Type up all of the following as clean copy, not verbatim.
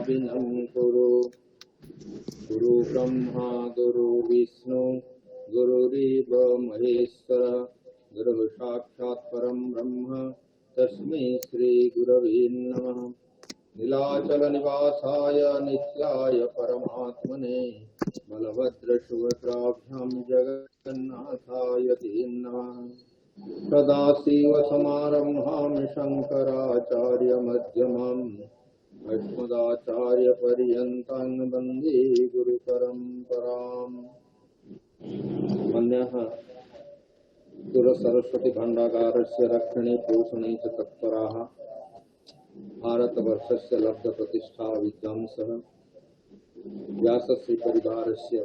भाविनं कुरु। गुरु ब्रह्मा गुरु विष्णु गुरुदेव महेश्वर गुरु साक्षात् परं ब्रह्म तस्मै श्री गुरवे नमः। नीलाचल निवासाय नित्याय परमात्मने बलभद्रसुभद्राभ्यां जगन्नाथाय ते नमः। सदाशिवसमारम्भां शङ्कराचार्यमध्यमाम् अस्मदाचार्यपर्यन्तां वन्दे गुरुपरम्पराम्। अन्यः सुरसरस्वतीभण्डागारस्य रक्षणे पोषणे च तत्पराः भारतवर्षस्य लब्धप्रतिष्ठा विद्वांसः व्यासस्य परिवारस्य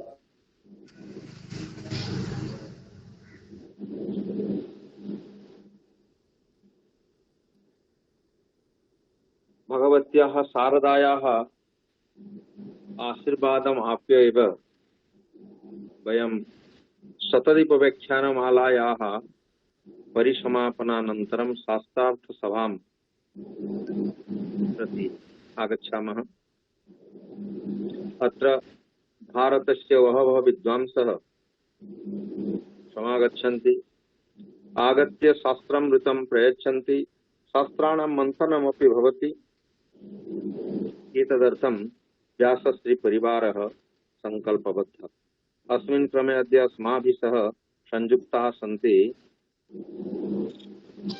भगवत्याः शारदायाः आशीर्वादम् आप्य एव वयं शतदीपव्याख्यानमालायाः परिसमापनानन्तरं शास्त्रार्थसभां प्रति आगच्छामः। अत्र भारतस्य बहवः विद्वांसः समागच्छन्ति, आगत्य शास्त्रामृतं प्रयच्छन्ति, शास्त्राणां मन्थनमपि भवति। एतदर्थं व्यासश्रीपरिवारः सङ्कल्पबद्धः। अस्मिन् क्रमे अद्य अस्माभिः सह संयुक्ताः सन्ति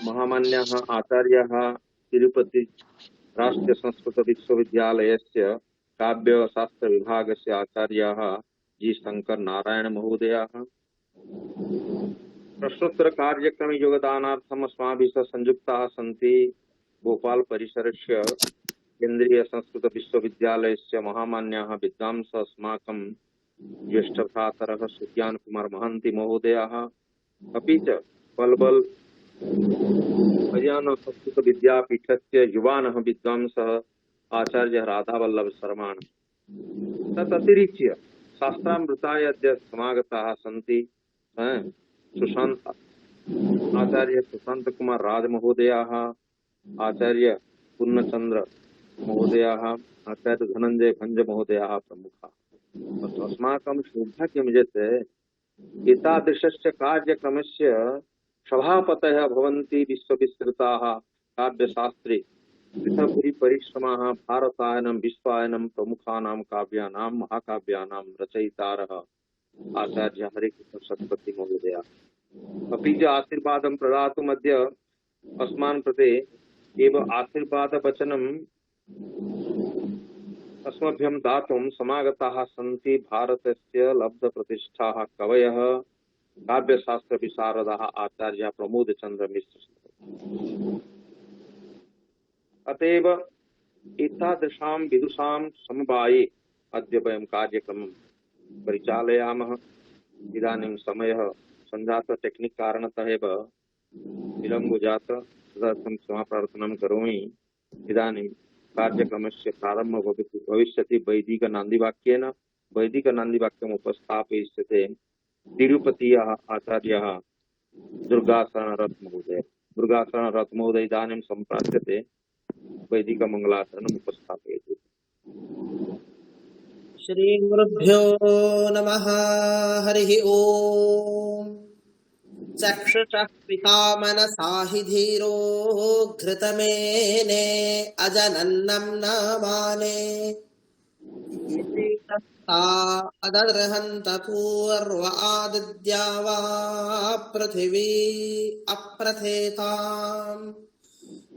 महामान्याः आचार्याः तिरुपति राष्ट्रीयसंस्कृतविश्वविद्यालयस्य काव्यशास्त्रविभागस्य आचार्याः जी शंकर नारायण महोदयाः। प्रश्नोत्तरकार्यक्रमे योगदानार्थम् अस्माभिः सह संयुक्ताः सन्ति भोपाल परिसरस्य केन्द्रीय संस्कृत विश्वविद्यालयस्य महामान्याः विद्वांसः अस्माकं ज्येष्ठभ्रातरः सुज्ञान कुमार महंती महोदयाः, अपि च पल्वल हरियाणा संस्कृत विद्यापीठस्य युवानः विद्वांसः आचार्य राधावल्लभ शर्माणः। तदतिरिच्य शास्त्रामृताय अद्य समागताः सन्ति सुशांत आचार्य सुशांत कुमार राज महोदयाः, आचार्य पूर्णचंद्र महोदयाः, आचार्य धनंजय भंज महोदयाः प्रमुखाः। अस्माकं सौभाग्यं यत् एतादृशस्य कार्यक्रमस्य सभापतयः भवन्ति विश्वविस्तृताः काव्यशास्त्रे पृथक् परिश्रमाः भारतायनं विश्वायनं प्रमुखानां काव्यानां महाकाव्यानां रचयितारः आचार्य हरिकृष्ण सरस्वती महोदयाः। अपि च आशीर्वादं प्रदातुम् अद्य अस्मान् कृते एव आशीर्वादवचनम् अस्मभ्यं दातुं समागताः सन्ति भारतस्य लब्धप्रतिष्ठाः कवयः काव्यशास्त्रविशारदाः आचार्य प्रमोदचन्द्र मिश्र। अतएव एतादृशां विदुषां समवाये अद्य वयं कार्यक्रमं परिचालयामः। इदानीं समयः सञ्जातः, टेक्निक् कारणतः एव विलम्बो जातः, तदर्थं क्षमाप्रार्थनां करोमि। इदानीं कार्यक्रमस्य प्रारम्भः भविष्यति वैदिकनान्दीवाक्येन। वैदिकनान्दीवाक्यम् उपस्थापयिष्यते तिरुपतीयः आचार्यः दुर्गाशरणरथ महोदय। दुर्गाशरणरथ महोदय इदानीं सम्प्राप्यते, वैदिकमङ्गलाचरणम् उपस्थापयति। श्री गुरुभ्यो नमः। हरिः ओम्। चक्षुषः पिता मनसा हि धीरो घृतमेने अजनन्नं नामाने अदर्हन्त पूर्व आदिद्या वा पृथिवी अप्रथेताम्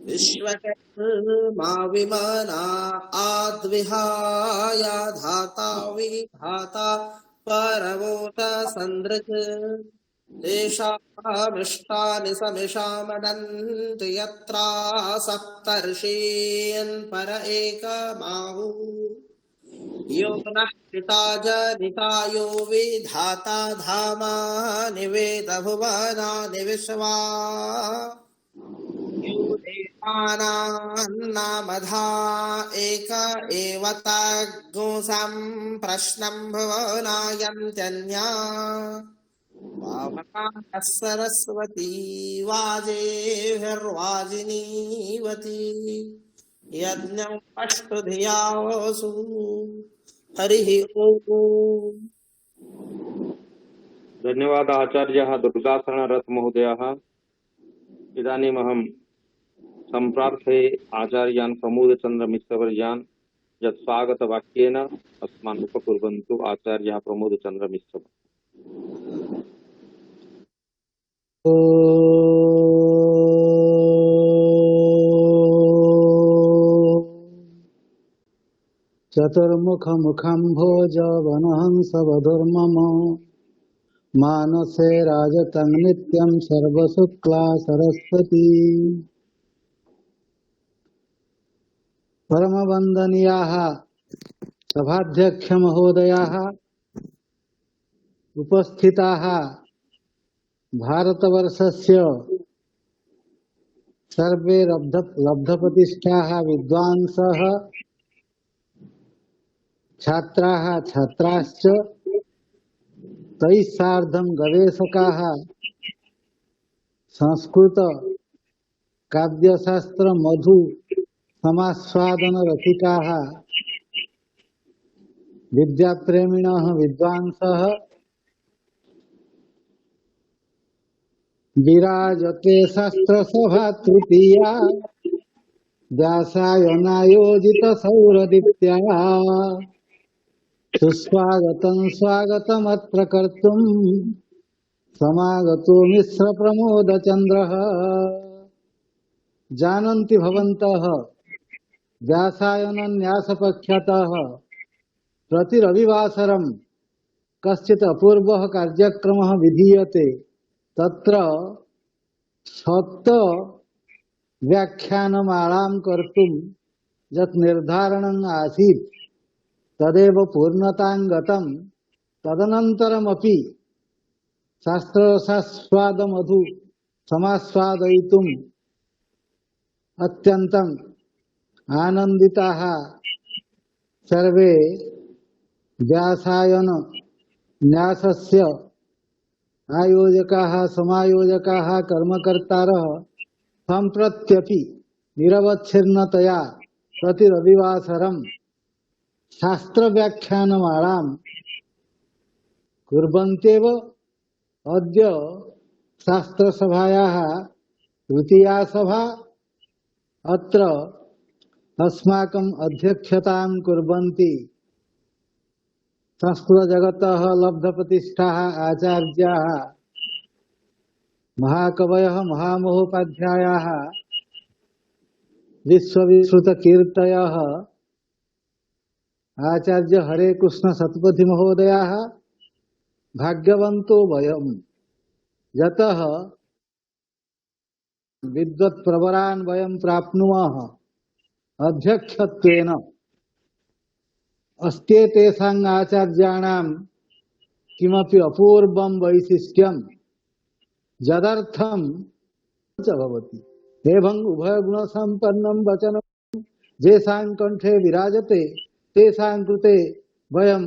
विश्वकर्मा विमाना आद्विहाय धाता विधाता परवोत सन्दृक् तेषामिष्टानि समिषामदन्ति यत्रा सप्तर्षीयन् पर एकमाहुः यो नः पिता जनिता यो विधाता धामानि वेद भुवनानि विश्वा यो देवानान्नामधा एक एव तग्गुंसं प्रश्नं भुवनायन्त्यन्या वामकाः सरस्वती वाजेभिर्वाजिनीवती यज्ञं पष्टुधियावसु हरिः ओम्। धन्यवाद आचार्यः दुर्गाशरणरथ महोदयः। इदानीमहं सम्प्रार्थये आचार्यान् प्रमोदचन्द्रमिश्रवर्यान् यत् स्वागतवाक्येन अस्मान् उपकुर्वन्तु आचार्यः प्रमोदचन्द्रमिश्र। चतुर्मुखमुखम्भोज वनहंसवधुर्मम मानसे राजतं नित्यं सर्वशुक्ला सरस्वती। परमवन्दनीयाः सभाध्यक्ष महोदयाः, उपस्थिताः भारतवर्षस्य सर्वे लब्धप्रतिष्ठाः विद्वांसः, छात्राः छात्राश्च, तैः सार्धं गवेषकाः, संस्कृत काव्यशास्त्र मधु समास्वादन रसिकाः, विद्याप्रेमिणः विद्वांसः, विराजते शास्त्रसभा तृतीया व्यासायनायोजित सौरदीप्त्या। सुस्वागतं स्वागतमत्र कर्तुं समागतो मिश्रप्रमोदचन्द्रः। जानन्ति भवन्तः व्यासायनन्यासपक्षतः प्रतिरविवासरं कश्चित् अपूर्वः कार्यक्रमः विधीयते। तत्र सप्त व्याख्यानमालां कर्तुं यत् निर्धारणम् आसीत् तदेव पूर्णतां गतं। तदनन्तरमपि शास्त्ररसास्वादमधु समास्वादयितुम् अत्यन्तम् आनन्दिताः सर्वे व्यासायन न्यासस्य आयोजकाः समायोजकाः कर्मकर्तारः सम्प्रत्यपि निरवच्छिन्नतया प्रतिरविवासरं शास्त्रव्याख्यानमालां कुर्वन्त्येव। अद्य शास्त्रसभायाः तृतीया सभा। अत्र अस्माकम् अध्यक्षतां कुर्वन्ति संस्कृतजगतः लब्धप्रतिष्ठाः आचार्याः, महाकवयः महामहोपाध्यायाः, विश्वविश्रुतकीर्तयः आचार्य हरे कृष्ण सतपथी महोदयाः। भाग्यवन्तो वयं यतः विद्वत्प्रवरान् वयं प्राप्नुमः। अध्यक्षत्वेन अस्त्येतेषाम् आचार्याणां किमपि अपूर्वं वैशिष्ट्यं यदर्थं च भवति। एवं उभयगुणसम्पन्नं वचनं येषां कंठे विराजते तेषां कृते वयं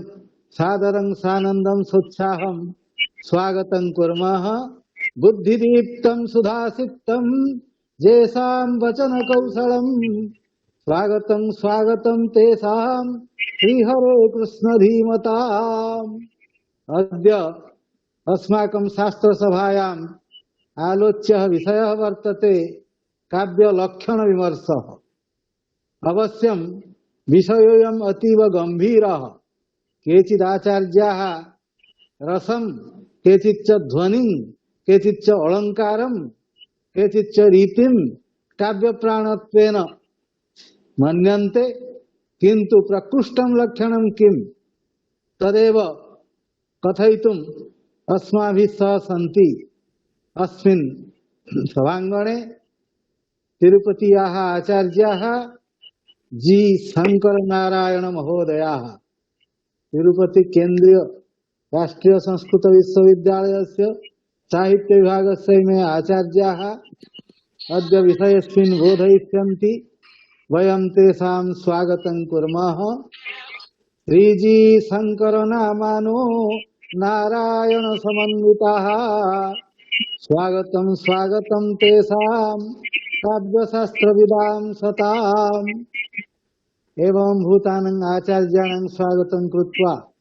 सादरं सानन्दं सोत्साहं स्वागतं कुर्मः। बुद्धिदीप्तं सुधासिक्तं येषां वचनकौशलं स्वागतं स्वागतं तेषां श्रीहरे कृष्ण धीमताम्। अद्य अस्माकं शास्त्रसभायाम् आलोच्यः विषयः वर्तते काव्यलक्षणविमर्शः। अवश्यं विषयोऽयम् अतीव गम्भीरः। केचिदाचार्याः रसं, केचिच्च ध्वनिं, केचिच्च अलङ्कारं, केचिच्च रीतिं काव्यप्राणत्वेन मन्यन्ते, किन्तु प्रकृष्टं लक्षणं किं तदेव कथयितुम् अस्माभिः सह सन्ति। अस्मिन् सभाङ्गणे तिरुपतीयाः आचार्याः जी शंकर नारायण महोदयाः, तिरुपति केंद्रीय राष्ट्रीय संस्कृत विश्वविद्यालयस्य साहित्य विभागस्य इमे आचार्याः अद्य विषयस्मिन् बोधयिष्यन्ति। वयं तेषां स्वागतं कुर्मः। श्रीजी शंकर नामानो नारायण समन्विताः, स्वागतं स्वागतं तेषां काव्यशास्त्रविदां सताम् एवं भूतानां आचार्याणां स्वागतं कृत्वा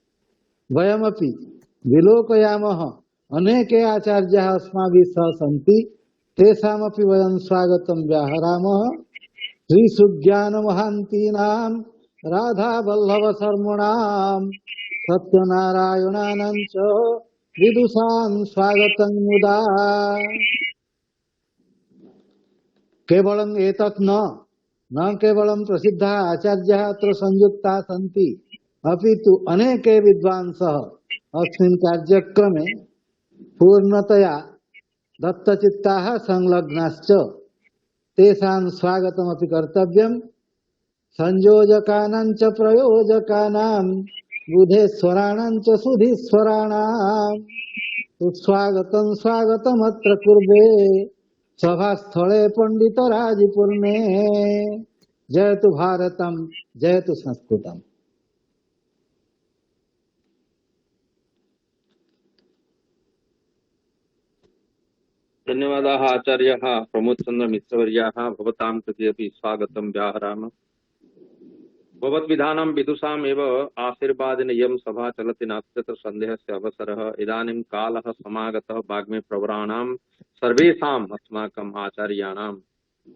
वयमपि विलोकयामः। अनेके आचार्याः अस्माभिः सह सन्ति, तेषामपि वयं स्वागतं व्याहरामः। श्रीसुज्ञानमहान्तीनां राधावल्लभशर्मणां सत्यनारायणानां च विदुषां स्वागतं मुदा। केवलम् एतत् न केवलं प्रसिद्धाः आचार्याः अत्र संयुक्ताः सन्ति, अपि तु अनेके विद्वांसः अस्मिन् कार्यक्रमे पूर्णतया दत्तचित्ताः संलग्नाश्च। तेषां स्वागतमपि कर्तव्यम्। संयोजकानां च प्रयोजकानां बुधेश्वराणां च सुधीश्वराणां स्वागतं स्वागतमत्र कुर्वे सभास्थले पंडितराजिपूर्णे। जयतु भारतम, जयतु संस्कृतम। धन्यवादाः आचार्याः प्रमोदचन्द्र मिश्रवर्याः भवतां कृते अपि स्वागतं व्याहरामः। भवद्विधानं विदुषाम् एव आशीर्वादेन इयं सभा चलति नास्त्यत्र सन्देहस्य अवसरः। इदानीं कालः समागतः वाग्मे प्रवराणां सर्वेषाम् अस्माकम् आचार्याणाम्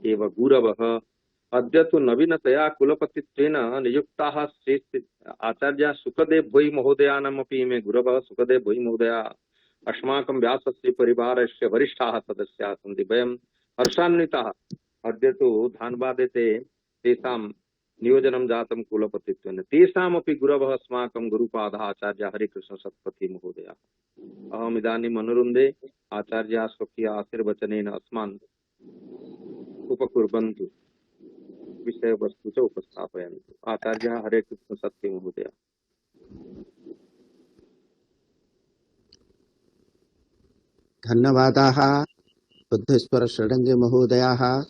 एव गुरवः। अद्य तु नवीनतया कुलपतित्वेन नियुक्ताः श्रेष्ठ आचार्याः सुखदेव भोई महोदयानामपि इमे गुरवः। सुखदेव भोई महोदया अस्माकं व्यासस्य परिवारस्य वरिष्ठाः सदस्याः सन्ति। वयं हर्षान्विताः। अद्य तु धानबादे तेषां नियोजनं जातं कुलपतित्वेन। तेषामपि गुरवः अस्माकं गुरुपादः आचार्य हरिकृष्ण सत्पथी महोदयाः। अहम् इदानीम् अनुरुन्धे आचार्याः स्वकीय आशीर्वचनेन अस्मान् उपकुर्वन्तु, विषयवस्तु च उपस्थापयन्तु। आचार्यः हरिकृष्ण सत्पथी महोदय। धन्यवादाः बुद्धेश्वर षडङ्गे महोदयाः।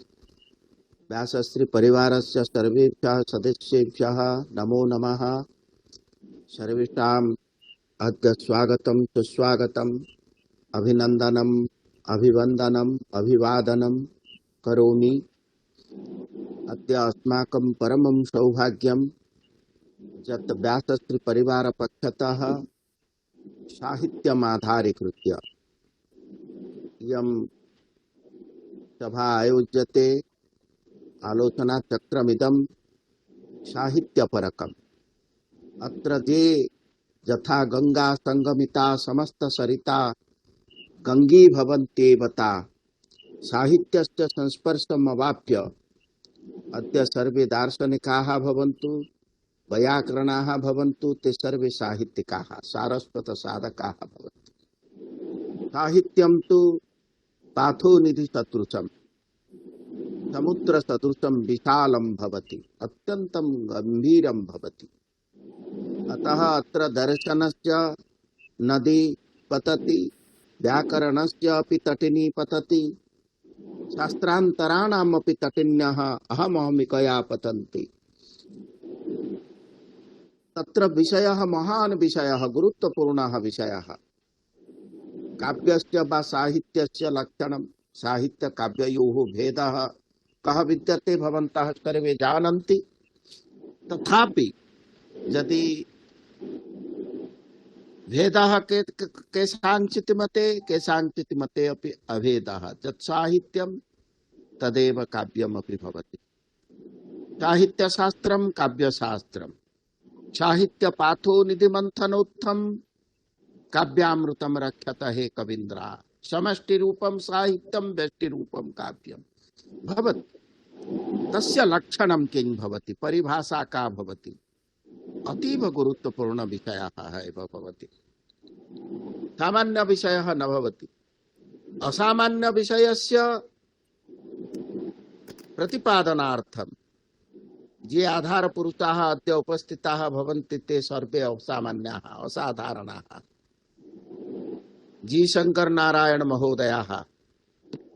व्यासश्री परिवारस्य सर्वेभ्यः सदस्येभ्यः नमो नमः। सर्वेषाम् अद्य स्वागतं सुस्वागतम् अभिनन्दनम् अभिवन्दनम् अभिवादनं करोमि। अद्य अस्माकं परमं सौभाग्यं यत् व्यासश्री परिवारपक्षतः साहित्यमाधारीकृत्य इयं सभा आयोज्यते। आलोचना चक्रमिदं साहित्यपरकम्। अत्र ये यथा गंगा संगमिता समस्त सरिता गंगी भवन्त्येवता साहित्यस्य संस्पर्शम् अवाप्य अद्य सर्वे दार्शनिकाः भवन्तु, वैयाकरणाः भवन्तु, ते सर्वे साहित्यिकाः सारस्वत साधकाः भवन्तु। साहित्यं तु पाथोनिधि सदृशम् समुद्र सदृशं विशालं भवति, अत्यन्तं गंभीरं भवति। अतः अत्र दर्शनस्य नदी पतति, व्याकरणस्य अपि तटिनी पतति, शास्त्रान्तराणामपि तटिन्यः अहमहमिकया पतन्ति। तत्र विषयः महान् विषयः, गुरुत्वपूर्णः विषयः। काव्यस्य वा साहित्यस्य लक्षणं, साहित्य काव्ययोः भेदः कः विद्यते भवन्तः सर्वे जानन्ति। तथापि यदि भेदः केषाञ्चित् मते अपि अभेदः, यत् साहित्यं तदेव काव्यमपि भवति। साहित्यशास्त्रं काव्यशास्त्रं, साहित्यपाथो निधिमन्थनोत्थं काव्यामृतं रक्षत हे कवीन्द्रा। समष्टिरूपं साहित्यं व्यष्टिरूपं काव्यं भवति। तस्य लक्षणं किं भवति, परिभाषा का भवति, अतीव गुरुत्वपूर्ण विषयः एव भवति। सामान्य विषयः न भवति। असामान्य विषयस्य प्रतिपादनार्थं ये आधारपुरुषाः अद्य उपस्थिताः भवन्ति ते सर्वे असामान्याः असाधारणाः। जी शंकर नारायण महोदयाः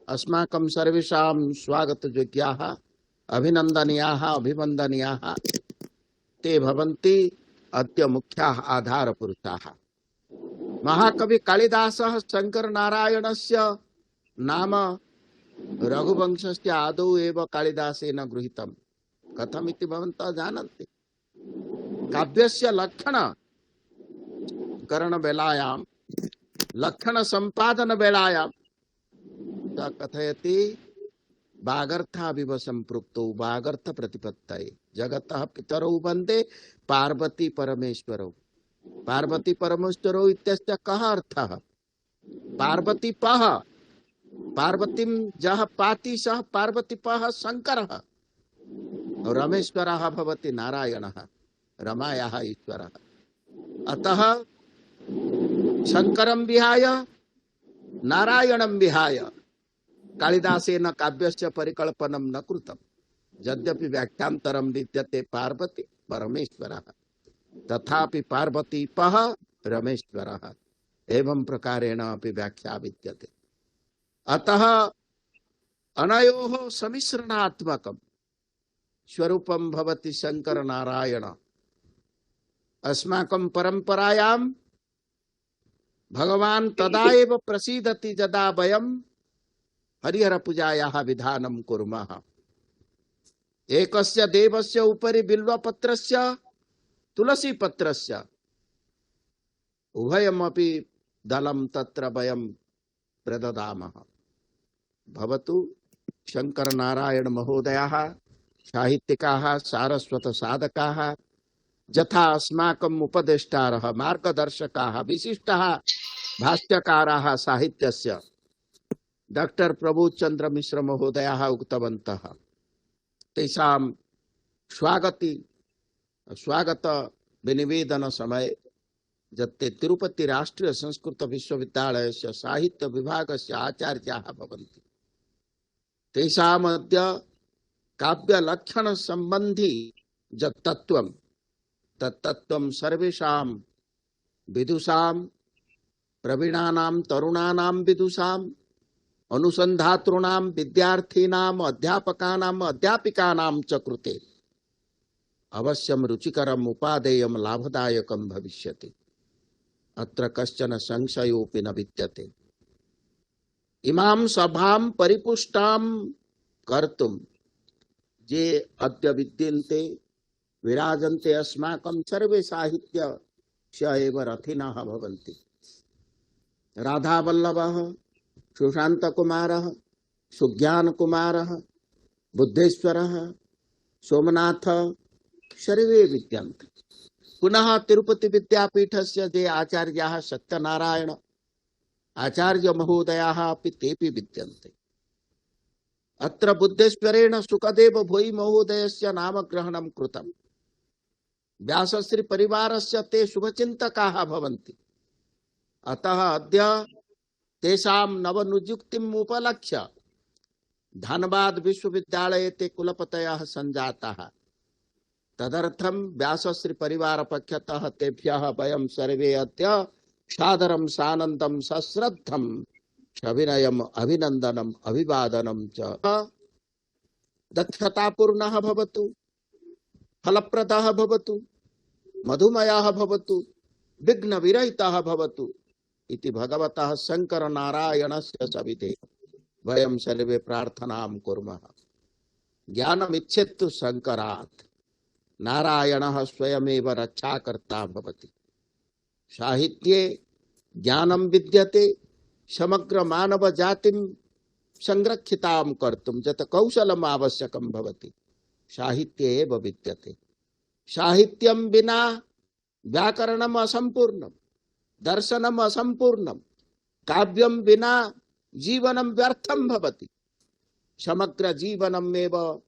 अस्माकं सर्वेषां स्वागतयोग्याः अभिनन्दनीयाः अभिवन्दनीयाः ते भवन्ति। अद्य मुख्याः आधारपुरुषाः महाकवि कालिदासः शंकर नारायणस्य नाम रघुवंशस्य आदौ एव कालिदासेन गृहीतम्। कथमिति भवन्तः जानन्ति। काव्यस्य लक्षण करण वेलायां लक्षण संपादन वेलायां स कथयति वागर्थाविव संपृक्तौ वागर्थ प्रतिपत्तये जगतः पितरौ वन्दे पार्वती परमेश्वरौ। पार्वती परमेश्वरौ इत्यस्य कः अर्थः? पार्वती पः, पार्वतीं जः पाति सः पार्वतीपः शङ्करः, रमेश्वरः भवति नारायणः, रमायाः ईश्वरः। अतः शङ्करं विहाय नारायणं विहाय कालिदासेन काव्यस्य परिकल्पनं न कृतम्। यद्यपि व्याख्यान्तरं विद्यते पार्वती परमेश्वरः, तथापि पार्वतीपः रमेश्वरः, एवं प्रकारेण अपि व्याख्या विद्यते। अतः अनयोः सम्मिश्रणात्मकं स्वरूपं भवति शंकर नारायण। अस्माकं परंपरायां भगवान तदा एव प्रसीदति यदा वयं हरिहर पूजायाः विधानं कुर्मः। एकस्य देवस्य उपरि बिल्वपत्रस्य तुलसी पत्रस्य उभयमपि दलं तत्र वयं प्रददामः। भवतु शंकर नारायण महोदयाः साहित्यिकाः सारस्वत साधकाः यथा अस्माकम् उपदेष्टारः मार्गदर्शकाः विशिष्टाः भाष्यकाराः साहित्यस्य डॉक्टर प्रबोधचंद्र मिश्र महोदयाः उक्तवन्तः। तेषां स्वागत विनिवेदन समय जत्ते तिरुपति राष्ट्रीय संस्कृत विश्वविद्यालयस्य साहित्य विभागस्य आचार्याः भवन्ति। तेषाम् अद्य काव्य लक्षण संबंधी यत् तत्त्वं तत्तत्त्वं सर्वेषां विदुषां प्रवीणानां तरुणानां विदुषां अनुसन्धातॄणां विद्यार्थीनां अध्यापकानां अध्यापिकानां च कृते अवश्यं रुचिकरम् उपादेयं लाभदायकं भविष्यति। अत्र कश्चन संशयोऽपि न विद्यते। इमां सभां परिपुष्टां कर्तुं ये अद्य विद्यन्ते विराजन्ते अस्माकं सर्वे साहित्यस्य एव रथिनः भवन्ति। राधावल्लभः, सुशान्तकुमारः, सुज्ञानकुमारः, बुद्धेश्वरः, सोमनाथः सर्वे विद्यन्ते। पुनः तिरुपति विद्यापीठस्य ये आचार्याः सत्यनारायण आचार्य महोदयाः अपि तेपि विद्यन्ते। अत्र बुद्धेश्वरेण सुखदेव भोई महोदयस्य नामग्रहणं कृतम्। व्यासश्री परिवारस्य ते शुभचिन्तकाः भवन्ति। अतः अद्य तेषां नवनियुक्तिम् उपलक्ष्य धनबाद विश्वविद्यालये ते कुलपतयः सञ्जाताः। तदर्थं व्यासश्री परिवार पक्षतः तेभ्यः वयं सर्वे अद्य सादरं सानन्दं सश्रद्धं सविनयम् अभिनन्दनम् अभिवादनं च। दक्षतापूर्णः भवतु, फलप्रदः भवतु, मधुमयः भवतु, विघ्नविरहितः भवतु इति भगवतः शंकर नारायणस्य सविधे वयं सर्वे प्रार्थनां कुर्मः। ज्ञानमिच्छेत्तु शंकरात्, नारायणः स्वयमेव रक्षाकर्ता भवति। साहित्ये ज्ञानं विद्यते समग्र मानव जातिं संरक्षितां कर्तुं यत् कौशलम् आवश्यकं भवति साहित्ये एव विद्यते। साहित्यं विना व्याकरणम् असम्पूर्णं, दर्शनम् असम्पूर्णं, काव्यं विना जीवनं व्यर्थं भवति। समग्र जीवनमेव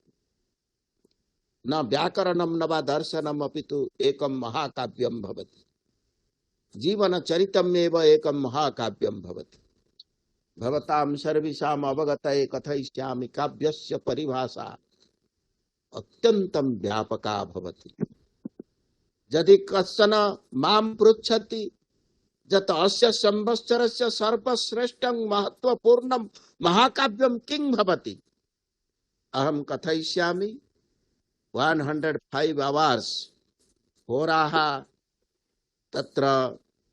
न व्याकरणं न वा दर्शनम् अपितु एकं महाकाव्यं भवति। जीवनचरितमेव एकं महाकाव्यं भवति। भवतां सर्वेषाम् अवगतये कथयिष्यामि। काव्यस्य परिभाषा अत्यन्तं व्यापका भवति। यदि कश्चन मां पृच्छति यत् अस्य संवत्सरस्य सर्वश्रेष्ठं महत्वपूर्णं महाकाव्यं किं भवति, अहं कथयिष्यामि 105 hours होराः तत्र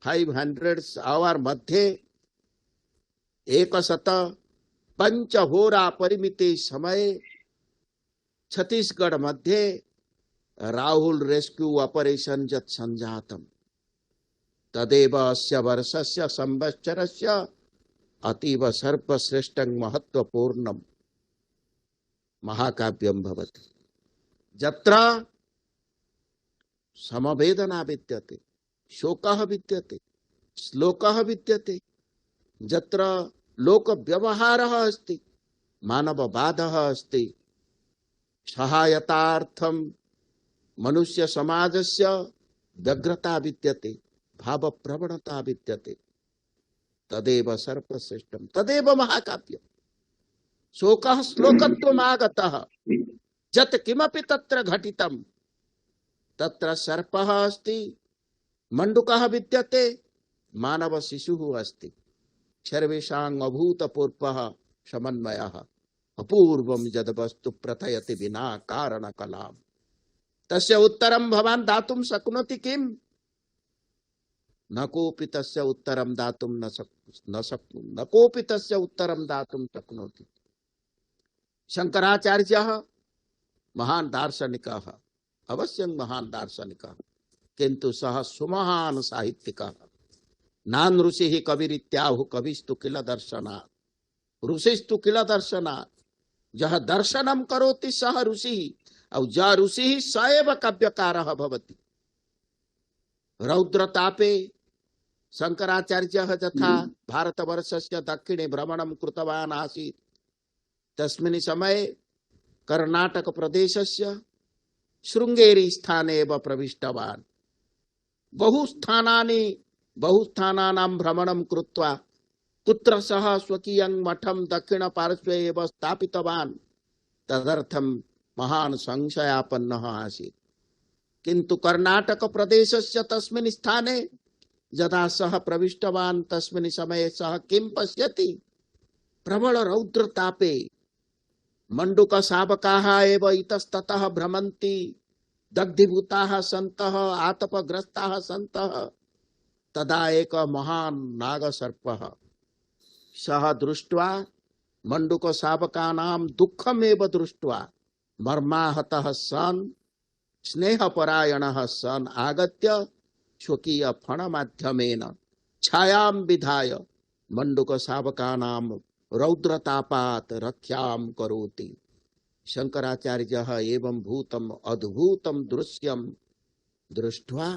500 hours मध्ये 100 पंचहोरा परिमिते समये छत्तीसगढ़ मध्ये राहुल रेस्क्यू ऑपरेशन यत् संजातम तदेव अस्य वर्षस्य संवत्सरस्य अतीव सर्वश्रेष्ठं महत्वपूर्णं महाकाव्यं भवति यत्र समवेदना विद्यते, शोकः विद्यते, श्लोकः विद्यते, यत्र लोक व्यवहारः अस्ति, मानववादः अस्ति, सहायतार्थं मनुष्य समाजस्य व्यग्रता विद्यते, भाव प्रवणता विद्यते, तदेव सर्वश्रेष्ठं, तदेव महाकाव्यम्। शोकः श्लोकत्वमागतः यत् किमपि तत्र घटितं तत्र सर्पः अस्ति, मण्डूकः विद्यते, मानव शिशुः अस्ति, सर्वेषाम् अभूतपूर्वः समन्वयः अपूर्वं यद्वस्तु प्रथयति विना कारणकलाम् तस्य उत्तरं भवान् दातुं शक्नोति किम्? न कोऽपि तस्य उत्तरं दातुं न कोऽपि तस्य उत्तरं दातुं शक्नोति। शंकराचार्यः महान् दार्शनिकः, अवश्यं महान् दार्शनिकः, किन्तु सः सुमहान् साहित्यिकः। नान् ऋषिः कविरित्याहुः कविस्तु किल दर्शनात्, ऋषिस्तु किल दर्शनात्। यः दर्शनं करोति सः ऋषिः और ज ऋषिः स एव काव्यकारः भवति। रौद्रतापे शंकराचार्यः यथा भारतवर्षस्य दक्षिणे भ्रमणं कृतवान् आसीत्, तस्मिन् समये कर्णाटक प्रदेशस्य शृंगेरी स्थाने एव प्रविष्टवान्। बहुस्थानानां भ्रमणं कृत्वा कुत्र सः स्वकीयं मठं दक्षिणपार्श्वे एव स्थापितवान्, तदर्थं महान् संशयापन्नः आसीत्। किन्तु कर्णाटक प्रदेशस्य तस्मिन् स्थाने यदा सः प्रविष्टवान् तस्मिन् समये सः किं पश्यति? प्रबल रौद्रतापे मण्डूकशावकाः एव इतस्ततः भ्रमन्ति, दग्धीभूताः सन्तः, आतपग्रस्ताः सन्तः। तदा एक महान् नागसर्पः सः दृष्ट्वा मण्डूकशावकानां दुःखमेव दृष्ट्वा मर्माहतः सन् स्नेहपरायणः सन् आगत्य स्वकीय फणमाध्यमेन छायां विधाय मण्डूकशावकानां रौद्रतापात् रक्षां करोति। शंकराचार्यः एवं भूतम् अद्भुतं दृश्यं दृष्ट्वा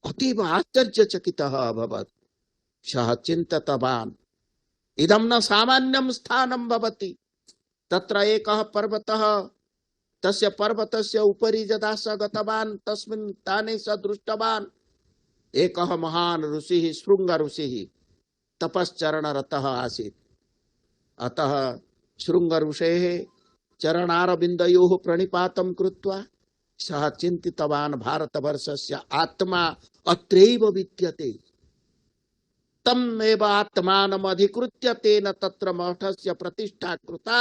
अतीव आश्चर्यचकितः अभवत्। सः चिन्तितवान्, इदं न सामान्यं स्थानं भवति। तत्र एकः पर्वतः, तस्य पर्वतस्य उपरि यदा स गतवान् तस्मिन् स्थाने स दृष्टवान् एकः महान् ऋषिः, शृंग ऋषिः तपश्चरणरतः आसीत्। अतः शृंग ऋषेः चरणारविन्दयोः प्रणिपातं कृत्वा सः चिन्तितवान्, भारतवर्षस्य आत्मा अत्रैव विद्यते, तम् एव आत्मानम् अधिकृत्य तेन तत्र मठस्य प्रतिष्ठा कृता,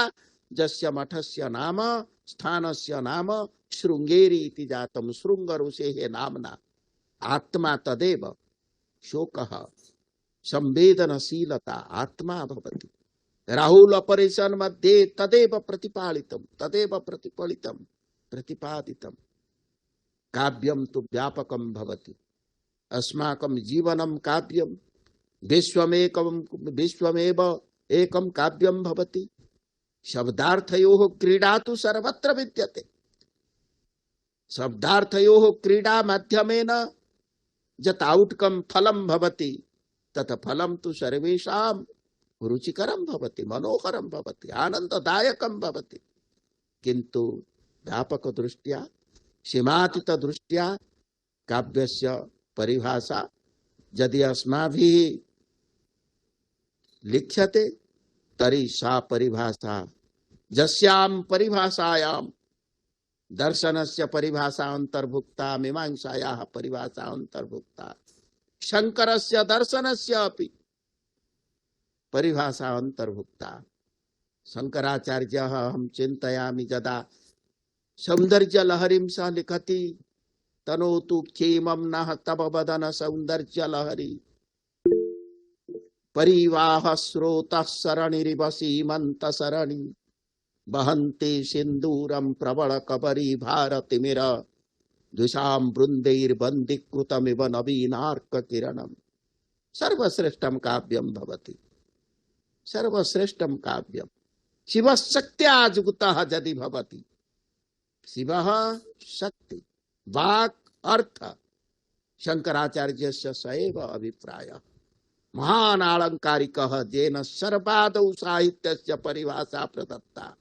जस्य मठस्य नाम, स्थानस्य नाम शृंगेरी इति जातं। शृंग ऋषेः नाम्ना आत्मा तदेव शोकः, संवेदनशीलता आत्मा भवति। राहुल ऑपरेशन मध्ये तदेव प्रतिपालितं, तदेव प्रतिफलितं, प्रतिपादितं। काव्यं तु व्यापकं भवति। अस्माकं जीवनं काव्यं, विश्वमेव एकं काव्यं भवति। शब्दार्थयोः क्रीडा तु सर्वत्र विद्यते। शब्दार्थयोः क्रीडा माध्यमेन यत् आउटकम फलं भवति तत् फलं तु सर्वेषां रुचिकरं भवति, मनोहरं भवति, आनन्ददायकं भवति। किन्तु व्यापक दृष्ट्या, सीमातीत दृष्ट्या काव्यस्य परिभाषा यदि अस्माभिः लिख्यते तर्हि सा परिभाषा, यस्यां परिभाषायां दर्शनस्य परिभाषा अंतर्भुक्ता, मीमांसायाः परिभाषा अंतर्भुक्ता, शंकरस्य दर्शनस्य अपि परिभाषा अंतर्भुक्ता। शंकराचार्यः अहं चिन्तयामि यदा सौन्दर्यलहरीं सः लिखति, तनोतु क्षेमं नः तव वदन सौन्दर्यलहरी, परिवाह स्रोतः सरणिरिव सीमंत सरणि वहन्ति सिन्दूरं प्रबल कबरी भारतिमिर द्विषां बृन्दैर्बन्दीकृतमिव नवीनार्क किरणम्। सर्वश्रेष्ठं काव्यं भवति, सर्वश्रेष्ठं काव्यं। शिवः शक्त्या जुगतः यदि भवति, शिवः शक्ति वाक् अर्थ शंकराचार्यस्य स एव अभिप्रायः। महान् आलंकारिकः येन सर्वादौ साहित्यस्य परिभाषा प्रदत्ता,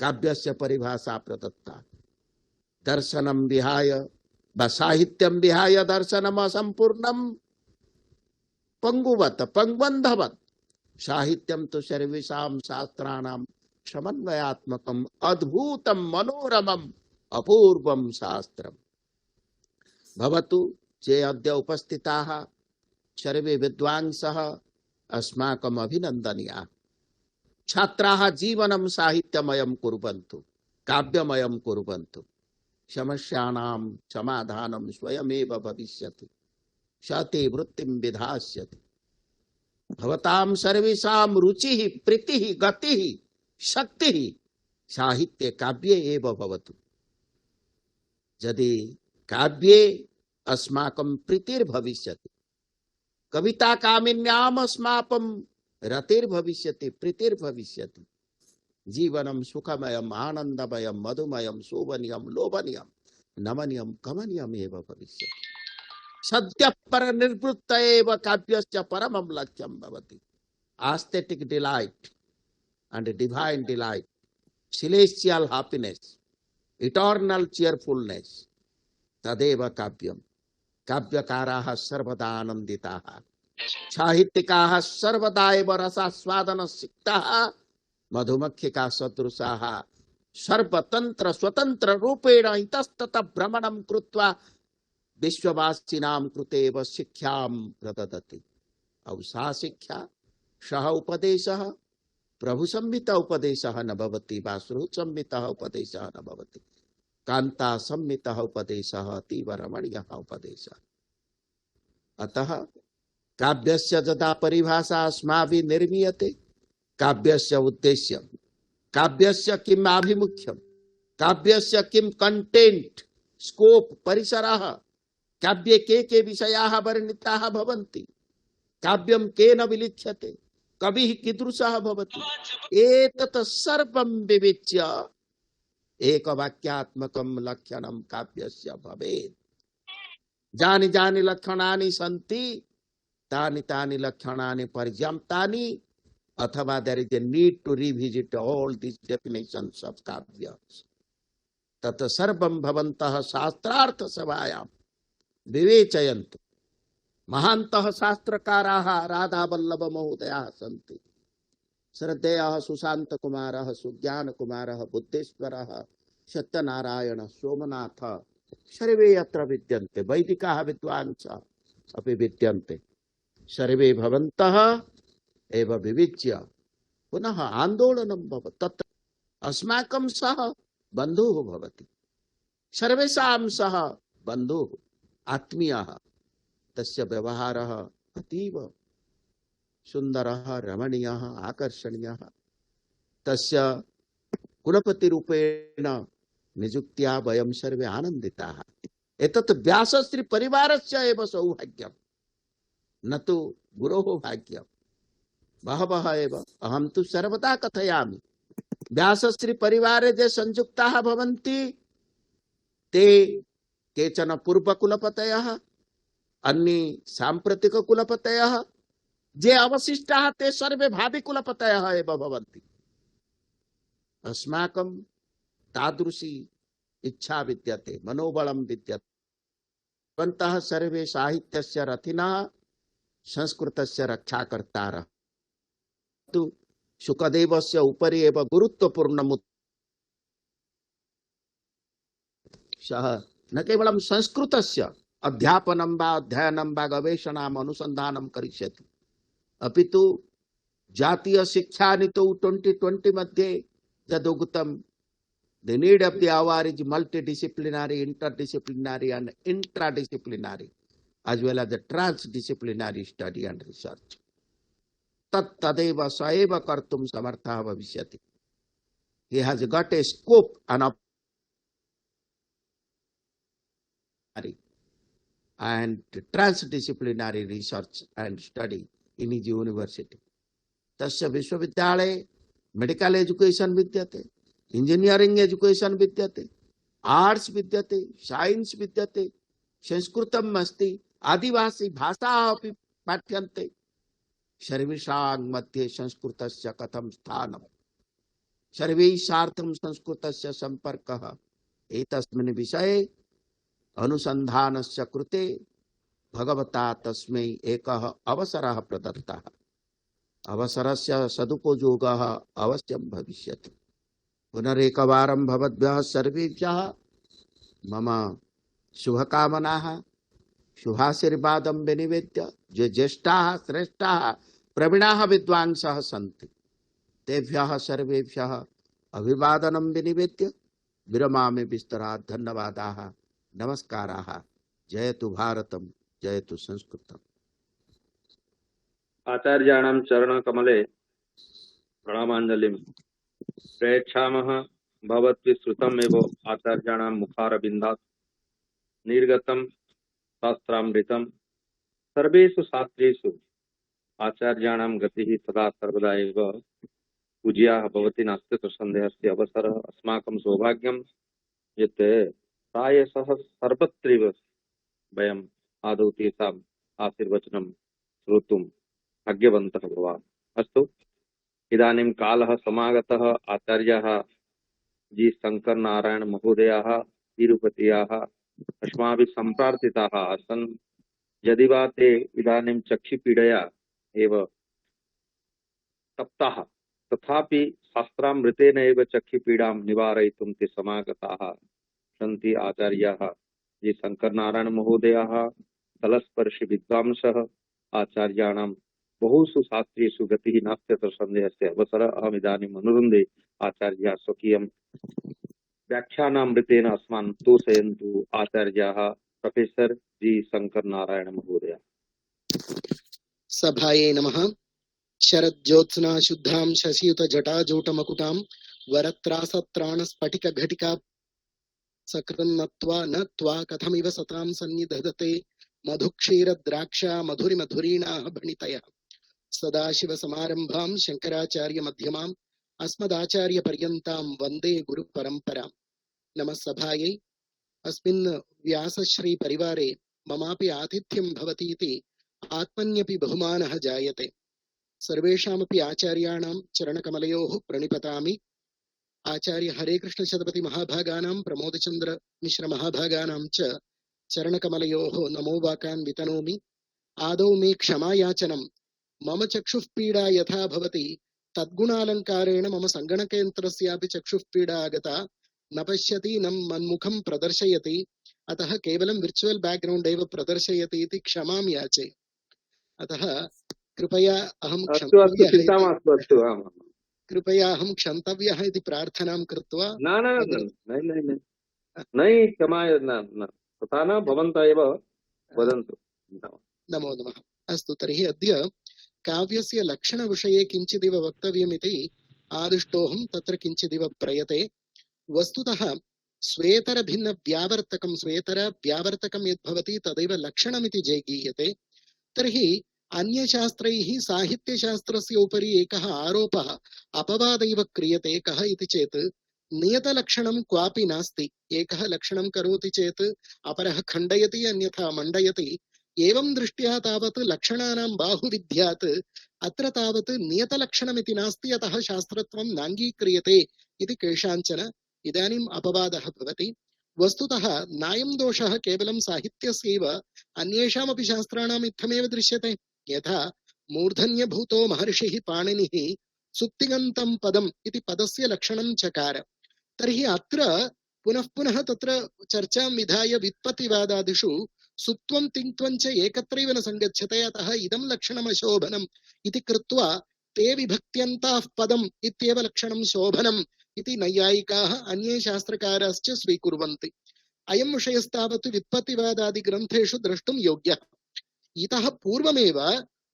काव्यस्य परिभाषा प्रदत्ता। दर्शनं विहाय व साहित्यं विहाय दर्शनम् असम्पूर्णं पंगुवत पंगबन्धवत् साहित्यं तु सर्वेषां शास्त्राणां समन्वयात्मकम् अद्भुतं मनोरमम् अपूर्वं शास्त्रम्। भवतु चे अद्य उपस्थिताः सर्वे विद्वांसः अस्माकम् अभिनन्दनीयाः। छात्राः जीवनं साहित्यमयं कुर्वन्तु, काव्यमयं कुर्वन्तु। समस्यानां समाधानं स्वयमेव भविष्यति, शते वृत्तिं विधास्यति। भवतां सर्वेषां रुचिः प्रीतिः गतिः शक्तिः साहित्ये काव्ये एव भवतु। यदि काव्ये अस्माकं प्रीतिर्भविष्यति, कविता कामिन्याम् अस्माकं रतिर्भविष्यति, प्रीतिर्भविष्यति। जीवनं सुखमयम् आनन्दमयं मधुमयं शोभनीयं लोभनीयं नमनीयं कमनीयम् एव भविष्यति। सद्यः परनिर्वृत्त एव काव्यस्य परमं लक्ष्यं भवति। aesthetic delight and divine delight, celestial happiness, eternal cheerfulness, तदेव काव्यम्। काव्यकाराः सर्वदा आनन्दिताः, साहित्यिकाः सर्वदा एव रसास्वादनसिक्ताः, मधुमक्षिका सदृशाः सर्वतन्त्र स्वतंत्र रूपेण इतस्ततः भ्रमणं कृत्वा विश्ववासिनां कृते एव शिक्षां प्रददति। और सा शिक्षा सः उपदेशः प्रभु संहिता उपदेशः न भवति वा श्रुत संहिता उपदेशः न भवति, कांता संहिता उपदेशः अतीव रमणीयः उपदेशः। अतः काव्यस्य यदा परिभाषा अस्माभिः निर्मीयते, काव्यस्य उद्देश्यं, काव्यस्य किम् आभिमुख्यं, काव्यस्य किं कंटेंट स्कोप परिसरः, काव्ये के विषयाः वर्णिताः भवन्ति, काव्यं केन विलिख्यते, कविः कीदृशः भवति, एतत् सर्वं विविच्य एकवाक्यात्मकं लक्षणं काव्यस्य भवेत्। जानि जानि लक्षणानि सन्ति तानि तानि लक्षणानि पर्याप्तानि, अथवा there is a need to revisit all these definitions of kavya. तत् सर्वं भवन्तः शास्त्रार्थ सभायां विवेचयन्तु। महान्तः शास्त्रकाराः राधावल्लभ महोदयाः सन्ति, श्रद्धेयः सुशांत कुमारः, सुज्ञान कुमारः, बुद्धेश्वरः, सत्यनारायण, सोमनाथ, सर्वे यत्र विद्यन्ते। वैदिकाः विद्वांसः अपि विद्यन्ते। सर्वे भवन्तः एव विविच्य पुनः आंदोलनं भवति। तत्र अस्माकं सह बन्धुः भवति, सर्वेषां सह बन्धुः आत्मीयः। तस्य व्यवहारः अतीव सुन्दरः, रमणीयः, आकर्षणीयः। तस्य कुलपतिरूपेण नियुक्त्या वयं सर्वे आनन्दिताः। एतत् व्यासश्री परिवारस्य एव सौभाग्यं, न तु गुरोः भाग्यं। बहवः एव, अहं तु सर्वदा कथयामि, व्यासश्री परिवारे ये संयुक्ताः भवन्ति ते केचन पूर्वकुलपतयः, अन्ये साम्प्रतिककुलपतयः, ये अवशिष्टाः ते सर्वे भाविकुलपतयः एव भवन्ति। अस्माकं तादृशी इच्छा विद्यते, मनोबलं विद्यते। भवन्तः सर्वे साहित्यस्य रथिनः, संस्कृतस्य रक्षाकर्तारः। शुकदेवस्य उपरि एव गुरुत्वपूर्णम् सः न केवलं संस्कृतस्य अध्यापनं वा अध्ययनं वा गवेषणाम् अनुसन्धानं करिष्यति, अपि तु जातीय शिक्षानीतौ 2020 मध्ये यदुक्तं the need of the hour is multidisciplinary, interdisciplinary and intradisciplinary as well as the transdisciplinary study and research. तदेव स एव कर्तुं समर्थः भविष्यति. He has got a scope and transdisciplinary research and study in his university. तस्य विश्वविद्यालये medical education विद्यते, engineering education विद्यते, आर्ट्स विद्यते, साइंस विद्यते, संस्कृतम् अस्ति, आदिवासी भाषाः अपि पाठ्यन्ते. सर्वेषां मध्ये संस्कृतस्य कथं स्थानम्, सर्वैषार्थं संस्कृतस्य सम्पर्कः, एतस्मिन् विषये अनुसन्धानस्य कृते भगवता तस्मै एकः अवसरः प्रदत्तः. अवसरस्य सदुपयोगः अवश्यं भविष्यति. पुनरेकवारं भवद्भ्यः सर्वेभ्यः मम शुभकामनाः, शुभाशीर्वादं विनिवेद्य ये ज्येष्ठाः श्रेष्ठाः प्रवीणाः विद्वांसः सन्ति तेभ्यः सर्वेभ्यः अभिवादनं विनिवेद्य विरमामि विस्तरात्. धन्यवादाः, नमस्काराः. जयतु भारतम्, जयतु संस्कृतम्. आचार्याणां चरणकमले प्रणामाञ्जलिं प्रयच्छामः. भवद्भिः श्रुतमेव आचार्याणां मुखारविन्दात् निर्गतं शास्त्रामृतं. सर्वेषु शास्त्रेषु आचार्याणां गतिः सदा सर्वदा एव पूज्याः भवति नास्ति संदेहस्य अवसरः. अस्माकं सौभाग्यं यत् प्रायशः सर्वत्रैव वयम् आदौ तेषाम् आशीर्वचनं श्रोतुं भाग्यवन्तः भवामः. अस्तु, इदानीं कालः समागतः. आचार्याः जी शंकर नारायण महोदयाः तिरुपत्याः अस्माभिः सम्प्रार्थिताः आसन्. यदि वा ते इदानीं चक्षुपीडया एव तप्ताः, तथापि शास्त्रामृतेन एव चक्षुपीडां निवारयितुं ते समागताः सन्ति. आचार्याः जी शंकर नारायण महोदयाः तलस्पर्शि विद्वांसः. आचार्याणां बहुषु शास्त्रेषु गतिः नास्त्यत्र संदेहस्य अवसरः. अहमिदानीम् अनुरुन्धे आचार्याः स्वकीयं व्याख्यानामृतेन अस्मान् तोषयन्तु. आचार्याः प्रोफेसर जी शंकर नारायण महोदय. सभाये नमः. शरज्योत्स्ना शुद्धां शशियुत जटाजूटमकुटां वरत्रासत्राणस्फटिक घटिका सकृन्नत्वा न त्वा कथमिव सतां सन्निधदते मधुक्षीर द्राक्षा मधुरि मधुरीणाः भणितयः. सदाशिव समारंभां शंकराचार्य मध्यमाम् अस्मदाचार्य पर्यन्तां वन्दे गुरु परंपरां. नमः सभायै. अस्मिन् व्यासश्री परिवारे ममापि आतिथ्यं भवतीति आत्मन्यपि बहुमानः जायते. सर्वेषामपि आचार्याणां चरणकमलयोः प्रणिपतामि. आचार्य हरे कृष्ण शतपथि महाभागानां प्रमोदचंद्र मिश्र महाभागानां च चरणकमलयोः नमो वाकान् वितनोमि. आदौ मे क्षमायाचनं. मम चक्षुः पीडा यथा भवति तद्गुणालंकारेण मम सङ्गणकयन्त्रस्यापि चक्षुः पीडा आगता. न पश्यति न मन्मुखं प्रदर्शयति, अतः केवलं विर्चुअल बैकग्राउंड एव प्रदर्शयति इति क्षमां याचे. अतः कृपया अहं क्षन्तव्यः इति प्रार्थनां कृत्वा तथा न भवन्तः एव वदन्तु. नमो नमः. अस्तु, तर्हि अद्य काव्यस्य लक्षणविषये किञ्चिदिव वक्तव्यमिति आदिष्टोऽहं तत्र किञ्चिदिव प्रयते. वस्तुतः स्वेतर भिन्न व्यावर्तकं स्वेतर व्यावर्तकं यद् भवति तदैव लक्षणमिति जैगीयते. तर्हि अन्यशास्त्रैः साहित्यशास्त्रस्य उपरि एकः आरोपः अपवादैव क्रियते. कः इति चेत् नियतलक्षणं क्वापि नास्ति. एकः लक्षणं करोति चेत् अपरः खण्डयति अन्यथा मण्डयति. एवं दृष्ट्या तावत् लक्षणानां बाहुविध्यात् अत्र तावत् नियतलक्षणमिति नास्ति, अतः शास्त्रत्वं नाङ्गीक्रियते इति केषाञ्चन इदानीम् अपवादः भवति. वस्तुतः नायं दोषः केवलं साहित्यस्यैव, अन्येषामपि शास्त्राणाम् इत्थमेव दृश्यते. यथा मूर्धन्यभूतो महर्षिः पाणिनिः सुक्तिगन्तं पदम् इति पदस्य लक्षणं चकार. तर्हि अत्र पुनः पुनः तत्र चर्चां विधाय व्युत्पत्तिवादादिषु सुत्वं तिङ्त्वं च एकत्रैव न सङ्गच्छते, अतः इदं लक्षणम् अशोभनम् इति कृत्वा ते विभक्त्यन्ताः पदम् इत्येव लक्षणं शोभनम् इति नैयायिकाः अन्ये शास्त्रकाराश्च स्वीकुर्वन्ति. अयं विषयस्तावत् व्युत्पत्तिवादादिग्रन्थेषु द्रष्टुं योग्यः. इतः पूर्वमेव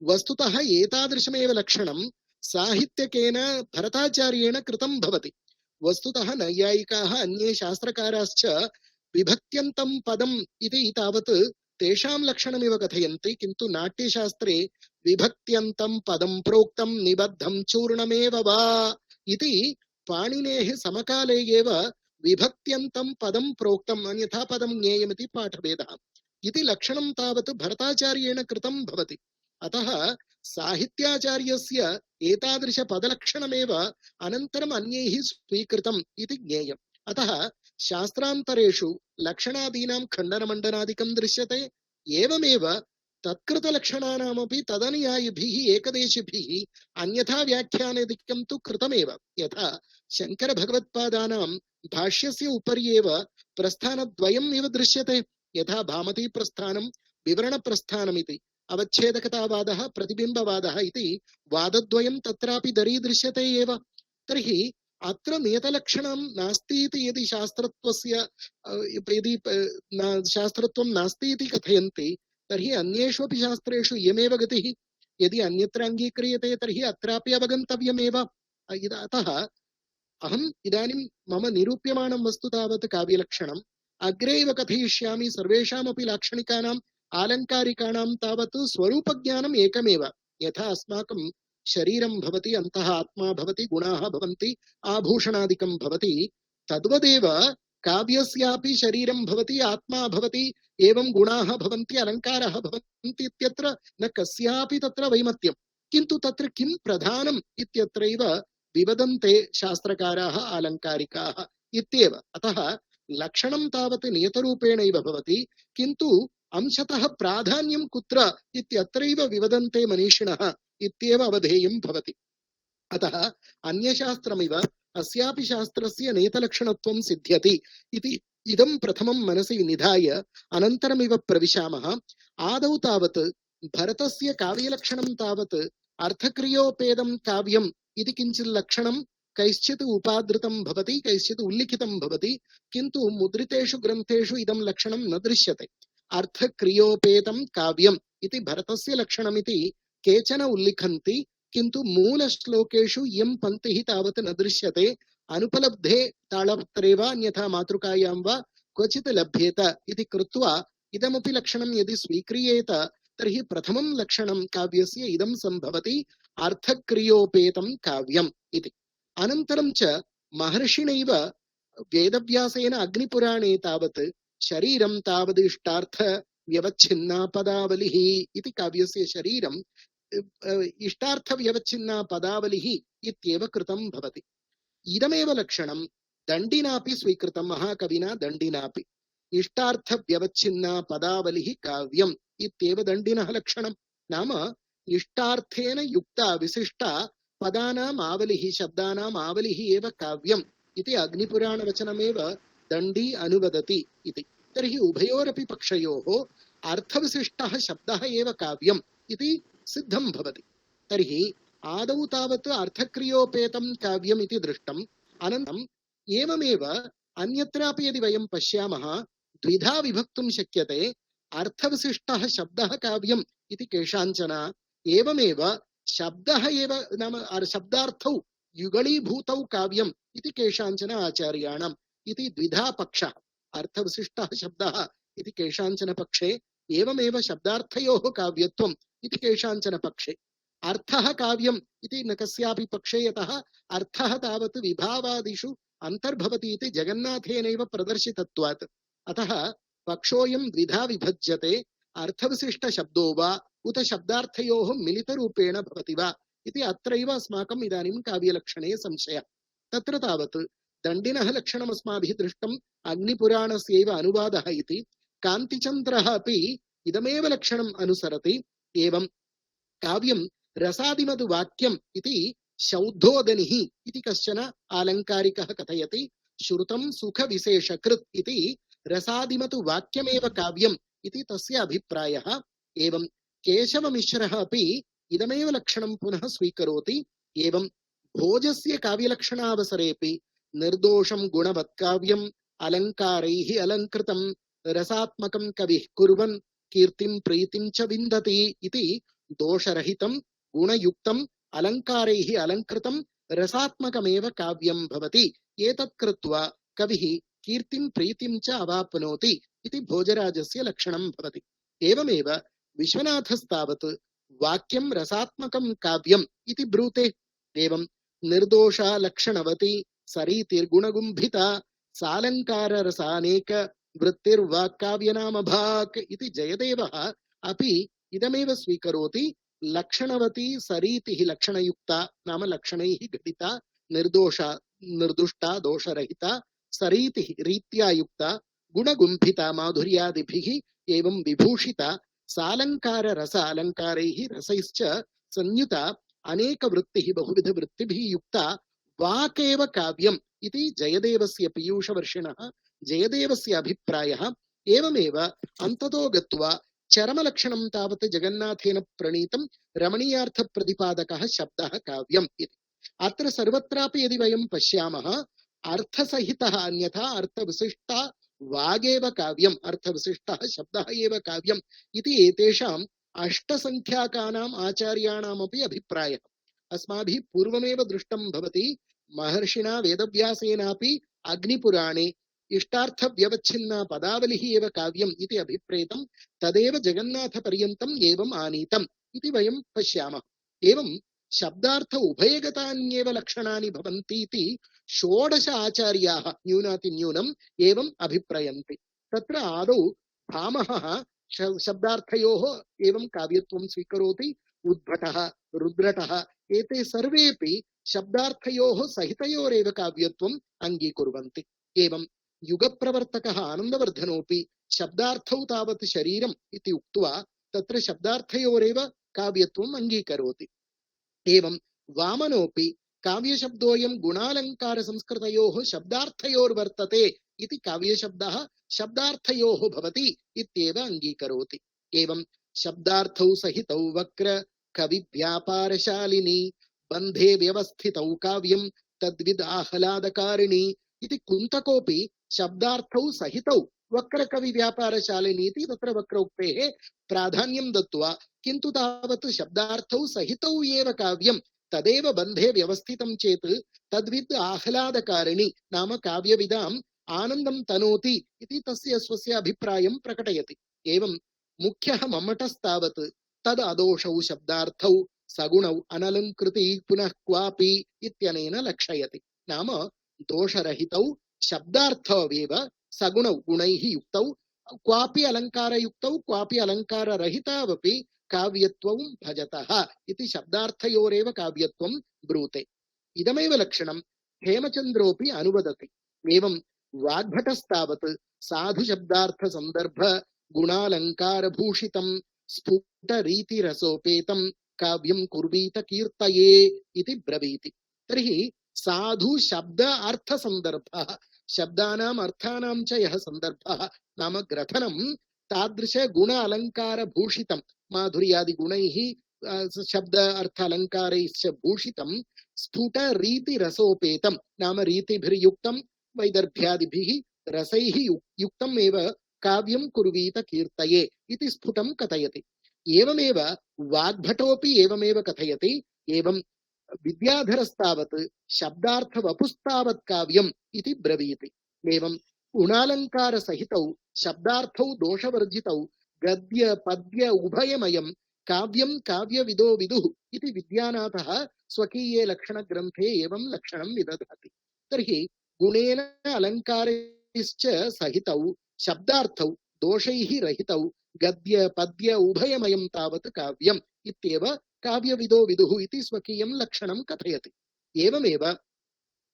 वस्तुतः एतादृशमेव लक्षणं साहित्यकेन भरताचार्येण कृतं भवति। वस्तुतः नैयायिकाः अन्ये शास्त्रकाराश्च विभक्त्यन्तं पदम् इति तावत् तेषां लक्षणमिव कथयन्ति, किन्तु नाट्यशास्त्रे विभक्त्यन्तं पदं प्रोक्तं निबद्धं चूर्णमेव वा इति पाणिनेः समकाले एव विभक्त्यन्तं पदं प्रोक्तम् अन्यथा पदं ज्ञेयमिति पाठभेदः इति लक्षणं तावत् भरताचार्येण कृतं भवति। अतः साहित्याचार्यस्य एतादृश पदलक्षणमेव अनन्तरम् अन्यैः स्वीकृतम् इति ज्ञेयम्। अतः शास्त्रान्तरेषु लक्षणादीनां खण्डनमण्डनादिकं दृश्यते। एवमेव तत्कृतलक्षणानामपि तदनुयायिभिः एकदेशिभिः अन्यथा व्याख्यानादिकं तु कृतमेव। यथा शङ्करभगवत्पादानां भाष्यस्य उपरि एव प्रस्थानद्वयम् इव दृश्यते। यथा भामती प्रस्थानं विवरणप्रस्थानमिति, अवच्छेदकतावादः प्रतिबिम्बवादः इति वादद्वयं तत्रापि दरीदृश्यते एव। तर्हि अत्र नियतलक्षणं नास्ति इति यदि शास्त्रत्वं नास्ति इति कथयन्ति, तर्हि अन्येषु अपि शास्त्रेषु इयमेव गतिः। यदि अन्यत्र अङ्गीक्रियते तर्हि अत्रापि अवगन्तव्यमेव। अतः अहम् इदानीं मम निरूप्यमाणं वस्तु तावत् काव्यलक्षणम्। अग्रे एव कथयिष्यामि। सर्वेषामपि लाक्षणिकानाम् आलङ्कारिकाणां तावत् स्वरूपज्ञानम् एकमेव। यथा अस्माकं शरीरं भवति, अन्तः आत्मा भवति, गुणाः भवन्ति, आभूषणादिकं भवति, तद्वदेव काव्यस्यापि शरीरं भवति, आत्मा भवति, एवं गुणाः भवन्ति, अलङ्काराः भवन्ति इत्यत्र न कस्यापि तत्र वैमत्यं। किन्तु तत्र किं प्रधानम् इत्यत्रैव विवदन्ते शास्त्रकाराः आलङ्कारिकाः इत्येव। अतः लक्षणं तावत् नियतरूपेणैव भवति, किन्तु अंशतः प्राधान्यं कुत्र इत्यत्रैव विवदन्ते मनीषिणः इत्येव अवधेयं भवति। अतः अन्यशास्त्रमिव अस्यापि शास्त्रस्य नेतलक्षणत्वं सिद्ध्यति इति इदं प्रथमं मनसि निधाय अनन्तरमिव प्रविशामः। आदौ तावत् भरतस्य काव्यलक्षणं तावत् अर्थक्रियोपेदं काव्यम् इति किञ्चित् लक्षणं कैश्चित् उपादृतं भवति, कैश्चित् उल्लिखितं भवति, किन्तु मुद्रितेषु ग्रन्थेषु इदं लक्षणं न दृश्यते। अर्थक्रियोपेतं काव्यम् इति भरतस्य लक्षणमिति केचन उल्लिखन्ति, किन्तु मूलश्लोकेषु इयं पङ्क्तिः तावत् न दृश्यते। अनुपलब्धे ताळपत्रे वा अन्यथा मातृकायां वा क्वचित् लभ्येत इति कृत्वा इदमपि लक्षणं यदि स्वीक्रियेत तर्हि प्रथमं लक्षणं काव्यस्य इदं सम्भवति, अर्थक्रियोपेतं काव्यम् इति। अनन्तरं च महर्षिणैव वेदव्यासेन अग्निपुराणे तावत् शरीरं तावद् इष्टार्थ व्यवच्छिन्ना पदावलिः इति काव्यस्य शरीरं इष्टार्थ व्यवच्छिन्ना पदावलिः इत्येव कृतं भवति। इदमेव लक्षणं दण्डिनापि स्वीकृतं, महाकविना दण्डिनापि। इष्टार्थ व्यवच्छिन्ना पदावलिः काव्यम् इत्येव दण्डिनः लक्षणं। नाम इष्टार्थेन युक्ता विशिष्टा पदानाम् आवलिः, शब्दानाम् आवलिः एव काव्यम् इति अग्निपुराणवचनमेव दण्डी अनुवदति इति। तर्हि उभयोरपि पक्षयोः अर्थविशिष्टः शब्दः एव काव्यम् इति सिद्धं भवति। तर्हि आदौ तावत् अर्थक्रियोपेतं काव्यम् इति दृष्टम्। अनन्तरम् एवमेव अन्यत्रापि यदि वयं पश्यामः द्विधा विभक्तुं शक्यते। अर्थविशिष्टः शब्दः काव्यम् इति केषाञ्चन, एवमेव शब्दः एव नाम शब्दार्थौ युगलीभूतौ काव्यम् इति केषाञ्चन आचार्याणाम् इति द्विधा पक्षः। अर्थविशिष्टः शब्दः इति केषाञ्चन पक्षे, एवमेव शब्दार्थयोः काव्यत्वम् इति केषाञ्चन पक्षे। अर्थः काव्यम् इति न कस्यापि पक्षे, यतः अर्थः तावत् विभावादिषु अन्तर्भवति इति जगन्नाथेनैव प्रदर्शितत्वात्। अतः पक्षोऽयं द्विधा विभज्यते, अर्थविशिष्टशब्दो वा उत शब्दार्थयोः मिलितरूपेण भवति वा इति अत्रैव अस्माकम् इदानीं काव्यलक्षणे संशयः। तत्र तावत् दण्डिनः लक्षणम् अस्माभिः दृष्टम्, अग्निपुराणस्यैव अनुवादः इति। कान्तिचन्द्रः अपि इदमेव लक्षणम् अनुसरति। एवं काव्यं रसादिमद् वाक्यम् इति शौद्धोदनिः इति कश्चन आलङ्कारिकः कथयति। श्रुतं सुखविशेषकृत् इति रसादिमत् वाक्यमेव काव्यम् इति तस्य अभिप्रायः। एवं केशवमिश्रः अपि इदमेव लक्षणं पुनः स्वीकरोति। एवं भोजस्य काव्यलक्षणावसरेऽपि निर्दोषं गुणवत्काव्यम् अलङ्कारैः अलङ्कृतं रसात्मकं कविः कुर्वन् कीर्तिं प्रीतिं च विन्दति इति दोषरहितं गुणयुक्तं अलङ्कारैः अलङ्कृतं रसात्मकमेव काव्यं भवति। एतत् कृत्वा कविः कीर्तिं प्रीतिं च अवाप्नोति इति भोजराजस्य लक्षणं भवति। एवमेव विश्वनाथस्तावत् वाक्यं रसात्मकं काव्यम् इति ब्रूते। एवं निर्दोषा लक्षणवती सरीतिर्गुणगुम्भिता सालङ्काररसानेक वृत्तिर्वाक्काव्यनामभाक् इति जयदेवः अपि इदमेव स्वीकरोति। लक्षणवती सरीतिः लक्षणयुक्ता नाम लक्षणैः घटिता, निर्दोषा निर्दुष्टा दोषरहिता, सरीतिः रीत्या युक्ता, गुणगुम्भिता माधुर्यादिभिः एवं विभूषिता, सालङ्कार रस अलङ्कारैः रसैश्च संयुता, अनेक वृत्तिः बहुविध वृत्तिभिः युक्ता वाकेव काव्यम् इति जयदेवस्य पीयूषवर्षिणः जयदेवस्य अभिप्रायः। एवमेव अन्ततो गत्वा चरमलक्षणं तावत् जगन्नाथेन प्रणीतं रमणीयार्थप्रतिपादकः शब्दः काव्यम् इति। अत्र सर्वत्रापि यदि वयं पश्यामः अर्थसहितः अन्यथा अर्थविशिष्टा वागेव काव्यम् अर्थविशिष्टः शब्दः एव काव्यम् इति एतेषाम् अष्टसङ्ख्याकानाम् आचार्याणामपि अभिप्रायः। अस्माभिः पूर्वमेव दृष्टं भवति महर्षिणा वेदव्यासेनापि अग्निपुराणे इष्टार्थव्यवच्छिन्ना पदावलिः एव काव्यम् इति अभिप्रेतं, तदेव जगन्नाथपर्यन्तम् एवम् आनीतम् इति वयं पश्यामः। एवं शब्दार्थ उभयगतान्येव लक्षणानि भवन्ति इति षोडश आचार्याः न्यूनातिन्यूनम् एवम् अभिप्रयन्ति। तत्र आदौ भामहः शब्दार्थयोः एवं काव्यत्वं स्वीकरोति, उद्भटः रुद्रटः एते सर्वेपि शब्दार्थयोः सहितयोरेव काव्यत्वम् अङ्गीकुर्वन्ति। एवं युगप्रवर्तकः आनन्दवर्धनोऽपि शब्दार्थौ तावत् शरीरम् इति उक्त्वा तत्र शब्दार्थयोरेव काव्यत्वम् अङ्गीकरोति। एवं वामनोऽपि काव्यशब्दोऽयं गुणालङ्कारसंस्कृतयोः शब्दार्थयोर्वर्तते इति काव्यशब्दः शब्दार्थयोः भवति इत्येव अङ्गीकरोति। एवं शब्दार्थौ सहितौ वक्र कविव्यापारशालिनी बन्धे व्यवस्थितौ काव्यं तद्विद् आह्लादकारिणी इति कुन्तकोऽपि शब्दार्थौ सहितौ वक्रकविव्यापारशालिनी इति तत्र वक्रोक्तेः प्राधान्यं दत्त्वा किन्तु तावत् शब्दार्थौ सहितौ एव काव्यं तदेव बन्धे व्यवस्थितं चेत् तद्विद् आह्लादकारिणी नाम काव्यविदाम् आनन्दं तनोति इति तस्य स्वस्य अभिप्रायं प्रकटयति। एवं मुख्यः मम्मटस्तावत् तद् अदोषौ शब्दार्थौ सगुणौ अनलङ्कृति पुनः क्वापि इत्यनेन लक्षयति। नाम दोषरहितौ शब्दार्थवेव सगुणौ गुणैः युक्तौ क्वापि अलङ्कारयुक्तौ क्वापि अलङ्काररहितावपि काव्यत्वं भजतः इति शब्दार्थयोरेव काव्यत्वं ब्रूते। इदमेव लक्षणं हेमचन्द्रोऽपि अनुवदति। एवं वाग्भटस्तावत् साधुशब्दार्थसन्दर्भ गुणालङ्कारभूषितं स्फुटरीतिरसोपेतं काव्यं कुर्वीत कीर्तये इति ब्रवीति। तर्हि साधु शब्द अर्थ संदर्भः शब्दानाम् अर्थानां च यः संदर्भः नाम ग्रथनं तादृश गुण अलङ्कार भूषितं माधुर्यादि गुणैः शब्द अर्थ अलङ्कारैश्च भूषितं स्फुट रीति रसोपेतं नाम रीतिभिर्युक्तं वैदर्भ्यादिभिः रसैः युक्तम् एव काव्यं कुर्वीत कीर्तये इति स्फुटं कथयति। एवमेव वाग्भटोऽपि एवमेव कथयति। एवं विद्याधरस्तावत् शब्दार्थ वपुस्तावत् काव्यम् इति ब्रवीति। एवं गुणालङ्कारसहितौ शब्दार्थौ दोषवर्जितौ गद्य पद्य उभयमयं काव्यं काव्यविदो विदुः इति विद्यानाथः स्वकीये लक्षणग्रन्थे एवं लक्षणं विदधाति। तर्हि गुणेन अलङ्कारैश्च सहितौ शब्दार्थौ दोषैः रहितौ गद्य पद्य उभयमयं तावत् काव्यम् इत्येव काव्यविदो विदुः इति स्वकीयं लक्षणं कथयति। एवमेव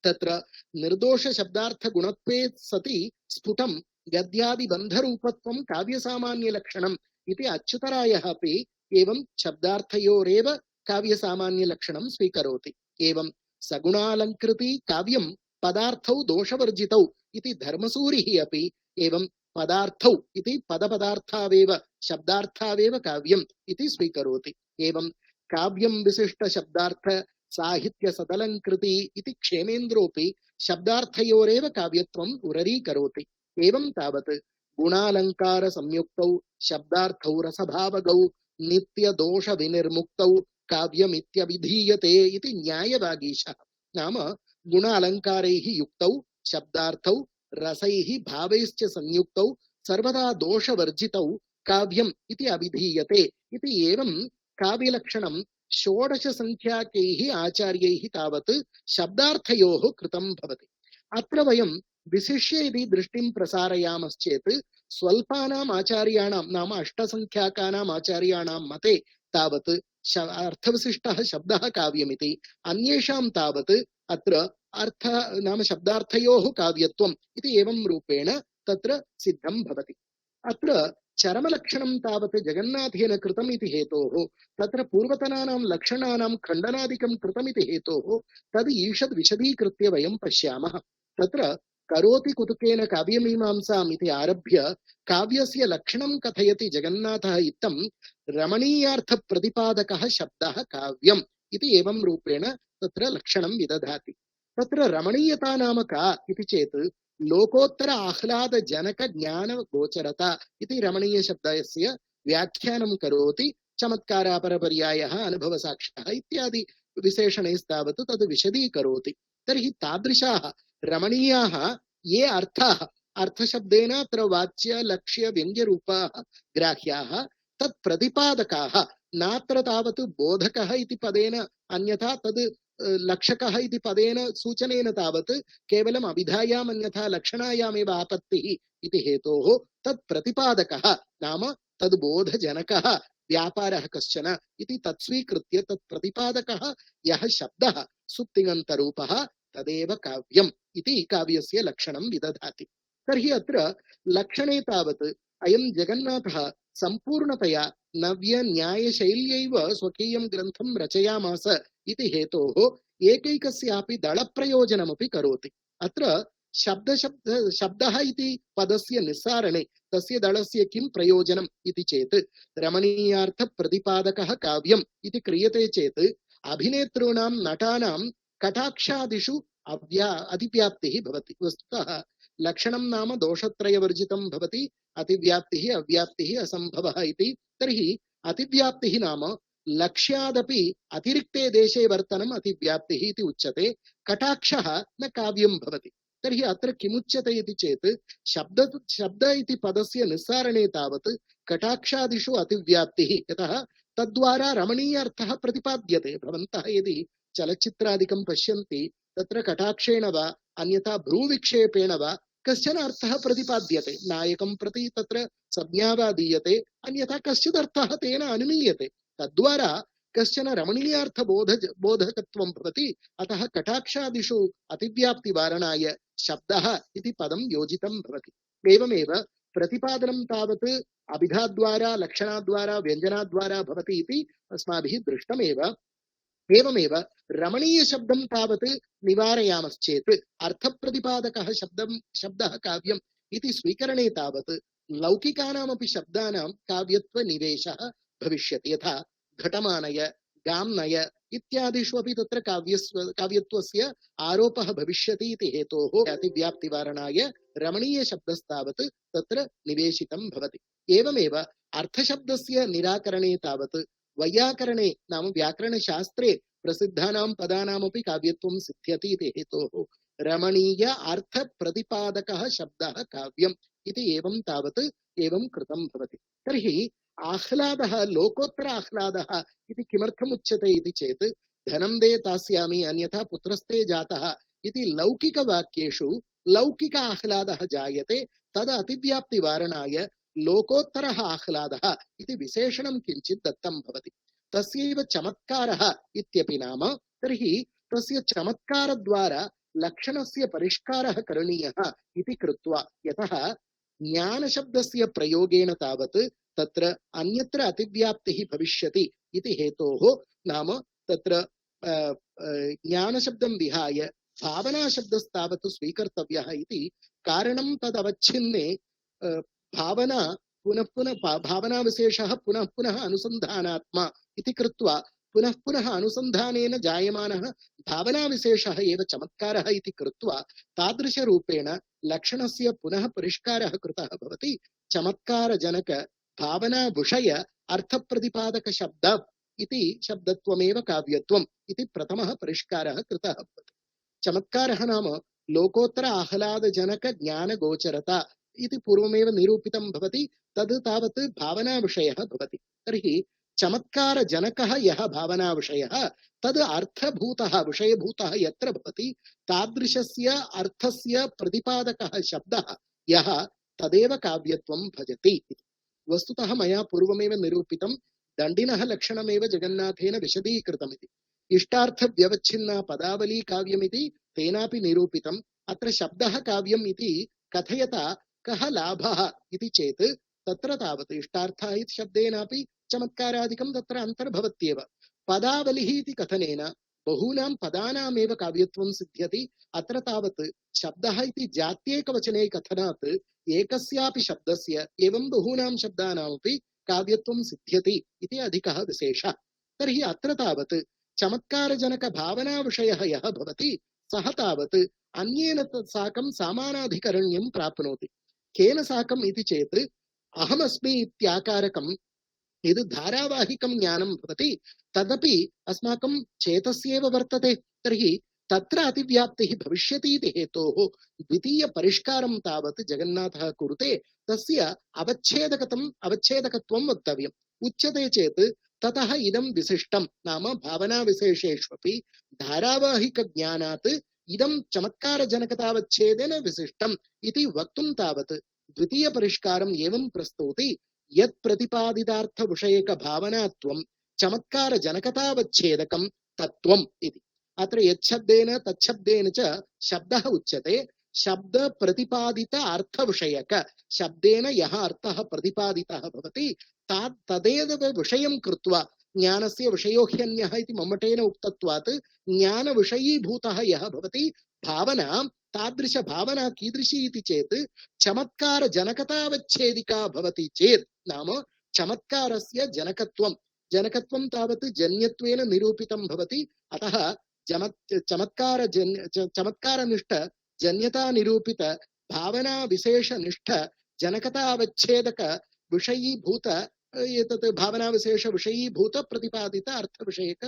तत्र निर्दोष शब्दार्थ गुणत्वे सति स्फुटं गद्यादिबन्धरूपत्वं काव्यसामान्यलक्षणम् इति अच्युतरायः अपि एवं शब्दार्थयोरेव काव्यसामान्यलक्षणं स्वीकरोति। एवं सगुणालङ्कृति काव्यं पदार्थौ दोषवर्जितौ इति धर्मसूरिः अपि एवं पदार्थौ इति पदपदार्थावेव शब्दार्थावेव काव्यम् इति स्वीकरोति। एवं काव्यं विशिष्ट शब्दार्थ साहित्य सदलङ्कृति इति क्षेमेन्द्रोऽपि शब्दार्थयोरेव काव्यत्वम् उररीकरोति। एवं तावत् गुणालङ्कार संयुक्तौ शब्दार्थौ रसभावगौ नित्यदोषविनिर्मुक्तौ काव्यमित्यभिधीयते इति न्यायवागीशः। नाम गुण अलङ्कारैः युक्तौ शब्दार्थौ रसैः भावैश्च संयुक्तौ सर्वदा दोषवर्जितौ काव्यम् इति अभिधीयते इति एवं काव्यलक्षणं षोडश संख्याकैः आचार्यैः तावत् शब्दार्थयोः कृतं भवति। अत्र वयं विशिष्य यदि दृष्टिं प्रसारयामश्चेत् स्वल्पानाम् आचार्याणां नाम अष्टसंख्याकानाम् आचार्याणां मते तावत् अर्थविशिष्टः शब्दः काव्यमिति, अन्येषां तावत् अत्र अर्थ नाम शब्दार्थयोः काव्यत्वम् इति एवं रूपेण तत्र सिद्धं भवति। अत्र चरमलक्षणं तावत् जगन्नाथेन कृतमिति हेतोः तत्र पूर्वतनानां लक्षणानां खण्डनादिकं कृतमिति हेतोः तद् ईषद् विशदीकृत्य वयं पश्यामः। तत्र करोति कुतुकेन काव्यमीमांसाम् इति आरभ्य काव्यस्य लक्षणं कथयति जगन्नाथः इत्थं रमणीयार्थप्रतिपादकः शब्दः काव्यम् इति एवं रूपेण तत्र लक्षणं विदधाति। तत्र रमणीयता नाम का इति चेत् लोकोत्तर आह्लाद जनक ज्ञान गोचरता इति रमणीय शब्दस्य व्याख्यानं करोति। चमत्कारापरपर्यायः अनुभवसाक्ष्यः इत्यादि विशेषणैस्तावत् तद् विशदीकरोति। तर्हि तादृशाः रमणीयाः ये अर्थाः अर्थशब्देन अत्र वाच्य लक्ष्य व्यङ्ग्यरूपाः ग्राह्याः तत् प्रतिपादकाः नात्र तावत् बोधकः इति पदेन अन्यथा तद् लक्षकः इति पदेन सूचनेन तावत् केवलम् अभिधायाम् अन्यथा लक्षणायामेव आपत्तिः इति हेतोः तत् प्रतिपादकः नाम तद् बोधजनकः व्यापारः कश्चन इति तत्स्वीकृत्य तत् प्रतिपादकः यः शब्दः सुप्तिङन्तरूपः तदेव काव्यम् इति काव्यस्य लक्षणं विदधाति। तर्हि अत्र लक्षणे तावत् अयं जगन्नाथः सम्पूर्णतया नव्य न्यायशैल्यैव स्वकीयं ग्रन्थं रचयामास इति हेतोः एकैकस्यापि दलप्रयोजनमपि करोति। अत्र शब्दः इति पदस्य निस्सारणे तस्य दलस्य किं प्रयोजनम् इति चेत् रमणीयार्थप्रतिपादकः काव्यम् इति क्रियते चेत् अभिनेतॄणां नटानां कटाक्षादिषु अतिव्याप्तिः भवति। वस्तुतः लक्षणं नाम दोषत्रयवर्जितं भवति, अतिव्याप्तिः अव्याप्तिः असम्भवः इति। तर्हि अतिव्याप्तिः नाम लक्ष्यादपि अतिरिक्ते देशे वर्तनम् अतिव्याप्तिः इति उच्यते। कटाक्षः न काव्यं भवति। तर्हि अत्र किमुच्यते इति चेत् शब्द इति पदस्य निस्सारणे तावत् कटाक्षादिषु अतिव्याप्तिः, यतः तद्वारा रमणीयार्थः प्रतिपाद्यते। भवन्तः यदि चलच्चित्रादिकं पश्यन्ति तत्र कटाक्षेण वा अन्यथा भ्रूविक्षेपेण वा कश्चन अर्थः प्रतिपाद्यते, नायकं प्रति तत्र संज्ञा वा दीयते, अन्यथा कश्चिदर्थः तेन अनुमीयते, तद्वारा कश्चन रमणीयार्थबोधकत्वं भवति। अतः कटाक्षादिषु अतिव्याप्तिवारणाय शब्दः इति पदं योजितं भवति। एवमेव प्रतिपादनं तावत् अभिधाद्वारा लक्षणाद्वारा व्यञ्जनाद्वारा भवति इति अस्माभिः दृष्टमेव। एवमेव रमणीय शब्दं तावत् निवारयामश्चेत् अर्थप्रतिपादकः शब्दः काव्यम् इति स्वीकरणे तावत् लौकिकानामपि शब्दानां काव्यत्वनिवेशः भविष्यति। यथा घटमानय गाम्नय इत्यादिषु अपि तत्र काव्यत्वस्य आरोपः भविष्यति इति हेतोः अतिव्याप्तिवारणाय रमणीयशब्दस्तावत् तत्र निवेशितं भवति। एवमेव अर्थशब्दस्य निराकरणे तावत् वैयाकरणे नाम व्याकरणशास्त्रे प्रसिद्धानां पदानामपि काव्यत्वं सिद्ध्यति इति हेतोः रमणीय अर्थप्रतिपादकः शब्दः काव्यम् इति एवं तावत् एवं कृतं भवति। तर्हि आह्लादः लोकोत्तर आह्लादः इति किमर्थम् उच्यते इति चेत् धनं दे दास्यामि अन्यथा पुत्रस्ते जातः इति लौकिकवाक्येषु लौकिक आह्लादः जायते, तद अतिव्याप्तिवारणाय लोकोत्तरः आह्लादः इति विशेषणं किञ्चित् दत्तं भवति। तस्यैव चमत्कारः इत्यपि नाम। तर्हि तस्य चमत्कारद्वारा लक्षणस्य परिष्कारः करणीयः इति कृत्वा, यतः ज्ञानशब्दस्य प्रयोगेन तावत् तत्र अन्यत्र अतिव्याप्तिः भविष्यति इति हेतोः नाम तत्र ज्ञानशब्दं विहाय भावनाशब्दस्तावत् स्वीकर्तव्यः इति कारणं तदवच्छिन्ने भावना पुनः पुनः भावनाविशेषः पुनः पुनः अनुसन्धानात्मा इति कृत्वा पुनः पुनः अनुसन्धानेन जायमानः भावनाविशेषः एव चमत्कारः इति कृत्वा तादृशरूपेण लक्षणस्य पुनः परिष्कारः कृतः भवति। चमत्कारजनक भावना विषय अर्थ प्रतिपादक शब्द इति शब्दत्वमेव काव्यत्वम् इति प्रथमः परिष्कारः कृतः। चमत्कारः नाम लोकोत्तर आह्लादजनक ज्ञान गोचरता इति पूर्वमेव निरूपितं भवति, तद् तावत् भावना विषयः भवति। तर्हि चमत्कार जनकः यः भावना विषयः तद् अर्थभूतः विषयभूतः यत्र भवति तादृशस्य अर्थस्य प्रतिपादकः शब्दः यः तदेव काव्यत्वं भजति। वस्तुतः मया पूर्वमेव निरूपितं दण्डिनः लक्षणमेव जगन्नाथेन विशदीकृतमिति। इष्टार्थ व्यवच्छिन्ना पदावली काव्यमिति तेनापि निरूपितम्। अत्र शब्दः काव्यम् इति कथयता कः लाभः इति चेत् तत्र तावत् इष्टार्थः इति शब्देनापि चमत्कारादिकं तत्र अन्तर्भवत्येव। पदावलिः इति कथनेन बहूनां पदानामेव काव्यत्वं सिद्ध्यति। अत्र तावत् शब्दः इति जात्येकवचने कथनात् एकस्यापि शब्दस्य एवं बहूनां शब्दानामपि काव्यत्वं सिद्ध्यति इति अधिकः विशेषः। तर्हि अत्र तावत् चमत्कारजनक भावना विषयः यः भवति सः तावत् अन्येन साकं समानाधिकरण्यं प्राप्नोति। केन साकम् इति चेत् अहमस्मि इत्याकारकं यद् धारावाहिकं ज्ञानं भवति तदपि अस्माकं चेतस्येव वर्तते। तर्हि तत्र अतिव्याप्तिः भविष्यति इति हेतोः द्वितीय परिष्कारं तावत् जगन्नाथः कुरुते, तस्य अवच्छेदकत्वं वक्तव्यम्। उच्यते चेत् ततः इदं विशिष्टं नाम भावना विशेषेष्वपि धारावाहिक ज्ञानात् इदं चमत्कारजनकतावच्छेदेन विशिष्टम् इति वक्तुं तावत् द्वितीय परिष्कारम् एवं प्रस्तौति यत् प्रतिपादितार्थ विषयक भावनात्वं चमत्कार जनकतावच्छेदकं तत्त्वम् इति। अत्र यच्छब्देन तच्छब्देन च शब्दः उच्यते। शब्द प्रतिपादित अर्थ विषयक शब्देन यः अर्थः प्रतिपादितः भवति तदेव विषयं कृत्वा ज्ञानस्य विषयो ह्यन्यः इति मम्मटेन उक्तत्वात् ज्ञान विषयीभूतः यः भवति भावना, तादृश भावना कीदृशी इति चेत् चमत्कार जनकतावच्छेदिका भवति चेत् नाम चमत्कारस्य जनकत्वं तावत् जन्यत्वेन निरूपितं भवति। अतः चमत्कारनिष्ठ जन्यता निरूपित भावना विशेषनिष्ठ जनकतावच्छेदक विषयीभूत एतत् भावना विशेष विषयीभूत प्रतिपादित अर्थ विषयक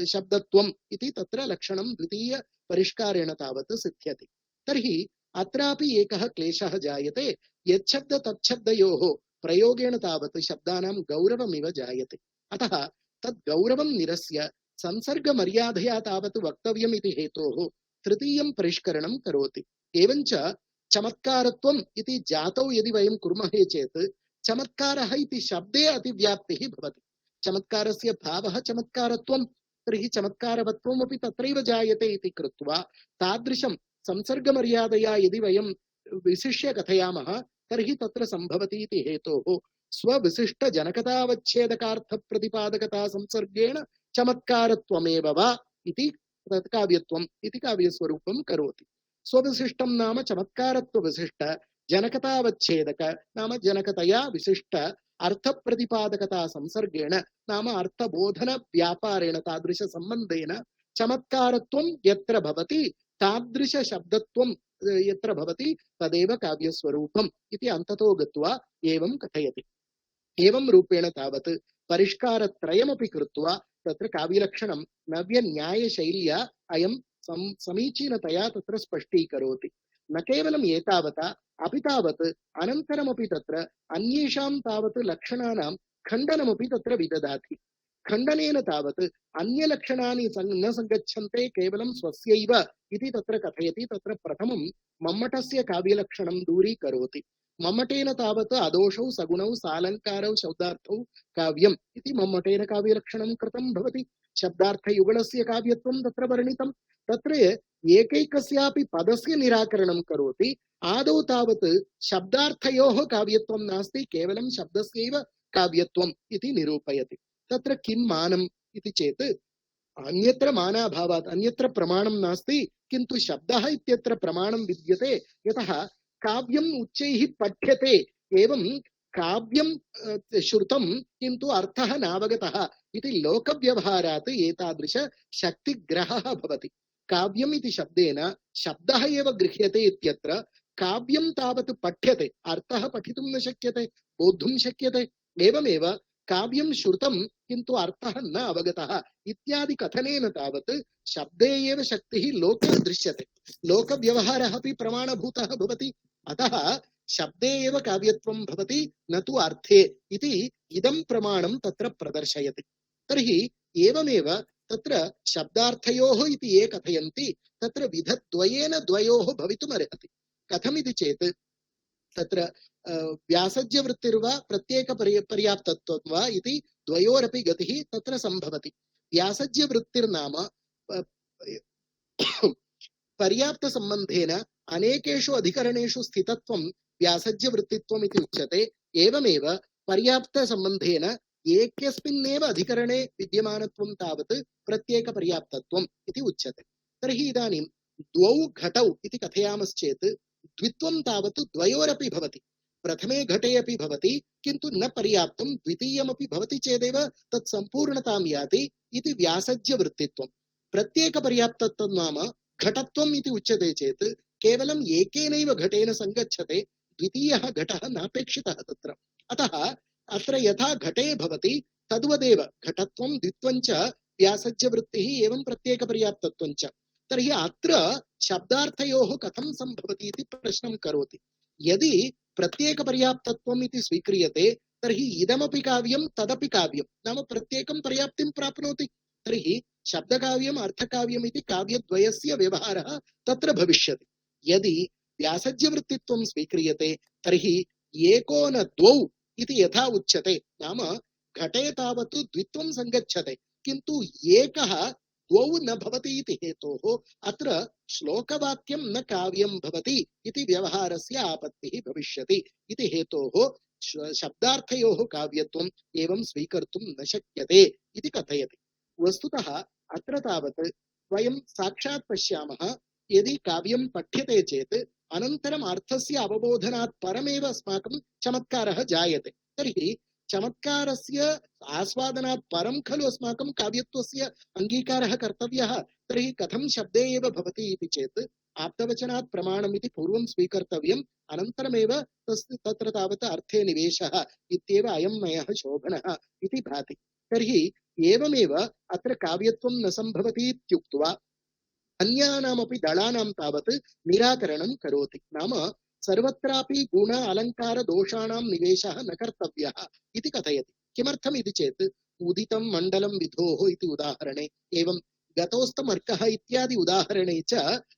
शब्दत्वम् इति तत्र लक्षणं द्वितीय परिष्कारेण तावत् सिद्ध्यति। तर्हि अत्रापि एकः क्लेशः जायते। यच्छब्द तच्छब्दयोः प्रयोगेण तावत् शब्दानां गौरवमिव जायते। अतः तद् गौरवं निरस्य संसर्ग मर्यादया तावत् वक्तव्यम् इति हेतोः तृतीयं परिष्करणं करोति। एवञ्च चमत्कारत्वम् इति जातौ यदि वयं कुर्मः चेत् चमत्कारः इति शब्दे अतिव्याप्तिः भवति। चमत्कारस्य भावः चमत्कारत्वं, तर्हि चमत्कारवत्वमपि तत्रैव जायते इति कृत्वा तादृशं संसर्गमर्यादया यदि वयं विशिष्य कथयामः तर्हि तत्र सम्भवति इति हेतोः स्वविशिष्ट जनकतावच्छेदकार्थ प्रतिपादकता संसर्गेण चमत्कारत्वमेव वा इति काव्यत्वम् इति काव्यस्वरूपं करोति। स्वविशिष्टं नाम चमत्कारत्व विशिष्ट जनकतावच्छेदक नाम जनकतया विशिष्ट अर्थ प्रतिपादकता संसर्गेण नाम अर्थबोधन व्यापारेण तादृश संबंधेन चमत्कारत्वं यत्र भवति तादृश शब्दत्वं यत्र भवति तदेव काव्यस्वरूपम् इति अन्ततो गत्वा एवं कथयति। एवं रूपेण तावत् परिष्कारत्रयमपि कृत्वा तत्र काव्यलक्षणं नव्यन्यायशैल्या अयं समीचीनतया तत्र स्पष्टीकरोति। न केवलम् एतावता अपि तावत् अनन्तरमपि तत्र अन्येषां तावत् लक्षणानां खण्डनमपि तत्र विददाति। खण्डनेन तावत् अन्यलक्षणानि न सङ्गच्छन्ते केवलं स्वस्यैव इति तत्र कथयति। तत्र प्रथमं मम्मटस्य काव्यलक्षणं दूरीकरोति। मम्मटेन तावत् अदोषौ सगुणौ सालङ्कारौ शब्दार्थौ काव्यम् इति मम्मटेन काव्यलक्षणं कृतं भवति। शब्दार्थयुगलस्य काव्यत्वं तत्र वर्णितं। तत्र एकैकस्यापि पदस्य निराकरणं करोति। आदौ तावत् शब्दार्थयोः काव्यत्वं नास्ति, केवलं शब्दस्यैव काव्यत्वम् इति निरूपयति। तत्र किं मानम् इति चेत् अन्यत्र मानाभावात् अन्यत्र प्रमाणं नास्ति, किन्तु शब्दः इत्यत्र प्रमाणं विद्यते। यतः काव्यम् उच्चैः पठ्यते, एवं काव्यं श्रुतं किन्तु अर्थः नावगतः इति लोकव्यवहारात् एतादृश शक्तिग्रहः भवति। काव्यम् इति शब्देन शब्दः एव गृह्यते इत्यत्र काव्यं तावत् पठ्यते, अर्थः पठितुं न शक्यते। बोद्धुं शक्यते। एवमेव काव्यं श्रुतं किन्तु अर्थः न अवगतः इत्यादि कथनेन तावत् शब्दे एव शक्तिः लोके दृश्यते। लोकव्यवहारः अपि प्रमाणभूतः भवति। अतः शब्दे एव काव्यत्वं भवति न तु अर्थे इति इदं प्रमाणं तत्र प्रदर्शयति। तर्हि एवमेव तत्र शब्दार्थयोः इति ये कथयन्ति तत्र विधद्वयेन द्वयोः भवितुमर्हति। कथमिति चेत् तत्र व्यासज्यवृत्तिर्वा प्रत्येकपर्याप्तत्वं वा इति द्वयोरपि गतिः तत्र सम्भवति। व्यासज्यवृत्तिर्नाम पर्याप्तसम्बन्धेन अनेकेषु अधिकरणेषु स्थितत्वं व्यासज्यवृत्तित्वम् इति उच्यते। एवमेव पर्याप्तसम्बन्धेन एकस्मिन्नेव अधिकरणे विद्यमानत्वं तावत् प्रत्येकपर्याप्तत्वम् इति उच्यते। तर्हि इदानीं द्वौ घटौ इति कथयामश्चेत् द्वित्वं तावत् द्वयोरपि भवति। प्रथमे घटे अपि भवति किन्तु न पर्याप्तं, द्वितीयमपि भवति चेदेव तत् सम्पूर्णतां याति इति व्यासज्यवृत्तित्वं। प्रत्येकपर्याप्तत्वं नाम घटत्वम् इति उच्यते चेत् केवलम् एकेनैव घटेन सङ्गच्छते, द्वितीयः घटः नापेक्षितः तत्र। अतः अत्र यथा घटे भवति तद्वदेव घटत्वं द्वित्वं च व्यासज्यवृत्तिः एवं प्रत्येकपर्याप्तत्वं च। तर्हि अत्र शब्दार्थयोः कथं सम्भवति इति प्रश्नं करोति। यदि प्रत्येकपर्याप्तत्वम् इति स्वीक्रियते तर्हि इदमपि काव्यं तदपि काव्यं, नाम प्रत्येकं पर्याप्तिं प्राप्नोति। तर्हि शब्दकाव्यम् अर्थकाव्यम् इति काव्यद्वयस्य व्यवहारः तत्र भविष्यति। यदि व्यासज्यवृत्तित्वं स्वीक्रियते तर्हि एको न द्वौ इति यथा उच्यते, नाम घटे तावत् द्वित्वं सङ्गच्छते किन्तु एकः द्वौ न भवति इति हेतोः अत्र श्लोकवाक्यं न काव्यं भवति इति व्यवहारस्य आपत्तिः भविष्यति। इति हेतोः शब्दार्थयोः काव्यत्वम् एवं स्वीकर्तुं न शक्यते इति कथयति। वस्तुतः अत्र तावत् वयं साक्षात् पश्यामः, यदि काव्यं पठ्यते चेत् अनन्तरम् अर्थस्य अवबोधनात् परमेव अस्माकं चमत्कारः जायते। तर्हि चमत्कारस्य आस्वादनात् परं खलु अस्माकं काव्यत्वस्य अङ्गीकारः कर्तव्यः। तर्हि कथं शब्दे एव भवति इति चेत् आप्तवचनात् प्रमाणम् इति पूर्वं स्वीकर्तव्यम्, अनन्तरमेव तत्र तावत् अर्थे निवेशः इत्येव अयं नयः शोभनः इति भाति। तर्हि एवमेव अत्र काव्यत्वं न सम्भवति इत्युक्त्वा अन्यानामपि दलानां तावत् निराकरणं करोति। नाम सर्वत्रापि गुण अलङ्कार दोषाणां निवेशः न कर्तव्यः इति कथयति। किमर्थम् इति चेत् उदितं मण्डलं विधोः इति उदाहरणे, एवं गतोस्तमर्कः इत्यादि उदाहरणे च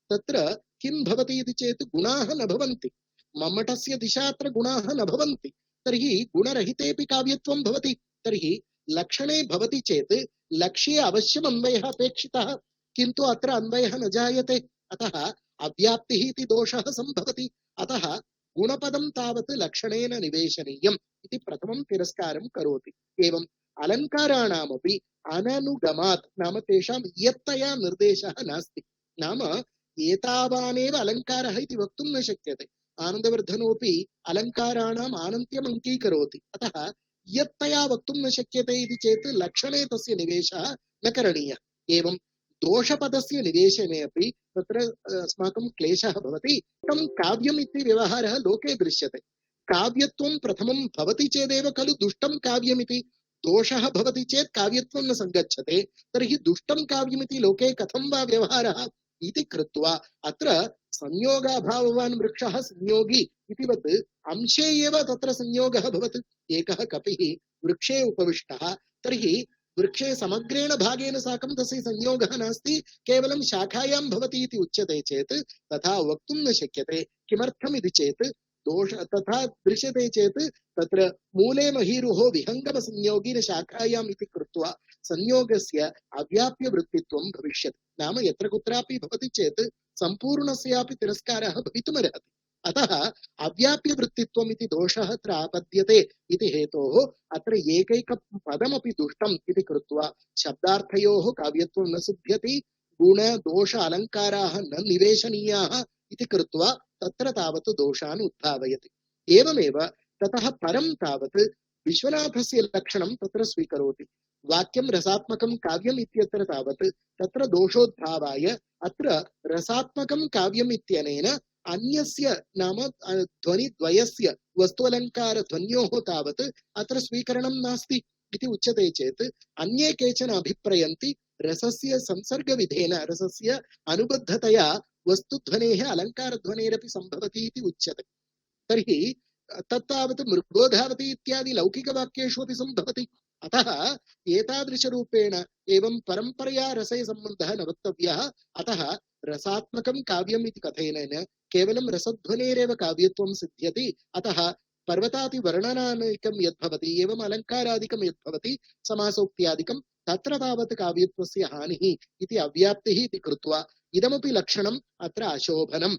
तत्र किं भवति इति चेत् गुणाः न भवन्ति। मम्मटस्य दिशा अत्र गुणाः न भवन्ति। तर्हि गुणरहितेऽपि काव्यत्वं भवति। तर्हि लक्षणे भवति चेत् लक्ष्ये अवश्यम् अन्वयः अपेक्षितः, किन्तु अत्र अन्वयः न जायते। अतः अव्याप्तिः इति दोषः सम्भवति। अतः गुणपदं तावत् लक्षणेन निवेशनीयम् इति प्रथमं तिरस्कारं करोति। एवम् अलङ्काराणामपि अननुगमात्, नाम तेषां यत्तया निर्देशः नास्ति। नाम एतावानेव अलङ्कारः इति वक्तुं न शक्यते। आनन्दवर्धनोऽपि अलङ्काराणाम् आनन्त्यम् अङ्गीकरोति। अतः यत्तया वक्तुं न शक्यते इति चेत् लक्षणे तस्य निवेशः न करणीयः। एवं दोषपदस्य निवेशने अपि तत्र अस्माकं क्लेशः भवति। तं काव्यम् इति व्यवहारः लोके दृश्यते। काव्यत्वं प्रथमं भवति चेदेव खलु दुष्टं काव्यमिति। दोषः भवति चेत् काव्यत्वं न सङ्गच्छते। तर्हि दुष्टं काव्यमिति लोके कथं वा व्यवहारः इति कृत्वा अत्र संयोगाभाववान् वृक्षः संयोगी इतिवत् अंशे एव तत्र संयोगः भवति। एकः कपिः वृक्षे उपविष्टः, तर्हि वृक्षे समग्रेण भागेन साकं तस्य संयोगः नास्ति, केवलं शाखायां भवति इति उच्यते चेत् तथा वक्तुं न शक्यते। किमर्थम् इति चेत् दोष तथा दृश्यते चेत् तत्र मूले महीरुः विहङ्गम संयोगिन शाखायाम् इति कृत्वा संयोगस्य अव्याप्य वृत्तित्वं भविष्यति। नाम यत्र कुत्रापि भवति चेत् सम्पूर्णस्यापि तिरस्कारः भवितुमर्हति। अतः अव्याप्य वृत्तित्वम् इति दोषः अत्र आपद्यते इति हेतोः अत्र एकैकं पदमपि दुष्टम् इति कृत्वा शब्दार्थयोः काव्यत्वं न सिद्ध्यति, गुण दोष अलङ्काराः न निवेशनीयाः इति कृत्वा तत्र तावत् दोषान् उद्भावयति। एवमेव ततः परं तावत् विश्वनाथस्य लक्षणं तत्र स्वीकरोति। वाक्यं रसात्मकं काव्यम् इत्यत्र तावत् तत्र दोषोद्भावाय अत्र रसात्मकं काव्यम् इत्यनेन अन्यस्य नाम ध्वनिद्वयस्य वस्तु अलङ्कार ध्वन्योः तावत् अत्र स्वीकरणं नास्ति इति उच्यते चेत् अन्ये केचन अभिप्रयन्ति रसस्य संसर्गविधेन रसस्य अनुबद्धतया वस्तुध्वनेः अलङ्कारध्वनेरपि सम्भवति इति उच्यते। तर्हि तत्तावत् मृगोधावति इत्यादि लौकिकवाक्येषु अपि सम्भवति। अतः एतादृशरूपेण एवं परम्परया रसे सम्बन्धः न वक्तव्यः। अतः रसात्मकं काव्यम् इति कथनेन केवलं रसध्वनेरेव काव्यत्वं सिद्ध्यति। अतः पर्वतादिवर्णनादिकं यद्भवति एवम् अलङ्कारादिकं यद्भवति समासोक्त्यादिकं तत्र तावत् काव्यत्वस्य हानिः इति अव्याप्तिः इति कृत्वा इदमपि लक्षणम् अत्र अशोभनम्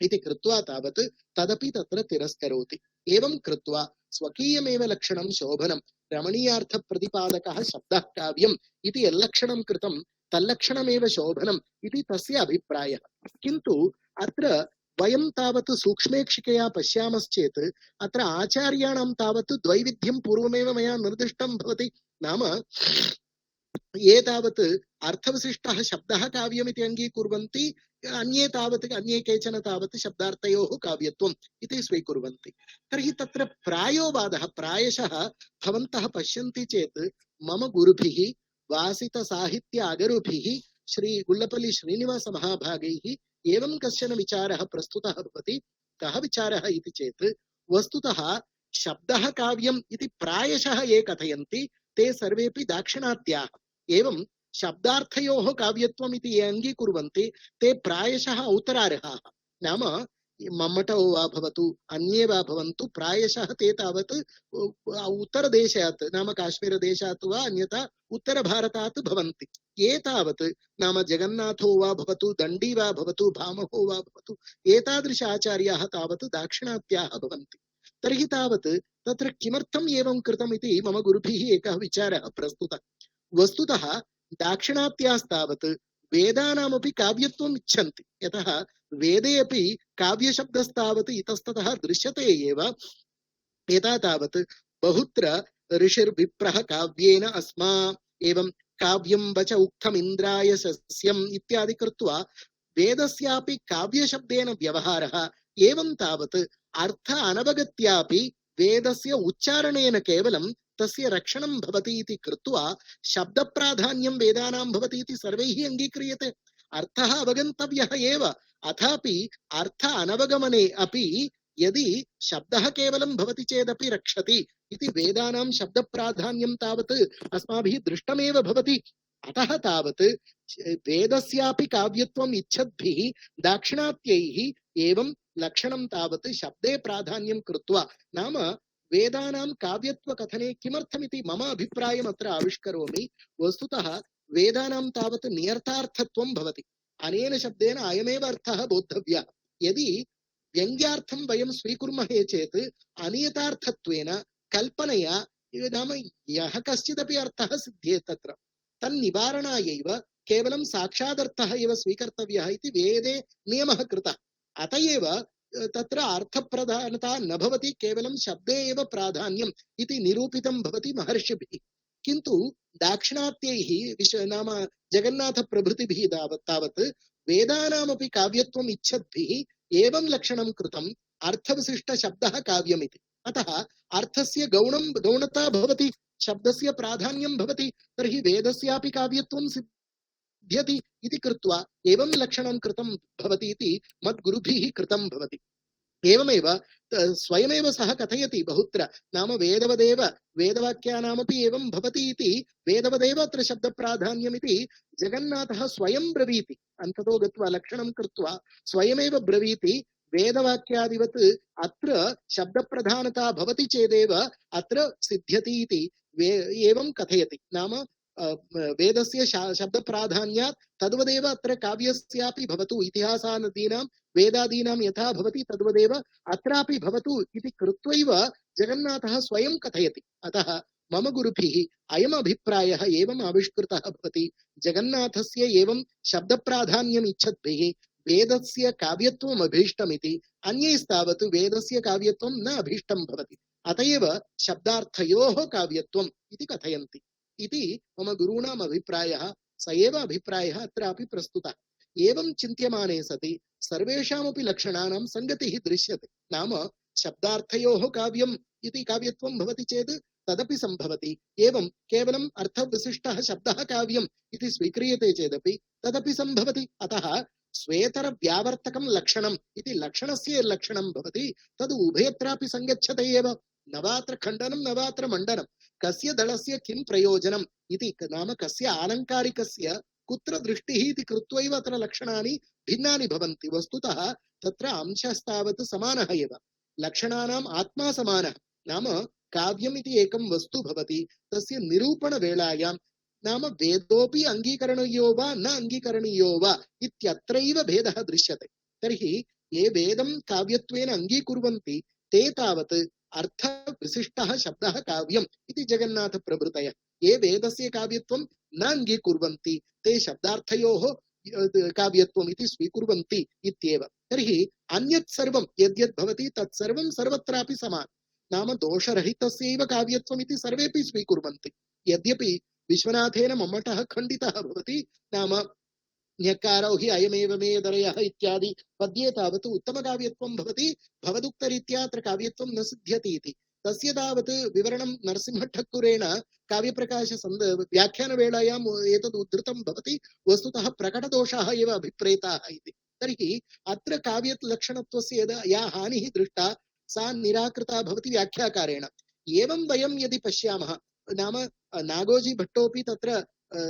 इति कृत्वा तावत् तदपि तत्र तिरस्करोति। एवं कृत्वा स्वकीयमेव लक्षणं शोभनं रमणीयार्थप्रतिपादकः शब्दः काव्यम् इति यल्लक्षणं कृतं तल्लक्षणमेव शोभनम् इति तस्य अभिप्रायः। किन्तु अत्र वयं तावत् सूक्ष्मेक्षिकया पश्यामश्चेत् अत्र आचार्याणां तावत् द्वैविध्यं पूर्वमेव मया निर्दिष्टं भवति। नाम ये तावत् अर्थविशिष्टः शब्दः काव्यमिति अङ्गीकुर्वन्ति, अन्ये केचन तावत् शब्दार्थयोः काव्यत्वम् इति स्वीकुर्वन्ति। तर्हि तत्र प्रायोवादः प्रायशः भवन्तः पश्यन्ति चेत् मम गुरुभिः वासितसाहित्य अगरुभिः श्री गुल्लपल्ली श्रीनिवास महाभागैः एवं कश्चन विचारः प्रस्तुतः भवति। कः विचारः इति चेत् वस्तुतः शब्दः काव्यम् इति प्रायशः ये कथयन्ति ते सर्वेपि दाक्षिणात्याः। एवं शब्दार्थयोः काव्यत्वम् इति ये अङ्गीकुर्वन्ति ते प्रायशः औतरार्हाः। नाम मम्मटो वा भवतु अन्ये वा भवन्तु प्रायशः ते तावत् उत्तरदेशात् नाम काश्मीरदेशात् वा अन्यथा उत्तरभारतात् भवन्ति। ये तावत् नाम जगन्नाथो वा भवतु दण्डी वा भवतु भामहो वा भवतु एतादृश आचार्याः तावत् दाक्षिणात्याः भवन्ति। तर्हि तावत् तत्र किमर्थम् एवं कृतम् इति मम गुरुभिः एकः विचारः प्रस्तुतः। वस्तुतः दाक्षिणात्यास्तावत् वेदानामपि काव्यत्वम् इच्छन्ति। यतः वेदे अपि काव्यशब्दस्तावत् इतस्ततः दृश्यते एव। यथा तावत् बहुत्र ऋषिर्विप्रः काव्येन अस्मा एवं काव्यं वच उक्तमिन्द्राय सस्यम् इत्यादि कृत्वा वेदस्यापि काव्यशब्देन व्यवहारः। एवं तावत् अर्थ अनवगत्यापि वेदस्य उच्चारणेन केवलं तस्य रक्षणं भवति इति कृत्वा शब्दप्राधान्यं वेदानां भवति इति सर्वैः अङ्गीक्रियते। अर्थः अवगन्तव्यः एव, अथापि अर्थ अनवगमने अपि यदि शब्दः केवलं भवति चेदपि रक्षति इति वेदानां शब्दप्राधान्यं तावत् अस्माभिः दृष्टमेव भवति। अतः तावत् वेदस्यापि काव्यत्वम् इच्छद्भिः दाक्षिणात्यैः एवं लक्षणं तावत् शब्दे प्राधान्यं कृत्वा नाम वेदानां काव्यत्वकथने किमर्थमिति मम अभिप्रायम् अत्र आविष्करोमि। वस्तुतः वेदानां तावत् नियतार्थत्वं भवति। अनेन शब्देन अयमेव अर्थः बोद्धव्यः। यदि व्यङ्ग्यार्थं वयं स्वीकुर्मः चेत् अनियतार्थत्वेन कल्पनया नाम यः कश्चिदपि अर्थः सिद्ध्येत् तत्र तन्निवारणायैव केवलं साक्षादर्थः एव स्वीकर्तव्यः इति वेदे नियमः कृतः। अत एव तत्र अर्थप्रधानता न भवति, केवलं शब्दे एव प्राधान्यम् इति निरूपितं भवति महर्षिभिः। किन्तु दाक्षिणात्यैः नाम जगन्नाथप्रभृतिभिः तावत् वेदानामपि काव्यत्वम् इच्छद्भिः एवं लक्षणं कृतम् अर्थविशिष्टशब्दः काव्यमिति। अतः अर्थस्य गौणता भवति, शब्दस्य प्राधान्यं भवति, तर्हि वेदस्यापि काव्यत्वं सिद्ध्यति इति कृत्वा एवं लक्षणं कृतं भवति इति मद्गुरुभिः कृतं भवति। एवमेव स्वयमेव सः कथयति बहुत्र, नाम वेदवदेव वेदवाक्यानामपि एवं भवति इति वेदवदेव अत्र शब्दप्राधान्यमिति जगन्नाथः स्वयं ब्रवीति। अन्ततो गत्वा लक्षणं कृत्वा स्वयमेव ब्रवीति वेदवाक्यादिवत् अत्र शब्दप्रधानता भवति चेदेव अत्र सिद्ध्यति इति एवं कथयति। नाम वेदस्य शब्दप्राधान्यात् तद्वदेव अत्र काव्यस्यापि भवतु, इतिहासादीनां वेदादीनां यथा भवति तद्वदेव अत्रापि भवतु इति कृत्वैव जगन्नाथः स्वयं कथयति। अतः मम गुरुभिः अयम् अभिप्रायः एवम् आविष्कृतः भवति। जगन्नाथस्य एवं शब्दप्राधान्यम् इच्छद्भिः वेदस्य काव्यत्वम् अभीष्टमिति, अन्यैस्तावत् वेदस्य काव्यत्वं न अभीष्टं भवति। अत एव शब्दार्थयोः काव्यत्वम् इति कथयन्ति इति मम गुरूणाम् अभिप्रायः। स एव अभिप्रायः अत्रापि प्रस्तुतः। एवं चिन्त्यमाने सति सर्वेषामपि लक्षणानां सङ्गतिः दृश्यते। नाम शब्दार्थयोः काव्यम् इति काव्यत्वं भवति चेत् तदपि सम्भवति। एवं केवलम् अर्थविशिष्टः शब्दः काव्यम् इति स्वीक्रियते चेदपि तदपि सम्भवति। अतः स्वेतर व्यावर्तकं लक्षणम् इति लक्षणस्य लक्षणं भवति तद् उभयत्रापि सङ्गच्छते एव। नवात्र खण्डनं नवात्र मण्डनं, कस्य दलस्य किं प्रयोजनम् इति, नाम कस्य आलङ्कारिकस्य कुत्र दृष्टिः इति कृत्वैव अत्र लक्षणानि भिन्नानि भवन्ति। वस्तुतः तत्र अंशस्तावत् समानः एव, लक्षणानाम् आत्मा समानः। नाम काव्यम् इति एकं वस्तु भवति, तस्य निरूपणवेलायां नाम वेदोऽपि अङ्गीकरणीयो वा न अङ्गीकरणीयो वा इत्यत्रैव भेदः दृश्यते। तर्हि ये वेदं काव्यत्वेन अङ्गीकुर्वन्ति ते तावत् अर्थविशिष्टः शब्दः काव्यम् इति जगन्नाथप्रभृतयः। ये वेदस्य काव्यत्वं न अङ्गीकुर्वन्ति ते शब्दार्थयोः काव्यत्वम् इति स्वीकुर्वन्ति इत्येव। तर्हि अन्यत् सर्वं यद्यद् भवति तत्सर्वं सर्वत्रापि समानं, नाम दोषरहितस्यैव काव्यत्वम् इति सर्वेपि स्वीकुर्वन्ति। यद्यपि विश्वनाथेन मम्मटः खण्डितः भवति, नाम न्यक्कारो हि अयमेव मे दरयः इत्यादि पद्ये तावत् उत्तमकाव्यत्वं भवति, भवदुक्तरीत्या अत्र काव्यत्वं न सिद्ध्यति इति। तस्य तावत् विवरणं नरसिंहठक्कुरेण काव्यप्रकाश व्याख्यानवेलायाम् एतद् उद्धृतं भवति। वस्तुतः प्रकटदोषाः एव अभिप्रेताः इति। तर्हि अत्र काव्यलक्षणत्वस्य या हानिः दृष्टा सा निराकृता भवति व्याख्याकारेण। एवं वयं यदि पश्यामः, नाम नागोजी भट्टोपि तत्र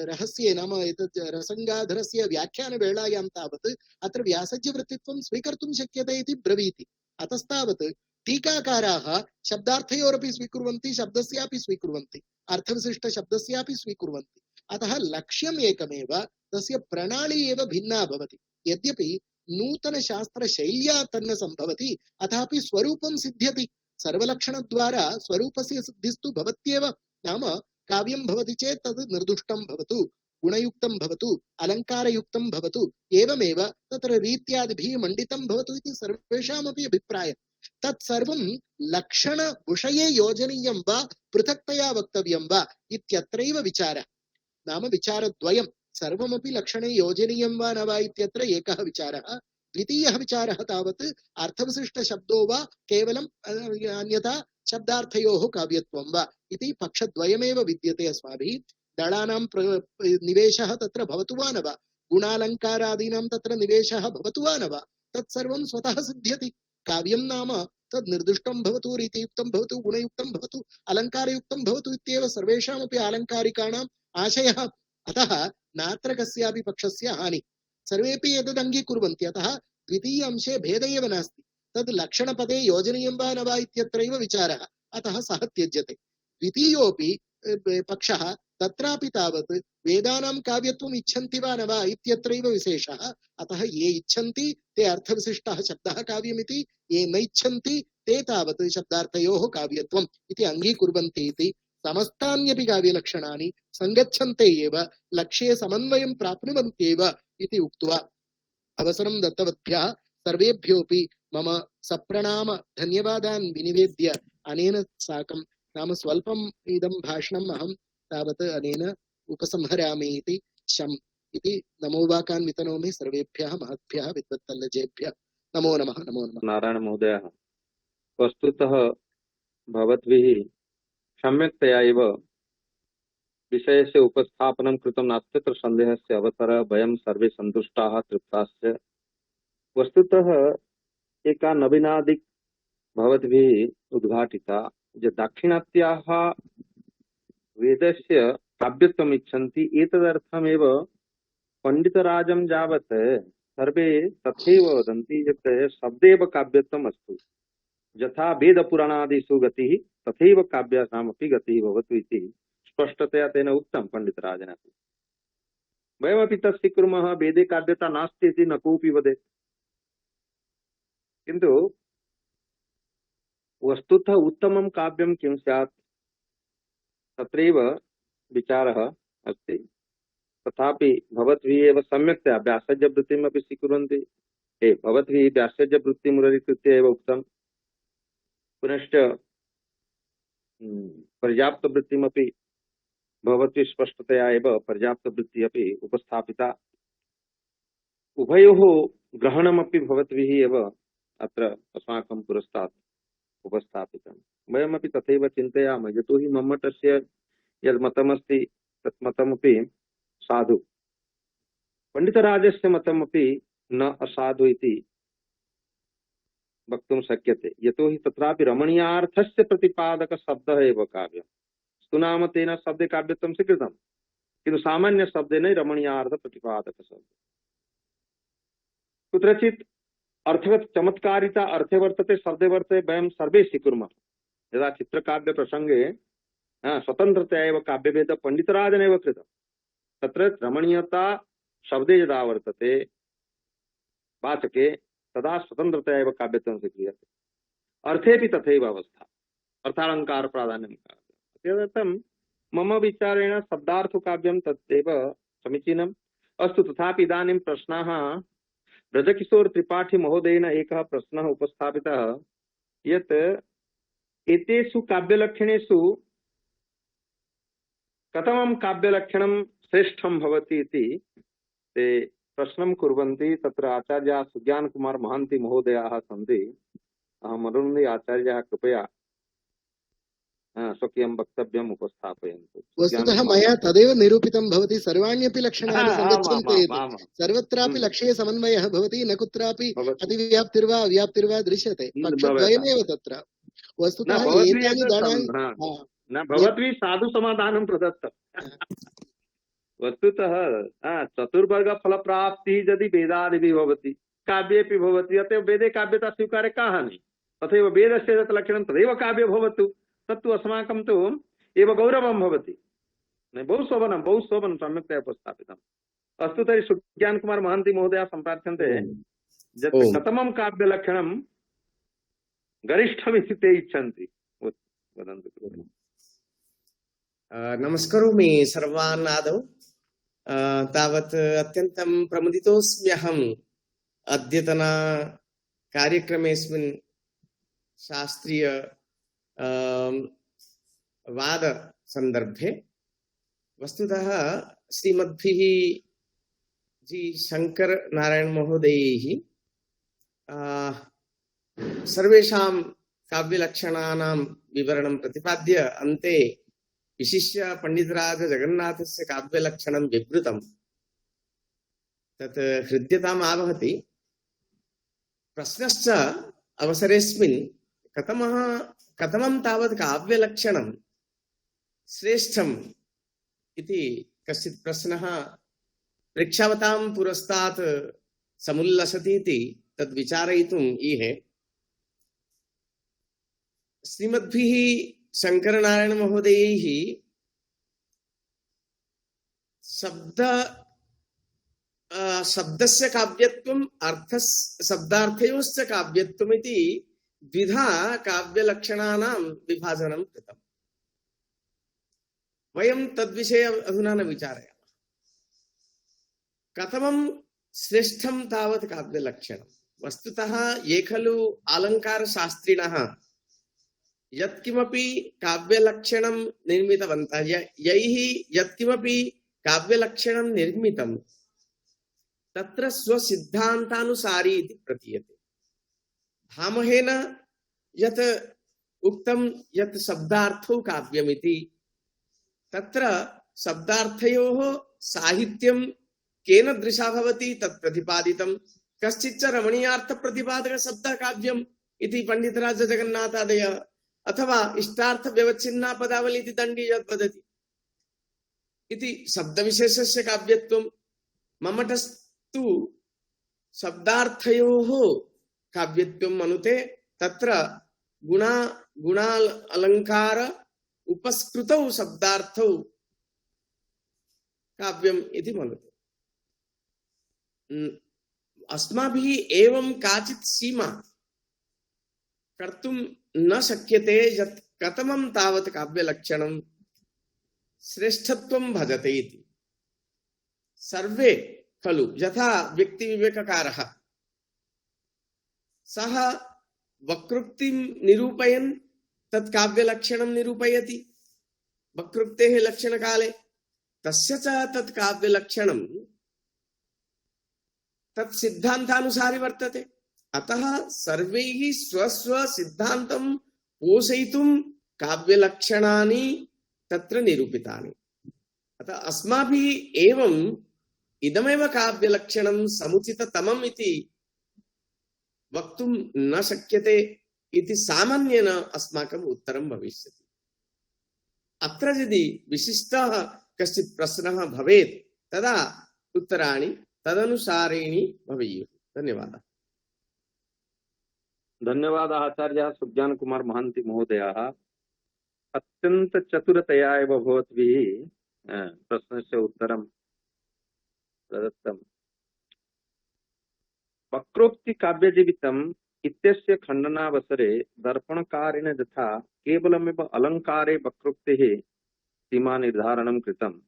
रहस्ये नाम एतत् रसङ्गाधरस्य व्याख्यानवेलायां तावत् अत्र व्यासज्यवृत्तित्वं स्वीकर्तुं शक्यते इति ब्रवीति। अतस्तावत् टीकाकाराः शब्दार्थयोरपि स्वीकुर्वन्ति, शब्दस्यापि स्वीकुर्वन्ति, अर्थविशिष्टशब्दस्यापि स्वीकुर्वन्ति। अतः लक्ष्यम् एकमेव, तस्य प्रणाली एव भिन्ना भवति। यद्यपि नूतनशास्त्रशैल्या तन्न सम्भवति, अथापि स्वरूपं सिद्ध्यति। सर्वलक्षणद्वारा स्वरूपस्य सिद्धिस्तु भवत्येव। नाम काव्यं भवति चेत् तद् निर्दुष्टं भवतु, गुणयुक्तं भवतु, अलङ्कारयुक्तं भवतु, एवमेव तत्र रीत्यादिभिः मण्डितं भवतु इति सर्वेषामपि अभिप्रायः। तत्सर्वं लक्षणविषये योजनीयं वा पृथक्तया वक्तव्यं वा इत्यत्रैव विचारः। नाम विचारद्वयं, सर्वमपि लक्षणे योजनीयं वा न वा इत्यत्र एकः विचारः। द्वितीयः विचारः तावत् अर्थविशिष्टशब्दो वा केवलम् अन्यथा शब्दार्थयोः काव्यत्वं वा इति पक्षद्वयमेव विद्यते अस्माभिः। दलानां निवेशः तत्र भवतु वा न वा, गुणालङ्कारादीनां तत्र निवेशः भवतु वा न वा, तत्सर्वं स्वतः सिद्ध्यति। काव्यं नाम तद् निर्दिष्टं भवतु, रीतियुक्तं भवतु, गुणयुक्तं भवतु, अलङ्कारयुक्तं भवतु इत्येव सर्वेषामपि आलङ्कारिकाणाम् आशयः। अतः नात्र कस्यापि पक्षस्य हानि, सर्वेपि एतद् अङ्गीकुर्वन्ति। अतः द्वितीय अंशे भेद एव नास्ति, तद् लक्षणपदे योजनीयं वा न वा इत्यत्रैव विचारः। अतः सः त्यज्यते। द्वितीयोऽपि पक्षः, तत्रापि तावत् वेदानां काव्यत्वम् इच्छन्ति वा न वा इत्यत्रैव विशेषः। अतः ये इच्छन्ति ते अर्थविशिष्टः शब्दः काव्यमिति, ये न इच्छन्ति ते तावत् शब्दार्थयोः काव्यत्वम् इति अङ्गीकुर्वन्ति इति। समस्तान्यपि काव्यलक्षणानि सङ्गच्छन्ते एव, लक्ष्ये समन्वयं प्राप्नुवन्त्येव इति उक्त्वा अवसरं दत्तवद्भ्यः सर्वेभ्योऽपि मम सप्रणाम धन्यवादान् विनिवेद्य अनेन साकं नाम स्वल्पम् इदं भाषणम् अहं तावत् अनेन उपसंहरामि इति शम् इति नमोवाकान् वितनोमि सर्वेभ्यः महद्भ्यः विद्वत्तल्लजेभ्यः। नमो नमः। नमो नमः। नारायण महोदय, वस्तुतः भवद्भिः सम्यक्तया एव विषयस्य उपस्थापनं कृतं नास्ति, तत्र सन्देहस्य अवसरः, वयं सर्वे सन्तुष्टाः तृप्ताश्च। वस्तुतः एका नवीनादिक भवद्भिः उद्घाटिता, यत् दाक्षिणात्याः वेदस्य काव्यत्वम् इच्छन्ति, एतदर्थमेव पण्डितराजं यावत् सर्वे तथैव वदन्ति यत् शब्देव काव्यत्वम् अस्तु, यथा वेदपुराणादिषु गतिः तथैव काव्यानामपि गतिः भवतु इति स्पष्टतया तेन उक्तं पण्डितराजेन। वयमपि तत् स्वीकुर्मः, वेदे काव्यता नास्ति इति न कोऽपि वदेत्, किन्तु वस्तुतः उत्तमं काव्यं किं स्यात् तत्रैव विचारः अस्ति। तथापि भवद्भिः एव सम्यक्तया व्यासज्यवृत्तिमपि स्वीकुर्वन्ति। भवद्भिः व्यासज्यवृत्तिमुरीकृत्य एव उक्तं, पुनश्च पर्याप्तवृत्तिमपि भवद्भिः स्पष्टतया एव पर्याप्तवृत्तिः अपि उपस्थापिता। उभयोः ग्रहणमपि भवद्भिः एव अत्र अस्माकं पुरस्तात् उपस्थापितं। वयमपि तथैव चिन्तयामः, यतोहि मम्मटस्य यद् मतमस्ति तत् मतमपि साधु, पण्डितराजस्य मतमपि न असाधु इति वक्तुं शक्यते। यतोहि तत्रापि रमणीयार्थस्य प्रतिपादकशब्दः एव काव्यं। स्तु नाम तेन शब्दे काव्यत्वं स्वीकृतं, किन्तु सामान्यशब्देन रमणीयार्थप्रतिपादकशब्दः। कुत्रचित् अर्थगत चमत्कारिता अर्थे वर्तते, शब्दे वर्तते, वयं सर्वे स्वीकुर्मः। यदा चित्रकाव्य प्रसंगे स्वतन्त्रतया एव काव्यभेदः पण्डितराजेनैव कृतं, तत्र रमणीयता शब्दे यदा वर्तते वाचके तदा स्वतन्त्रतया एव काव्यत्वं स्वीक्रियते। अर्थेपि तथैव अवस्था, अर्थालङ्कार प्राधान्यं तदर्थं मम विचारेण शब्दार्थो काव्यं तदेव समीचीनम्। अस्तु, तथापि इदानीं प्रश्नाः ब्रजकिशोर त्रिपाठी महोदयेन एकः प्रश्नः उपस्थापितः यत् एतेषु काव्यलक्षणेषु कथं काव्यलक्षणं श्रेष्ठं भवति इति ते प्रश्नं कुर्वन्ति। तत्र आचार्याः सुज्ञानकुमार महान्ति महोदयाः सन्ति। अहम् अनुरोधे आचार्याः कृपया स्वकीयं वक्तव्यम् उपस्थापयन्तु। वस्तुतः मया तदेव निरूपितं भवति। सर्वाण्यपि लक्षणानि सङ्गच्छन्ते इति। सर्वत्रापि लक्ष्ये समन्वयः भवति, न कुत्रापि अतिव्याप्तिर्वा व्याप्तिर्वा दृश्यते। पक्षद्वयमेव तत्र। वस्तुतः एतानि दानानि न भवद्भिः साधु समाधानं प्रदत्तम्। वस्तुतः चतुर्वर्ग फल प्राप्ति यदि वेदादिभिः भवति काव्येपि भवति, अतएव वेदे काव्यता स्वीकारे का हानि। तथैव वेदस्य यत् लक्षणं तदेव काव्ये भवतु, तत्तु अस्माकं तु एव गौरवं भवति। बहु शोभनं सम्यक्तया उपस्थापितम्। अस्तु, तर्हि सुज्ञानकुमार महान्ति महोदयाः सम्प्रार्थ्यन्ते यत् कथमं काव्यलक्षणं गरिष्ठमिति ते इच्छन्ति, वदन्तु। नमस्करोमि सर्वान् आदौ। तावत् अत्यन्तं प्रमुदितोऽस्म्यहम् अद्यतन कार्यक्रमेऽस्मिन् शास्त्रीय वाद संदर्भे। वस्तुतः श्रीमद्भिः जी शंकर नारायण महोदयैः सर्वेषां काव्यलक्षणानां विवरणं प्रतिपाद्य अन्ते विशिष्य पंडितराज जगन्नाथस्य काव्यलक्षणं विवृतं। तत् हृद्यताम् आवहति। प्रश्नश्च अवसरेऽस्मिन् कथमं तावत् काव्यलक्षणं श्रेष्ठम् इति कश्चित् प्रश्नः प्रेक्षावतां पुरस्तात् समुल्लसति इति तद् विचारयितुम् ईहे। श्रीमद्भिः शंकरनारायण महोदयैः शब्दस्य काव्यत्वम् शब्दार्थयोश्च काव्यत्वम् इति द्विधा काव्यलक्षणानां विभाजनं कृतम्। वयं तद्विषये अधुना न विचारयामः। कथमं श्रेष्ठं तावत् काव्यलक्षणं। वस्तुतः ये खलु अलङ्कारशास्त्रिणः यत्किमपि काव्यलक्षणं निर्मितवन्तः, यैः यत्किमपि काव्यलक्षणं निर्मितं तत्र स्वसिद्धान्तानुसारी इति प्रतीयते। भामहेन यत् उक्तं यत् शब्दार्थौ काव्यमिति, तत्र शब्दार्थयोः साहित्यं केन दृशा भवति तत् प्रतिपादितं। कश्चिच्च रमणीयार्थप्रतिपादक शब्दः काव्यम् इति पंडितराज जगन्नाथादयः, अथवा इष्टार्थ व्यवच्छिन्ना पदावली इति दण्डी यद् वदति इति शब्दविशेषस्य काव्यत्वं। मम्मटस्तु शब्दार्थयोः काव्यत्वं मनुते। तत्र गुणा अलङ्कार उपस्कृतौ शब्दार्थौ काव्यम् इति मनुते। अस्माभिः एवं काचित् सीमा कर्तुं न शक्यते यत् कथमं तावत् काव्यलक्षणं श्रेष्ठत्वं भजते इति। सर्वे खलु यथा व्यक्तिविवेककारः सः वक्रोक्तिं निरूपयन् तत् काव्यलक्षणं निरूपयति। वक्रोक्तेः लक्षणकाले तस्य च तत् काव्यलक्षणं तत् सिद्धान्तानुसारि वर्तते। अतः सर्वैः स्वस्व सिद्धान्तं पोषयितुं काव्यलक्षणानि तत्र निरूपितानि। अतः अस्माभिः एवं इदमेव काव्यलक्षणं समुचिततमम् इति वक्तुं न शक्यते इति सामान्येन अस्माकम् उत्तरं भविष्यति। अत्र यदि विशिष्टः कश्चित् प्रश्नः भवेत् तदा उत्तराणि तदनुसारेण भवेयुः। धन्यवादः। धन्यवादः आचार्यः सुज्ञान कुमार महान्ति महोदयः। अत्यंत चतुरतया एव भवद्भिः प्रश्नस्य उत्तरं प्रदत्तम्। वक्रोक्ति काव्यजीवितम् इत्यस्य खण्डनावसरे दर्पणकारेण यथा केवलमेव अलङ्कारे वक्रोक्तेः सीमा निर्धारणं कृतम्,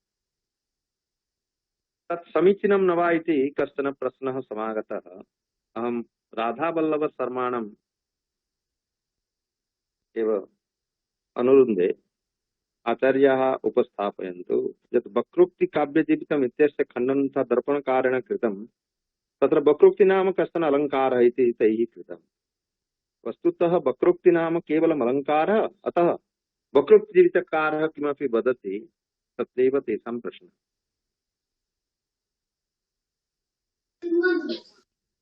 तत् समीचीनं न वा इति कश्चन प्रश्नः समागतः। अहं राधावल्लभशर्माणम् एव अनुरुन्धे आचार्याः उपस्थापयन्तु यत् वक्रोक्ति काव्यजीवितम् इत्यस्य खण्डनं तथा दर्पणकारेण कृतं। तत्र वक्रोक्ति नाम कश्चन अलङ्कारः इति तैः कृतम्। वस्तुतः वक्रोक्ति नाम केवलम् अलङ्कारः, अतः वक्रोक्तिजीवितकारः किमपि वदति तत्रैव तेषां प्रश्नः।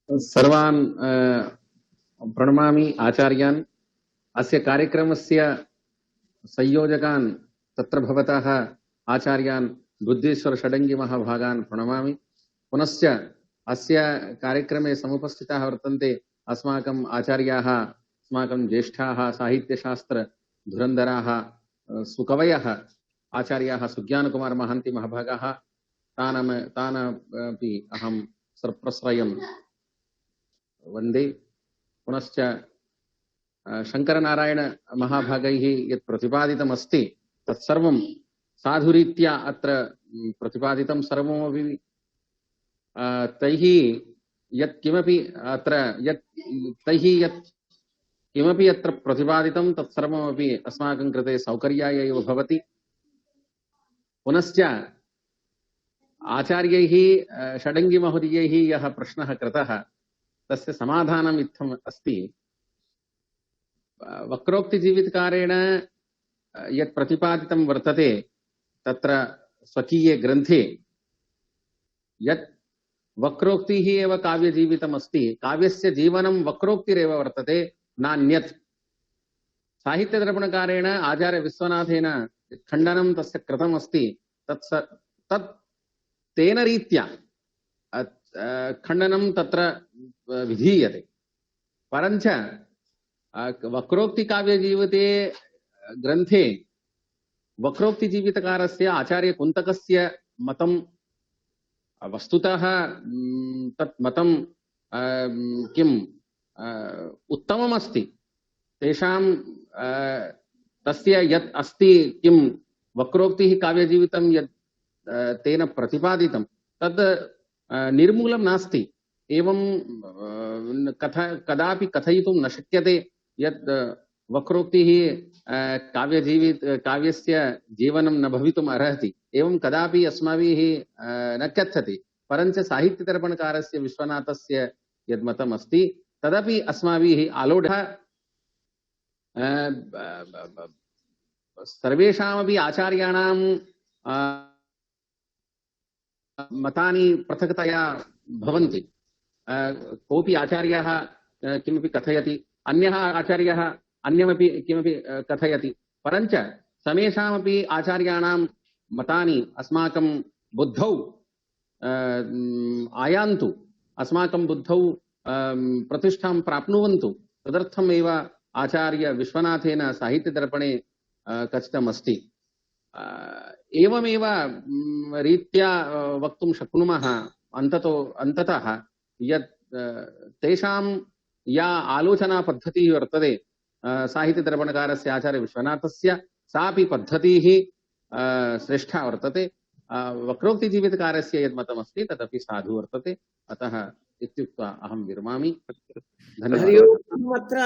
सर्वान् प्रणमामि आचार्यान्। अस्य कार्यक्रमस्य संयोजकान् तत्र भवतः आचार्यान् बुद्धेश्वर षडङ्गी महाभागान् प्रणमामि। पुनश्च अस्य कार्यक्रमे समुपस्थिताः वर्तन्ते अस्माकम् आचार्याः, अस्माकं ज्येष्ठाः साहित्यशास्त्र धुरन्धराः सुकवयः आचार्याः सुज्ञानकुमार महान्ति महाभागाः। तान् अपि अहं सप्रश्रयं वन्दे। पुनश्च शङ्करनारायण महाभागैः यत् प्रतिपादितमस्ति तत्सर्वं साधुरीत्या अत्र प्रतिपादितं। सर्वमपि तैः यत् किमपि अत्र प्रतिपादितं तत्सर्वमपि अस्माकं कृते सौकर्याय एव भवति। पुनश्च आचार्यैः षडङ्गी महोदयैः यः प्रश्नः कृतः तस्य समाधानम् इत्थम् अस्ति। वक्रोक्तिजीवितकारेण यत् प्रतिपादितं वर्तते तत्र स्वकीये ग्रन्थे यत् वक्रोक्तिः एव काव्यजीवितमस्ति, काव्यस्य जीवनं वक्रोक्तिरेव वर्तते, नान्यत्। साहित्यदर्पणकारेण आचार्य विश्वनाथेन खण्डनं तस्य कृतमस्ति। तत् तेन रीत्या खण्डनं तत्र विधीयते। परञ्च वक्रोक्तिकाव्यजीविते ग्रन्थे वक्रोक्तिजीवितकारस्य आचार्यकुन्तकस्य मतं वस्तुतः तत् मतं किम् उत्तममस्ति। तेषां तस्य यत् अस्ति किं वक्रोक्तिः काव्यजीवितं यत् तेन प्रतिपादितं तद् निर्मूलं नास्ति। एवं कदापि कथयितुं न शक्यते यत् वक्रोक्तिः काव्यस्य जीवनं न भवितुम् अर्हति। एवं कदापि अस्माभिः न कथ्यते। परञ्च साहित्यदर्पणकारस्य विश्वनाथस्य यद् मतम् अस्ति तदपि अस्माभिः आलोढः सर्वेषामपि आचार्याणां मतानि पृथक्तया भवन्ति। कोऽपि आचार्यः किमपि कथयति, अन्यः आचार्यः अन्यमपि किमपि कथयति। परञ्च समेषामपि आचार्याणां मतानि अस्माकं बुद्धौ आयान्तु, अस्माकं बुद्धौ प्रतिष्ठां प्राप्नुवन्तु। तदर्थमेव आचार्य विश्वनाथेन साहित्यदर्पणे कथितमस्ति। एवमेव रीत्या वक्तुं शक्नुमः अन्ततः यत् तेषां या आलोचना पद्धतिः वर्तते साहित्यदर्पणकारस्य आचार्य विश्वनाथस्य, सापि पद्धतिः श्रेष्ठा वर्तते। वक्रोक्तिजीवितकारस्य यद् मतमस्ति तदपि साधु वर्तते। अतः इत्युक्त्वा अहं विरमामि। धन्यवादः। अत्र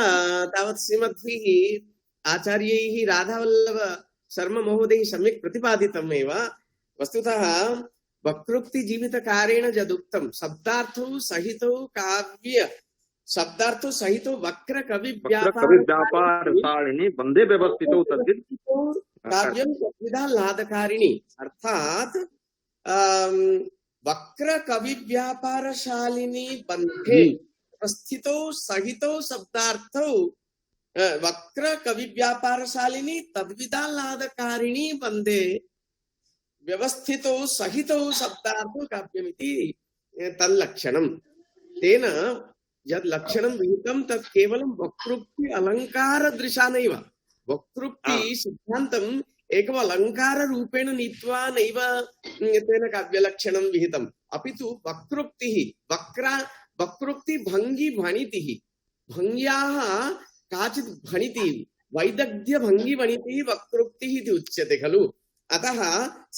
तावत् श्रीमद्भिः आचार्यैः राधावल्लभ शर्मा महोदयैः सम्यक् प्रतिपादितमेव। वस्तुतः वक्रोक्ति जीवित कारेण यदुक्तम शब्दार्थो सहितो काव्य शब्दार्थो सहितो वक्र कवि वक्र कवि व्यापार सारिणी बंधे व्यवस्थितो तद्विद काव्यम विधालादकारिणी अर्थात वक्र कवि व्यापारशालिनी बंधे स्थितो सहितो शब्दार्थो वक्र कवि व्यापारशालिनी तद्विधालादकारिणी बंधे व्यवस्थितो सहितो शब्दार्थो काव्यमिति तल्लक्षणम् तेन यद् लक्षणं विहितं तत् केवलं वक्रोक्ति अलंकार दृशा नैव वक्रोक्ति सिद्धान्तम् एकम् अलंकार रूपेण नीत्वा नैव तेन काव्यलक्षणं विहितम् अपि तु वक्रोक्तिः वक्रोक्ति भंगी भणितिः भंग्याः काचित् भणितिः वैदग्ध्य भंगी भणितिः वक्रोक्तिः इति उच्यते खलु अतः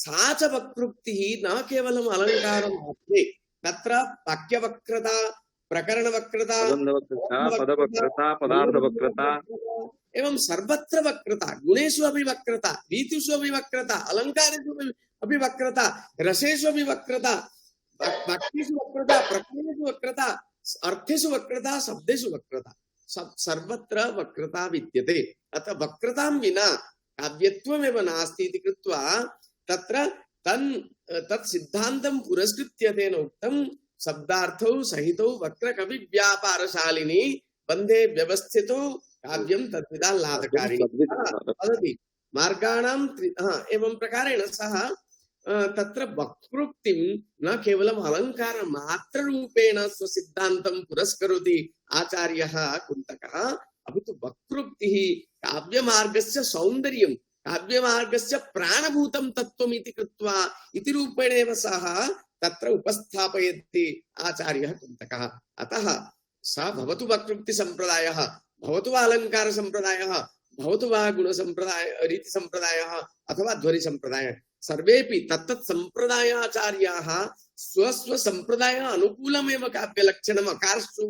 सा च वक्रोक्तिः न केवलम् अलङ्कारमात्रे तत्र वाक्यवक्रता प्रकरणवक्रता पदवक्रता पदार्थवक्रता एवं सर्वत्र वक्रता गुणेषु अपि वक्रता रीतिषु अपि वक्रता अलङ्कारेषु अपि वक्रता रसेषु अपि वक्रता वाक्येषु वक्रता प्रकरणेषु वक्रता अर्थेषु वक्रता शब्देषु वक्रता सर्वत्र वक्रता विद्यते अतः वक्रतां विना काव्यत्वमेव नास्ति इति कृत्वा तत्र तत् सिद्धान्तं पुरस्कृत्य तेन उक्तं शब्दार्थौ सहितौ वक्र कवि व्यापारशालिनी बंधे व्यवस्थितो काव्यं तद्विधालादकारिणी वदति मार्गाणां एवं प्रकारेण सः तत्र वक्रोक्तिं न केवलम् अलङ्कार मात्र रूपेण स्वसिद्धान्तं पुरस्करोति आचार्यः कुन्तकः अपि तु वक्रोक्तिः काव्यमार्गस्य सौन्दर्यं काव्यमार्गस्य प्राणभूतं तत्त्वम् इति कृत्वा इति रूपेणेव सः तत्र उपस्थापयति आचार्यः कुन्तकः अतः स भवतु वक्रोक्ति संप्रदायः भवतु वा अलङ्कार संप्रदायः भवतु वा गुण संप्रदाय रीति संप्रदायः अथवा ध्वनि संप्रदायः सर्वेपि तत्तत् संप्रदायाचार्याः स्वस्व संप्रदाय अनुकूलमेव काव्यलक्षणम् अकार्षु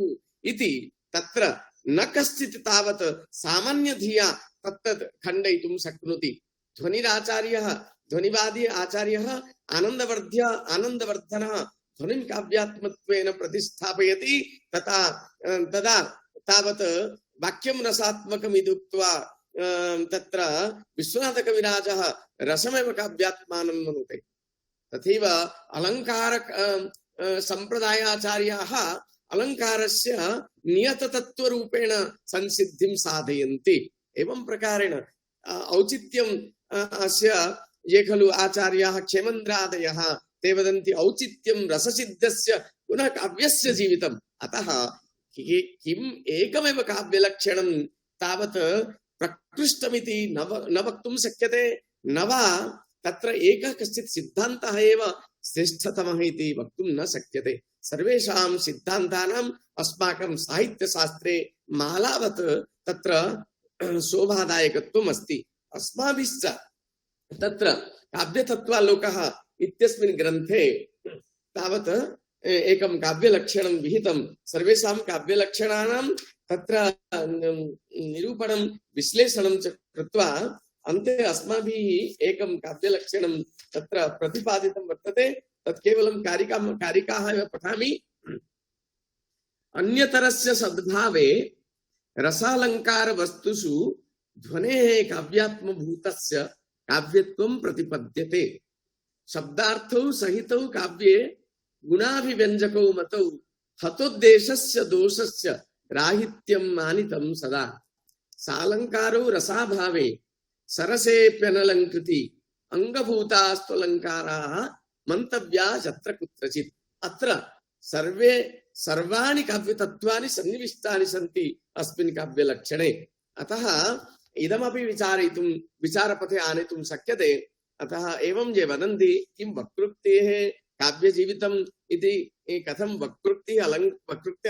इति तत्र न कश्चित् तावत् सामान्यधिया तत्तत् खण्डयितुं शक्नोति ध्वनिराचार्यः ध्वनिवादी आचार्यः आनन्दवर्धनः ध्वनिं काव्यात्मत्वेन प्रतिष्ठापयति तदा तावत् वाक्यं रसात्मकमिति उक्त्वा तत्र विश्वनाथकविराजः रसमेव काव्यात्मानं मनुते तथैव अलङ्कार सम्प्रदायाचार्याः अलङ्कारस्य नियततत्त्वरूपेण संसिद्धिं साधयन्ति एवं प्रकारेण औचित्यं अस्य ये खलु आचार्याः क्षेमन्द्रादयः ते वदन्ति औचित्यं रससिद्धस्य पुनः काव्यस्य जीवितम् अतः किम् एकमेव काव्यलक्षणं तावत् प्रकृष्टमिति न वक्तुं शक्यते न वा तत्र एकः कश्चित् सिद्धान्तः एव श्रेष्ठतमः इति वक्तुं न शक्यते सर्वेषां सिद्धान्तानाम् अस्माकं साहित्यशास्त्रे मालावत् तत्र शोभादायकत्वम् अस्ति अस्माभिश्च तत्र काव्यतत्त्वालोकः इत्यस्मिन् ग्रन्थे तावत् एकं काव्यलक्षणं विहितं सर्वेषां काव्यलक्षणानां तत्र निरूपणं विश्लेषणं च कृत्वा अन्ते अस्माभिः एकं काव्यलक्षणं तत्र प्रतिपादितं वर्तते तत् केवलं कारिकाः एव पठामि अन्यतरस्य सद्भावे रसालङ्कार वस्तुषु ध्वनेः काव्यात्मभूतस्य काव्यत्वं प्रतिपद्यते शब्दार्थौ सहितौ काव्ये गुणाभिव्यञ्जकौ मतौ हतोद्देशस्य दोषस्य राहित्यं मानितं सदा सालङ्कारो रसाभावे सरसेऽप्यनलङ्कृति अङ्गभूतास्त्वलङ्काराः मन्तव्या यत्र कुत्रचित् अत्र सर्वाणि काव्यतत्त्वानि सन्निविष्टानि सन्ति अस्मिन् काव्यलक्षणे अतः इदमपि विचारयितुं विचारपथे आनेतुं शक्यते अतः एवं ये वदन्ति किं वक्रोक्तेः काव्यजीवितम् इति कथं वक्रोक्तिः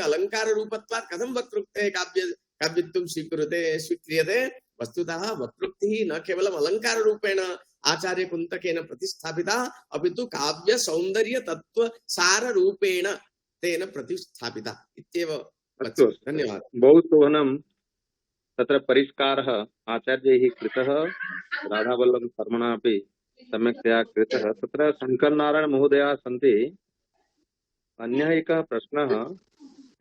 अलङ्काररूपत्वात् कथं वक्रोक्तेः काव्यत्वं स्वीक्रियते वस्तुतः वक्रोक्तिः न केवलम् अलङ्काररूपेण आचार्य कुन्तकेन प्रतिष्ठापिता अपि तु काव्य सौन्दर्य तत्त्व साररूपेण तेन प्रतिष्ठापिता इत्येव धन्यवादः बहु शोभनं तत्र परिष्कारः आचार्यैः कृतः राधावल्लभ शर्मणा अपि सम्यक्तया कृतः। तत्र शङ्करनारायणमहोदयाः सन्ति। अन्यः एकः प्रश्नः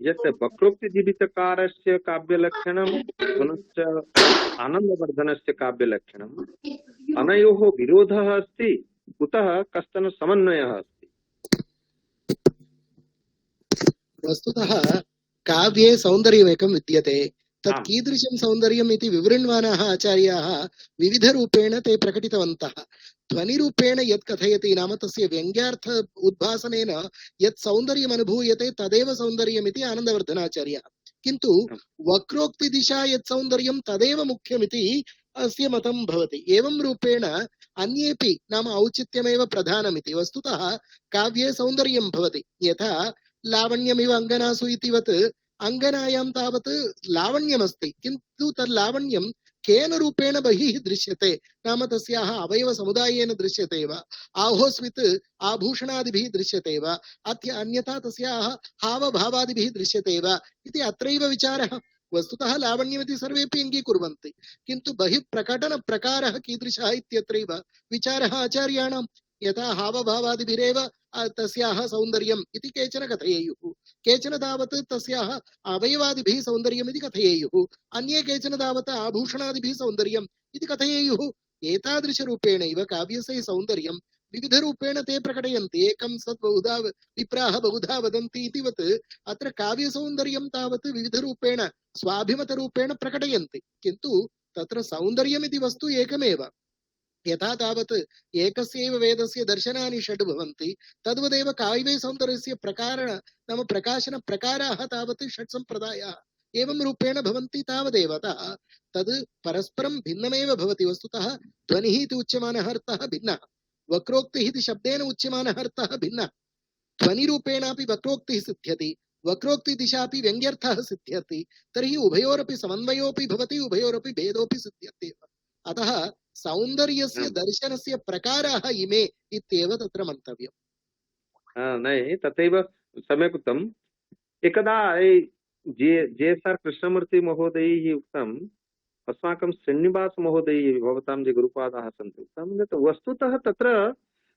यत् वक्रोक्तिजीवितकारस्य काव्यलक्षणं पुनश्च आनन्दवर्धनस्य काव्यलक्षणम् अनयोः विरोधः अस्ति कुतः कश्चन समन्वयः अस्ति? वस्तुतः काव्ये सौन्दर्यमेकं विद्यते तत् आम्। कीदृशं सौन्दर्यम् इति विवृण्वानाः आचार्याः विविधरूपेण ते प्रकटितवन्तः। ध्वनिरूपेण यत् कथयति नाम तस्य व्यङ्ग्यार्थ उद्भासनेन यत् सौन्दर्यम् अनुभूयते तदेव सौन्दर्यमिति आनन्दवर्धनाचार्यः। किन्तु वक्रोक्तिदिशा यत् सौन्दर्यं तदेव मुख्यमिति अस्य मतं भवति। एवं रूपेण अन्येपि नाम औचित्यमेव प्रधानमिति। वस्तुतः काव्ये सौन्दर्यं भवति यथा लावण्यमिव अङ्गनासु इतिवत् अङ्गनायां तावत् लावण्यमस्ति किन्तु तल्लावण्यं केन रूपेण बहिः दृश्यते नाम तस्याः अवयवसमुदायेन दृश्यते वा आहोस्वित् आभूषणादिभिः दृश्यते वा अन्यथा तस्याः हावभावादिभिः दृश्यते वा इति अत्रैव विचारः। वस्तुतः लावण्यमिति सर्वेपि अङ्गीकुर्वन्ति किन्तु बहिः प्रकटनप्रकारः कीदृशः इत्यत्रैव विचारः आचार्याणां। यथा हावभावादिभिरेव तस्याः सौन्दर्यम् इति केचन कथयेयुः, केचन तावत् तस्याः अवयवादिभिः सौन्दर्यम् इति कथयेयुः, अन्ये केचन तावत् आभूषणादिभिः सौन्दर्यम् इति कथयेयुः। एतादृशरूपेणैव काव्यस्य सौन्दर्यं विविधरूपेण ते प्रकटयन्ति। एकं सत् बहुधा विप्राः बहुधा वदन्ति इतिवत् अत्र काव्यसौन्दर्यं तावत् विविधरूपेण स्वाभिमतरूपेण प्रकटयन्ति किन्तु तत्र सौन्दर्यमिति वस्तु एकमेव। यथा तावत् एकस्यैव वेदस्य दर्शनानि षड् भवन्ति तद्वदेव काव्ये सौन्दर्यस्य प्रकार नाम प्रकाशन प्रकाराः तावत् षट् सम्प्रदायाः एवं रूपेण भवन्ति तावदेव। अतः तद् परस्परं भिन्नमेव भवति। वस्तुतः ध्वनिः इति उच्यमानः अर्थः भिन्नः, वक्रोक्तिः इति शब्देन उच्यमानः अर्थः भिन्नः। ध्वनिरूपेणापि वक्रोक्तिः सिद्ध्यति, वक्रोक्तिदिशापि व्यङ्ग्यर्थः सिद्ध्यति, तर्हि उभयोरपि समन्वयोऽपि भवति, उभयोरपि भेदोऽपि सिद्ध्यति। अतः सौन्दर्यस्य दर्शनस्य प्रकाराः इमे इत्येव तत्र मन्तव्यम्। नहीं तथैव सम्यक् उक्तम्। एकदा जे.एस्.आर्. कृष्णमूर्ति महोदयैः उक्तम् अस्माकं श्रीनिवास महोदयैः भवतां ये गुरुपादाः सन्ति उक्तं यत् वस्तुतः तत्र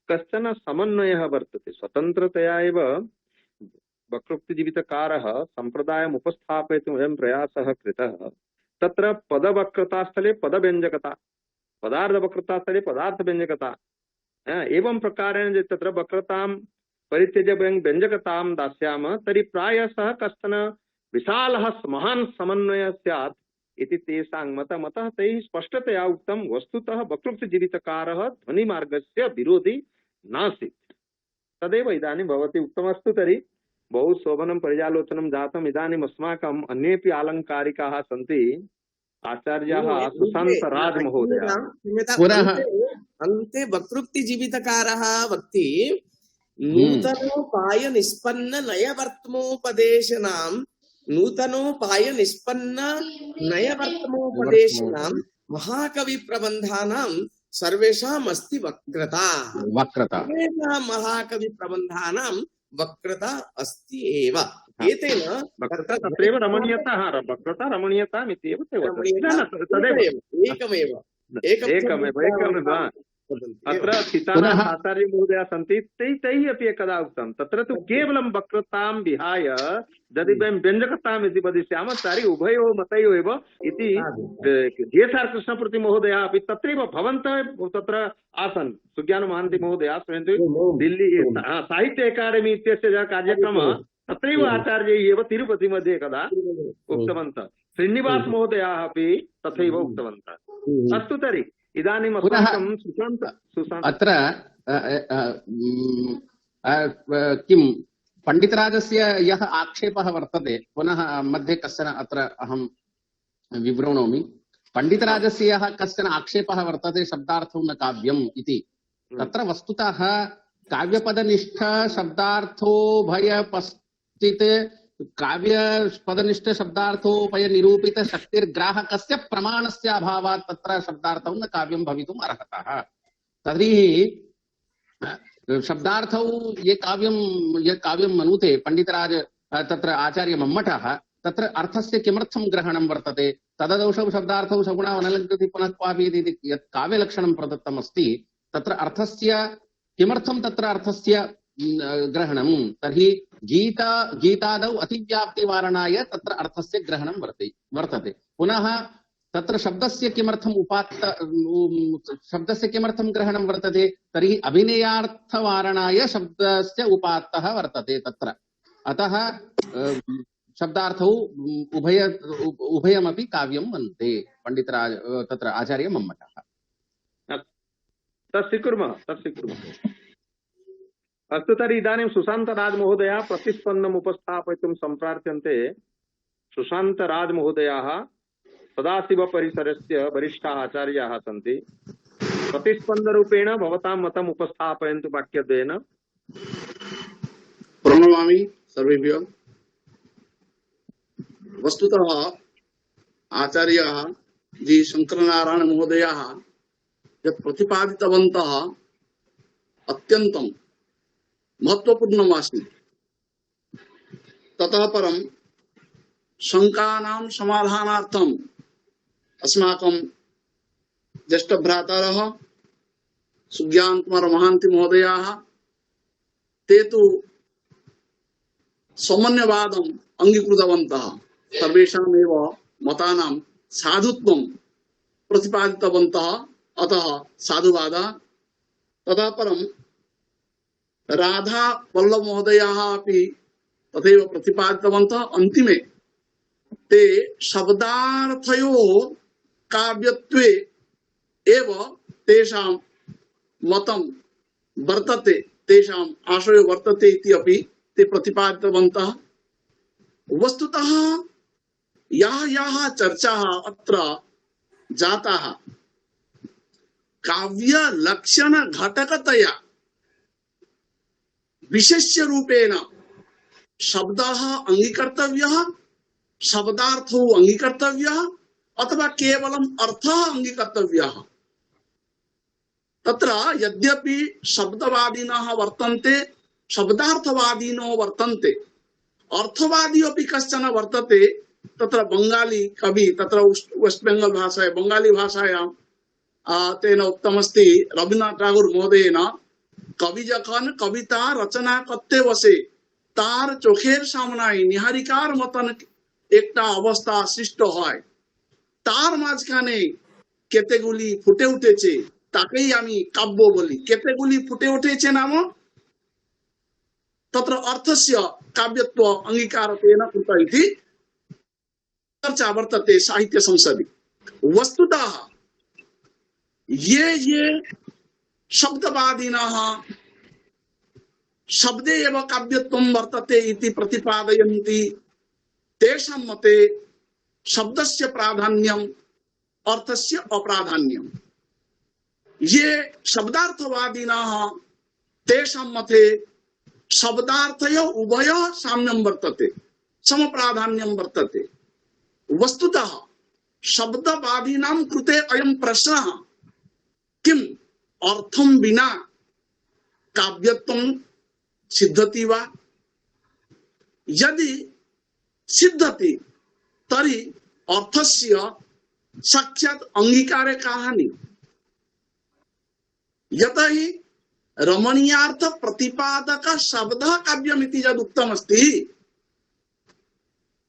कश्चन समन्वयः वर्तते। स्वतन्त्रतया एव वक्रोक्तिजीवितकारः सम्प्रदायम् उपस्थापयितुम् अयं प्रयासः कृतः। तत्र पदवक्रतास्थले पदव्यञ्जकता, पदार्थवक्रतास्थले पदार्थव्यञ्जकता, एवं प्रकारेण तत्र वक्रतां परित्यज्य व्यञ्जकतां दास्यामः तर्हि प्रायशः कश्चन विशालः महान् समन्वयः स्यात् इति तेषां मतम्। अतः तैः स्पष्टतया उक्तं वस्तुतः वक्रोक्तिजीवितकारः ध्वनिमार्गस्य विरोधी नासीत्। तदेव इदानीं भवती उक्तमस्तु। तर्हि बहु शोभनं पर्यालोचनं जातम्। इदानीम् अस्माकम् अन्येपि आलङ्कारिकाः सन्ति। आचार्याः सुशान्तराज महोदयः पुनः अन्ते वक्रोक्तिजीवितकारः वक्ति नूतनोपाय निष्पन्न नयवर्त्मोपदेशनां नूतनोपाय निष्पन्न नयवर्त्मोपदेशनां महाकवि प्रबन्धानां सर्वेषाम् अस्ति वक्रता। सर्वेषां महाकवि प्रबन्धानां वक्रता अस्ति एव। एतेन तत्रैव रमणीयता वक्रता रमणीयताम् इत्येव एकमेव अत्र सीताराम आचार्य महोदयाः सन्ति। तैः अपि एकदा उक्तं तत्र तु केवलं वक्रतां विहाय यदि वयं व्यञ्जकताम् इति वदिष्यामः तर्हि उभयोः मतयोः एव इति जे.एस्.आर्. कृष्णमूर्ति महोदयाः अपि तत्रैव भवन्तः तत्र आसन्। सुज्ञानमहान्ति महोदयाः दिल्ली साहित्य अकाडेमी इत्यस्य कार्यक्रमः तत्रैव आचार्यैः एव तिरुपति मध्ये एकदा उक्तवन्तः। श्रीनिवास महोदयाः अपि तथैव उक्तवन्तः। अस्तु तर्हि इदानीम् अस्माकं सुशान्त अत्र किं पण्डितराजस्य यः आक्षेपः वर्तते पुनः मध्ये कश्चन अत्र अहं विवृणोमि। पण्डितराजस्य यः कश्चन आक्षेपः वर्तते शब्दार्थो न काव्यम् इति। तत्र वस्तुतः काव्यपदनिष्ठ शब्दार्थोभयपस्थित काव्यपदनिष्ठ शब्दार्थोपय निरूपित शक्तिर्ग्राहकस्य प्रमाणस्य अभावात् तत्र शब्दार्थौ न काव्यं भवितुम् अर्हतः। तर्हि शब्दार्थौ ये काव्यं मनुते पण्डितराज तत्र आचार्य मम्मटः तत्र अर्थस्य किमर्थं ग्रहणं वर्तते तददोषौ शब्दार्थौ सगुणा अनलङ्कृति पुनः क्वापि इति यत् काव्यलक्षणं प्रदत्तमस्ति तत्र अर्थस्य किमर्थं तत्र अर्थस्य ग्रहणं तर्हि गीतादौ अतिव्याप्तिवारणाय तत्र अर्थस्य ग्रहणं वर्तते पुनः तत्र शब्दस्य किमर्थं ग्रहणं वर्तते तर्हि अभिनयार्थवारणाय शब्दस्य उपात्तः वर्तते तत्र अतः शब्दार्थौ उभयमपि काव्यं मन्ते पंडितराज तत्र आचार्य मम्मटः। तत् स्वीकुर्मः। अस्तु तर्हि इदानीं सुशान्तराजमहोदयाः प्रतिस्पन्दम् उपस्थापयितुं सम्प्रार्थ्यन्ते। सुशान्तराजमहोदयाः सदाशिवपरिसरस्य वरिष्ठाः आचार्याः सन्ति। प्रतिस्पन्दरूपेण भवतां मतम् उपस्थापयन्तु वाक्यद्वयेन। प्रणमामि सर्वेभ्यः। वस्तुतः आचार्याः जी शंकरनारायण महोदयाः यत् प्रतिपादितवन्तः अत्यन्तं महत्वपूर्णम् आसीत्। ततः परं शङ्कानां समाधानार्थम् अस्माकं ज्येष्ठभ्रातरः सुज्ञानकुमार महान्ति महोदयाः ते तु सामान्यवादम् अंगीकृतवन्तः। सर्वेषामेव मतानां साधुत्वं प्रतिपादितवन्तः। अतः साधुवादः। ततः परं राधा वल्लभ महोदयाः अपि तथैव प्रतिपादितवन्तः। अन्तिमे ते शब्दार्थयोः काव्यत्वे एव तेषां मतं वर्तते, तेषां आशयो वर्तते इति अपि ते प्रतिपादितवन्तः। वस्तुतः याः चर्चाः अत्र जाताः काव्य लक्षण घटकतया विशेष्य रूपेण शब्दः अंगीकर्तव्यः, शब्दार्थो अंगीकर्तव्यः अथवा केवलम् अर्थः अंगीकर्तव्यः। तत्र यद्यपि शब्दवादिनः वर्तन्ते, शब्दार्थवादिनो वर्तन्ते, अर्थवादी अपि कश्चन वर्तते। तत्र बंगाली कवि तत्र वेस्ट बेंगल भाषायां बंगाली भाषायां तेन उक्तमस्ति रवीन्द्रनाथ ठाकुर महोदयेन, कवि जखन कविता रचना करते बसे तार चोखेर सामनाय निहारिकार मतन एकटा अवस्था सृष्ट হয়, तार माझखाने केतेगुली फुटे उठेছে তাকেই আমি কাব্য বলি। केतेगुली फुटे उठेছে नाम तत्र अर्थस्य काव्यत्व अंगीकारतेन कृत इति चर्चा वर्तते साहित्य संसदि। वस्तुतः ये शब्दवादिनः शब्दे एव काव्यत्वं वर्तते इति प्रतिपादयन्ति, तेषां मते शब्दस्य प्राधान्यम् अर्थस्य अप्राधान्यम्। ये शब्दार्थवादिनः तेषां मते शब्दार्थयो उभय साम्यं वर्तते, समप्राधान्यं वर्तते। वस्तुतः शब्दवादिनां कृते अयं प्रश्नः किम् अर्थं विना काव्यत्वं सिद्धति वा? यदि सिद्धति तर्हि अर्थस्य साक्षात् अंगीकारे का हानि? यतहि रमणीयार्थ प्रतिपादक शब्द काव्यमिति यद् उक्तमस्ति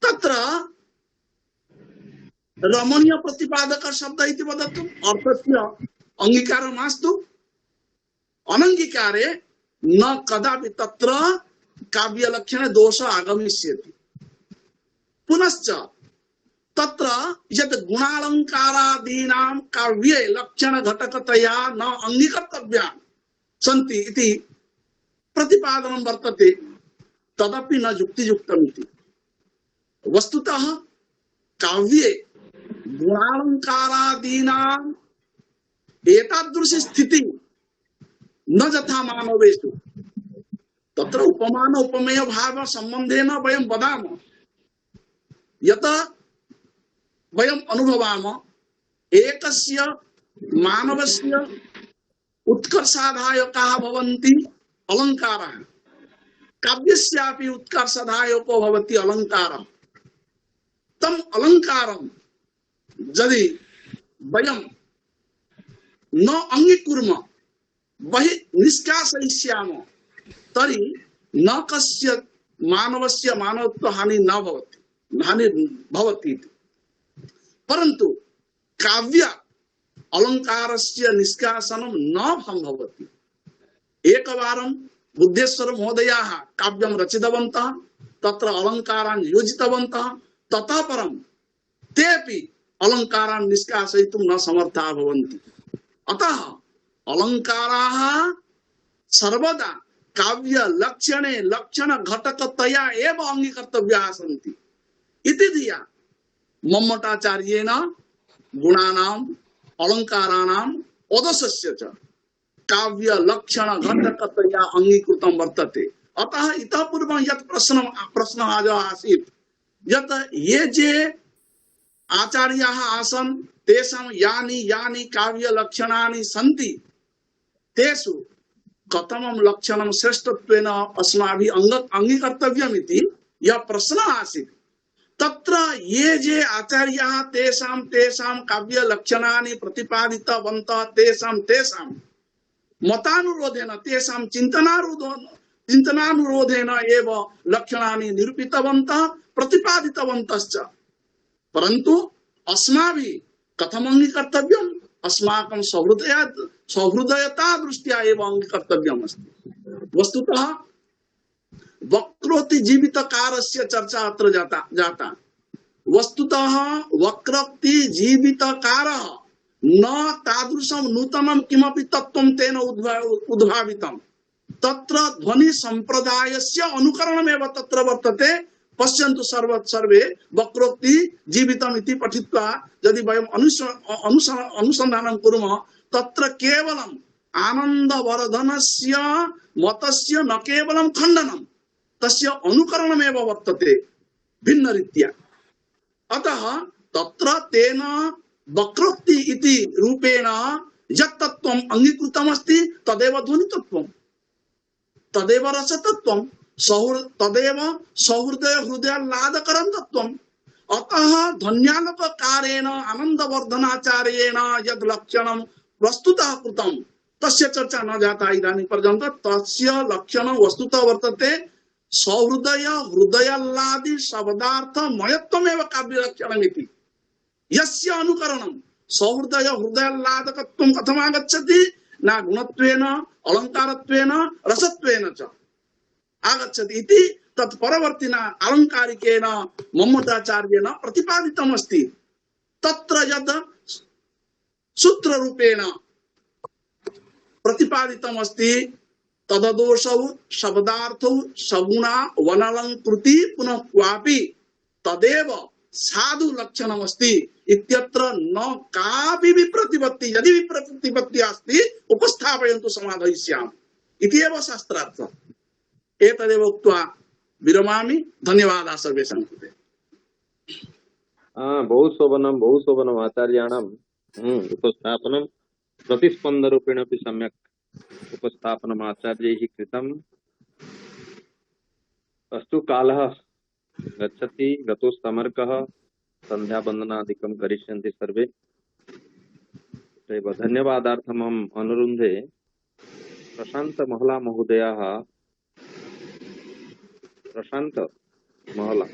तत्र रमणीय प्रतिपादक शब्द इति वदतु, अर्थस्य अंगीकारः मास्तु। अनंगीकारे न कदापि तत्र काव्यलक्षणे दोष आगमिष्यति। पुनश्च तत्र यद् गुणालंकारादीनां काव्ये लक्षण घटकतया न अंगीकर्तव्यानि सन्ति इति प्रतिपादनं वर्तते, तदपि न युक्तियुक्तमिति। वस्तुतः काव्ये गुणालंकारादीनां एतादृशी स्थिति न यथा मानवेषु, तत्र उपमान उपमेय भाव संबंधेन वयं वदामः। यत वयम् अनुभवामः एकस्य मानवस्य उत्कर्षाधायकाः भवन्ति अलङ्काराः, काव्यस्यापि उत्कर्षाधायको भवति अलङ्कारः। तम् अलङ्कारं यदि वयं न अंगीकुर्मः बहि निष्कासयिष्याम तर्हि न कस्य मानवस्य मानवत्व हानि न भवति इति। परन्तु काव्य अलंकारस्य निष्कासनं न भवति। एकवारं बुद्धेश्वर महोदयाः काव्यं रचितवन्तः, तत्र अलंकारान् योजितवन्तः, ततः परं तेपि अलंकारान् निष्कासयितुं न समर्थाः भवन्ति। अतः अलंकाराः सर्वदा काव्य लक्षणे लक्षण घटकतया एव अंगीकर्तव्याः सन्ति इति धिया मम्मटाचार्येण गुणानाम् अलंकाराणाम् ओदसस्य च काव्य लक्षण घटकतया अंगीकृतं वर्तते। अतः इतः पूर्वं यत् प्रश्न आसीत् यत् ये जे आचार्याः आसन् तेषां यानि यानि काव्य लक्षणानि सन्ति तेषु कथमं लक्षणं श्रेष्ठत्वेन अस्माभिः अंगीकर्तव्यम् इति यः प्रश्नः आसीत्। तत्र ये जे आचार्याः तेषां काव्य लक्षणानि प्रतिपादितवन्तः तेषां मतानुरोधेन तेषां चिन्तनानुरोधेन एव लक्षणानि निरूपितवन्तः प्रतिपादितवन्तश्च। परन्तु अस्माभिः कथम् अंगीकर्तव्यम्? अस्माकं सहृदयता दृष्ट्या एव अंगीकर्तव्यम् अस्ति। वस्तुतः वक्रोक्ति जीवितकारस्य चर्चा अत्र जाता। वस्तुतः वक्रोक्ति जीवितकारः न तादृशं नूतनं किमपि तत्त्वं तेन उद्भावितं। तत्र ध्वनि संप्रदायस्य अनुकरणमेव तत्र वर्तते। पश्यन्तु सर्वे वक्रोक्ति जीवितम् इति पठित्वा यदि वयम् अनुसन्धानं कुर्मः तत्र केवलम् आनन्दवर्धनस्य मतस्य न केवलं खण्डनं तस्य अनुकरणमेव वर्तते भिन्नरीत्या। अतः तत्र तेन वक्रोक्ति इति रूपेण यत् तत्त्वम् अंगीकृतमस्ति तदेव ध्वनितत्त्वम्, तदेव रसतत्त्वम्, तदेव सहृदय हृदयाह्लादकरं तत्त्वम्। अतः ध्वन्यालोककारेण आनन्दवर्धनाचार्येण यद् लक्षणं प्रस्तुतः कृतं तस्य चर्चा न जाता इदानीं पर्यन्तं। तस्य लक्षणं वस्तुतः वर्तते सहृदय हृदयाह्लादि शब्दार्थमयत्वमेव काव्यलक्षणमिति। यस्य अनुकरणं सहृदय हृदयाह्लादकत्वं कथमागच्छति? न गुणत्वेन अलङ्कारत्वेन रसत्वेन च आगच्छति इति तत्परवर्तिना अलङ्कारिकेन मम्मटाचार्येण प्रतिपादितमस्ति। तत्र यद् सूत्ररूपेण प्रतिपादितमस्ति तददोषौ शब्दार्थौ सगुणा वनालंकृति पुनः क्वापि तदेव साधु लक्षणमस्ति इत्यत्र न कापि विप्रतिपत्ति। यदि विप्रतिपत्ति अस्ति उपस्थापयन्तु समाधयिष्यामि इति एव शास्त्रार्थः। एतदेव उक्त्वा विरमामि। धन्यवादाः सर्वेषां कृते। बहु शोभनम् आचार्याणाम् उपस्थापनं प्रतिस्पन्दरूपेण अपि सम्यक् उपस्थापनम् आचार्यैः कृतम्। अस्तु, कालः गच्छति, गतोस्तमर्कः, सन्ध्यावन्दनादिकं करिष्यन्ति सर्वे। तदेव धन्यवादार्थम् अहम् अनुरुन्धे प्रशान्त महला महोदयाः, प्रशान्त महला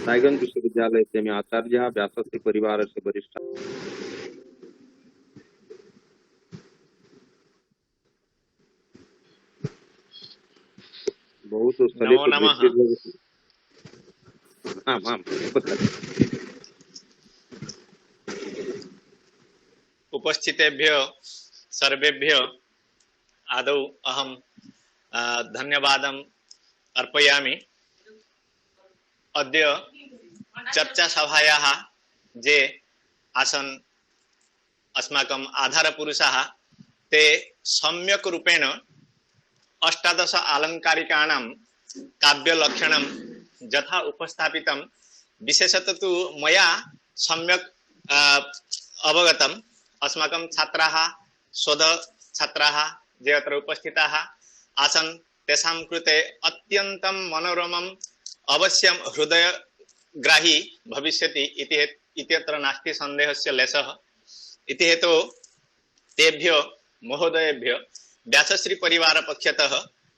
रायगंज विश्वविद्यालयस्य आचार्यः, व्यासस्य परिवारस्य वरिष्ठः। बहु स्थले उपस्थितेभ्यो सर्वेभ्यो आदौ अहं धन्यवादम् अर्पयामि। अद्य चर्चासभायाः जे आसन् अस्माकम् आधारपुरुषाः ते सम्यक् रूपेण 18 आलङ्कारिकाणां काव्यलक्षणं यथा उपस्थापितं, विशेषतः तु मया सम्यक् अवगतम्। अस्माकं छात्राः, शोधछात्राः ये अत्र उपस्थिताः आसन् तेषां कृते अत्यन्तं मनोरमम् अवश्यं हृदयग्राही भविष्यति इत्यत्र नास्ति सन्देहस्य लेशः। इति हेतु तेभ्यो महोदयेभ्यो व्यासश्री परिवार पक्षतः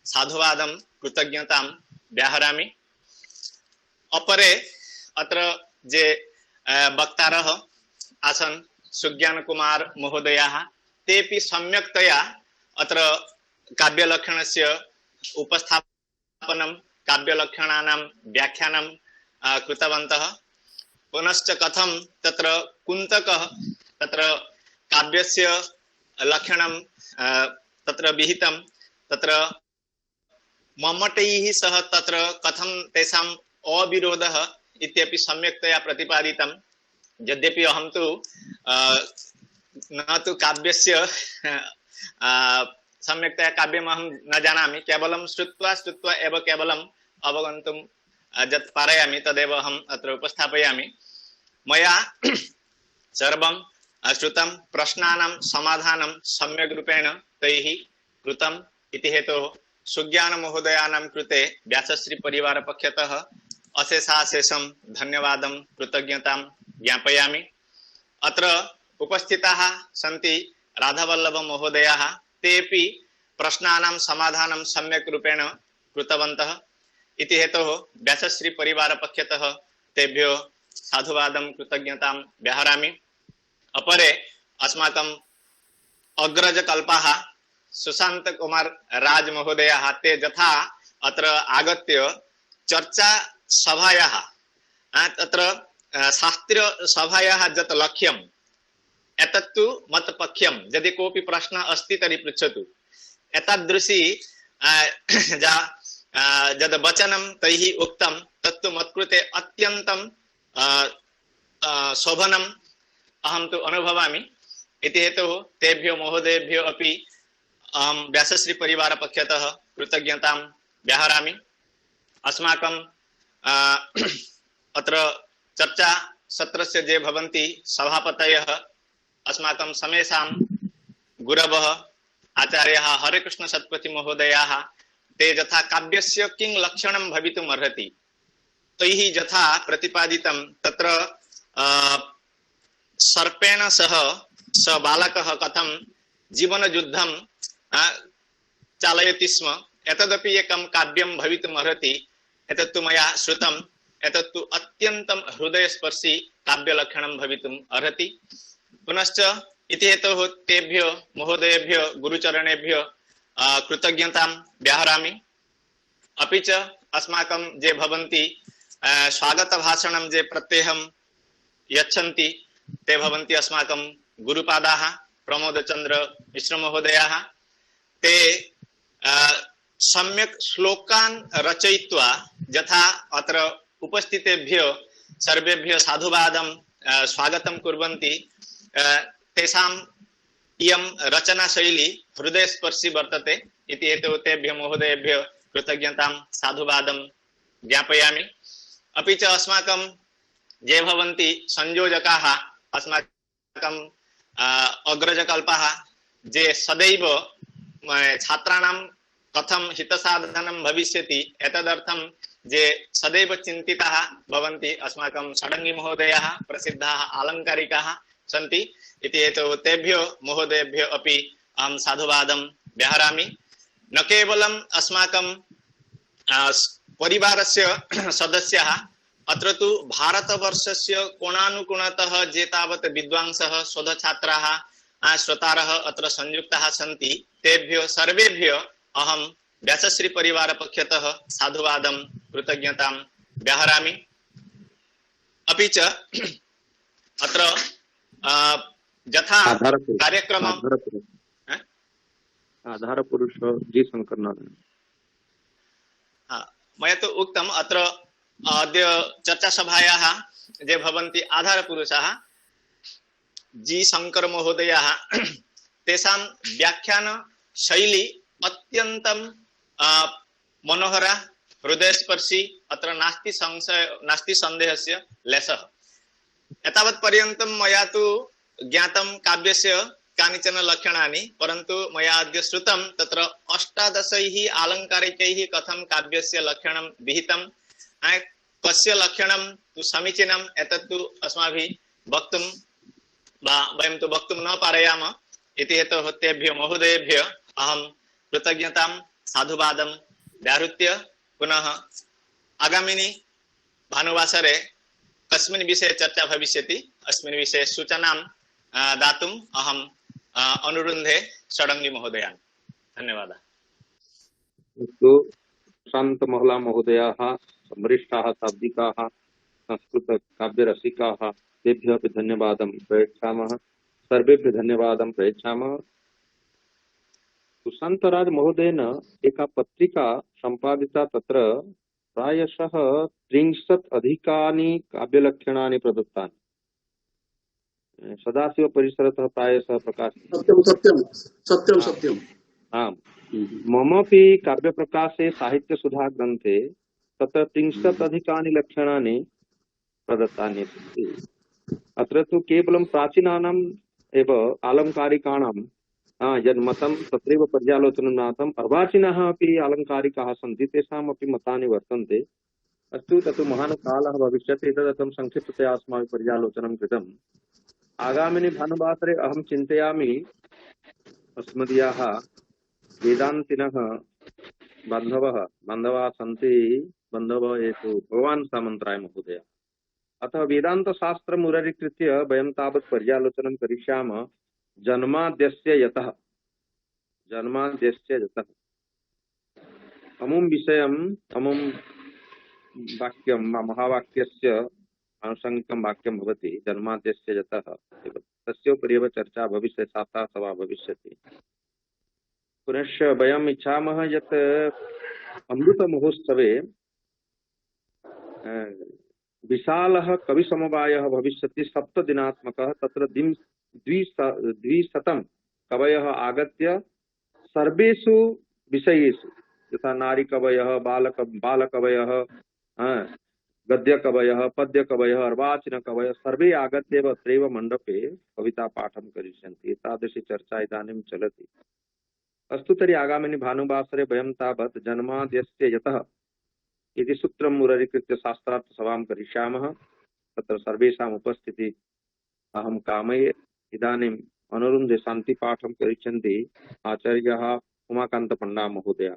साधुवादं कृतज्ञतां व्याहरामि। अपरे अत्र जे वक्तारः आसन् सुज्ञान कुमार महोदयाः तेपि सम्यक्तया अत्र काव्यलक्षणस्य उपस्थापनं काव्यलक्षणानां व्याख्यानं कृतवन्तः। पुनश्च कथं तत्र कुन्तकः तत्र काव्यस्य लक्षणं तत्र विहितं तत्र मम्मटैः सह तत्र कथं तेषाम् अविरोधः इत्यपि सम्यक्तया प्रतिपादितं। यद्यपि अहं तु न तु काव्यस्य सम्यक्तया काव्यम् अहं न जानामि, केवलं श्रुत्वा एव केवलम् अवगन्तुं यत् पारयामि तदेव अहम् अत्र उपस्थापयामि। मया सर्वं श्रुतं, प्रश्नानां समाधानं सम्यक् रूपेण तैः कृतम् इति हेतोः सुज्ञान महोदयानां कृते व्यासश्री परिवार पक्षतः अशेषाशेषं धन्यवादं कृतज्ञतां ज्ञापयामि। अत्र उपस्थिताः सन्ति राधावल्लभ महोदयाः, तेपि प्रश्नानां समाधानं सम्यक् रूपेण कृतवन्तः इति हेतोः व्यासश्री परिवार पक्षतः तेभ्यो साधुवादं कृतज्ञतां व्याहरामि। अपरे अस्माकं अग्रजकल्पाः सुशांत कुमार राज महोदयाः ते यथा अत्र आगत्य चर्चा सभायाः तत्र शास्त्रीय सभायाः यत् लक्ष्यम् एतत्तु मतपक्ष्यं, यदि कोऽपि प्रश्नः अस्ति तर्हि पृच्छतु, एतादृशी यद् वचनं तैः उक्तं तत्तु मत्कृते अत्यन्तं शोभनम् अहं तु अनुभवामि। इति हेतुः तेभ्यो महोदयेभ्यो अपि अहं व्यासश्री परिवार पक्षतः कृतज्ञतां व्याहरामि। अस्माकं अत्र चर्चा सत्रस्य ये भवन्ति सभापतयः अस्माकं समेषां गुरवः आचार्यः हरेकृष्ण सत्पथि महोदयाः ते यथा काव्यस्य किं लक्षणं भवितुम् अर्हति तैः यथा प्रतिपादितं तत्र सर्पेण सह स बालकः कथं जीवनयुद्धं चालयति स्म, एतदपि एकं काव्यं भवितुम् अर्हति। एतत्तु मया श्रुतम्, एतत्तु अत्यन्तं हृदयस्पर्शी काव्यलक्षणं भवितुम् अर्हति। पुनश्च इति हेतोः तेभ्यो महोदयेभ्यो गुरुचरणेभ्यो कृतज्ञतां व्याहरामि। अपि च अस्माकं ये भवन्ति स्वागतभाषणं ये प्रत्यहं यच्छन्ति ते भवन्ति अस्माकं गुरुपादाः प्रमोदचन्द्र मिश्र महोदयाः। ते सम्यक् श्लोकान् रचयित्वा यथा अत्र उपस्थितेभ्यो सर्वेभ्यो साधुवादं स्वागतं कुर्वन्ति, तेषाम् इयं रचनाशैली हृदयस्पर्शी वर्तते इति हेतुः तेभ्यो महोदयेभ्यो कृतज्ञतां साधुवादं ज्ञापयामि। अपि च अस्माकं ये भवन्ति संयोजकाः अस्माकं अग्रजकल्पाः ये सदैव छात्राणां कथं हितसाधनं भविष्यति एतदर्थं ये सदैव चिन्तिताः भवन्ति अस्माकं षडङ्गी महोदयाः प्रसिद्धाः आलङ्कारिकाः सन्ति इति हेतुः तेभ्यो महोदयेभ्यो अपि अहं साधुवादं व्याहरामि। न केवलम् अस्माकं परिवारस्य सदस्याः, अत्र तु भारतवर्षस्य कोणानुकोणतः ये तावत् विद्वांसः शोधछात्राः श्रोतारः अत्र संयुक्ताः सन्ति, तेभ्यो सर्वेभ्यो अहं व्यासश्री परिवार पक्षतः साधुवादं कृतज्ञतां व्याहरामि। अपि च अत्र यथा कार्यक्रम आधारपुरुष जी शंकर नारायण मया तु उक्तम् अत्र अद्य चर्चासभायाः ये भवन्ति आधारपुरुषाः जी शंकर महोदयाः तेषां व्याख्यान शैली अत्यन्तं मनोहरा हृदयस्पर्शी, अत्र नास्ति संशय नास्ति सन्देहस्य लेशः। एतावत् पर्यन्तं मया तु ज्ञातं काव्यस्य कानिचन लक्षणानि, परन्तु मया अद्य श्रुतं तत्र 18 आलङ्कारिकैः कथं काव्यस्य लक्षणं विहितं, कस्य लक्षणं तु समीचीनम् एतत्तु अस्माभिः वक्तुं वा वयं तु वक्तुं न पारयामः। इति हेतोः तेभ्यो महोदयेभ्यो अहं कृतज्ञतां साधुवादं व्याहृत्य पुनः आगामिनि भानुवासरे कस्मिन् विषये चर्चा भविष्यति अस्मिन् विषये सूचनां दातुम् अहं अनुरुन्धे षडङ्गी महोदयान्। धन्यवादः। अस्तु, शान्त महला महोदयाः, वरिष्ठाः शाब्दिकाः संस्कृतकाव्यरसिकाः, तेभ्यः अपि धन्यवादं प्रयच्छामः, सर्वेभ्यः धन्यवादं प्रयच्छामः। सुशान्तराज महोदयेन एका पत्रिका सम्पादिता, तत्र प्रायशः 30 अधिकानि काव्यलक्षणानि प्रदत्तानि। सदाशिव परिसरतः प्रायशः प्रकाशितम्। सत्यं सत्यं सत्यं सत्यम्। आम्, ममपि काव्यप्रकाशे साहित्यसुधा ग्रन्थे तत्र 30 अधिकानि लक्षणानि प्रदत्तानि सन्ति। अत्र तु केवलं प्राचीनानाम् एव आलङ्कारिकाणां यन्मतं तत्रैव पर्यालोचनं नाथम्। अर्वाचीनाः अपि आलङ्कारिकाः सन्ति, तेषामपि मतानि वर्तन्ते। अस्तु, तत् महान् कालः भविष्यति, तदर्थं संक्षिप्ततया अस्माभिः पर्यालोचनं कृतम्। आगामिनि भानुवासरे अहं चिन्तयामि अस्मदीयाः वेदान्तिनः बान्धवाः सन्ति, बान्धवः एषु भगवान् सामन्तराय महोदय। अतः वेदान्तशास्त्रमुररीकृत्य वयं तावत् पर्यालोचनं करिष्यामः। जन्माद्यस्य यतः अमुं विषयम्, अमुं वाक्यं महावाक्यस्य आनुषङ्गिकं वाक्यं भवति। जन्माद्यस्य यतः, तस्योपरि एव चर्चा भविष्यति, साप्ताह सभा भविष्यति। पुनश्च वयम् इच्छामः यत् अमृतमहोत्सवे विशालः कविसमवायः भविष्यति, 7 दिनात्मकः। तत्र 200 कवयः आगत्य सर्वेषु विषयेषु, यथा नारीकवयः, बालकवयः, गद्यकवयः, पद्यकवयः, अर्वाचीनकवयः, सर्वे आगत्य एव अत्रैव मण्डपे कवितापाठं करिष्यन्ति। एतादृशी चर्चा इदानीं चलति। अस्तु, तर्हि आगामिनि भानुवासरे वयं तावत् जन्माद्यस्य यतः इति सूत्रम् उररीकृत्य शास्त्रार्थसभां करिष्यामः। तत्र सर्वेषाम् उपस्थितिः अहं कामये। इदानीम् अनुरुन्धे शान्तिपाठं करिष्यन्ति आचार्यः उमाकान्तपण्डा महोदयः,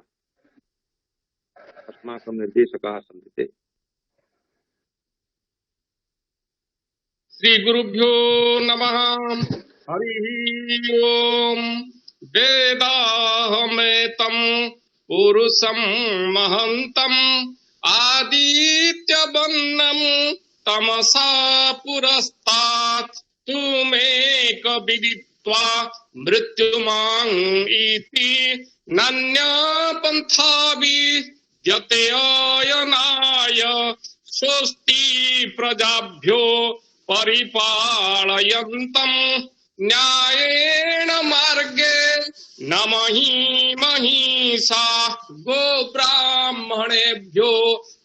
अस्माकं निर्देशकाः सन्ति ते। श्री गुरुभ्यो नमः। हरि ओम। वेदाहमेतं पुरुषं महन्तं आदित्यवन्नं तमसा पुरस्तात् तुमेक विदित्वा मृत्युमां इति नन्या पन्था विद्यते अयनाय स्वस्ति प्रजाभ्यो परिपालयन्तं न्यायेण मार्गे न महिषा गोब्राह्मणेभ्यो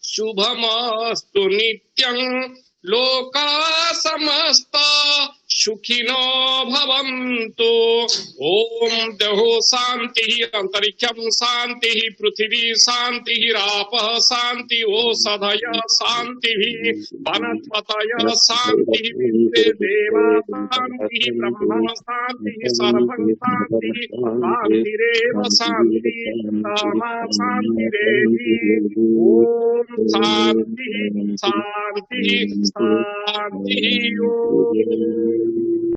शुभमस्तु नित्यं। लोका समस्ता सुखिनो भवन्तु। ओम देहो शांति, अंतरिक्षं शांति, पृथिवी शांति, रापः शांति, ओषधय शांति, वनस्पतयः शांति, देवा शांति, ब्रह्मा शांति, सर्वं शांति, शांतिरेव शांति, मा शांतिरेधि। ओम शांति शांति शांति। ओम।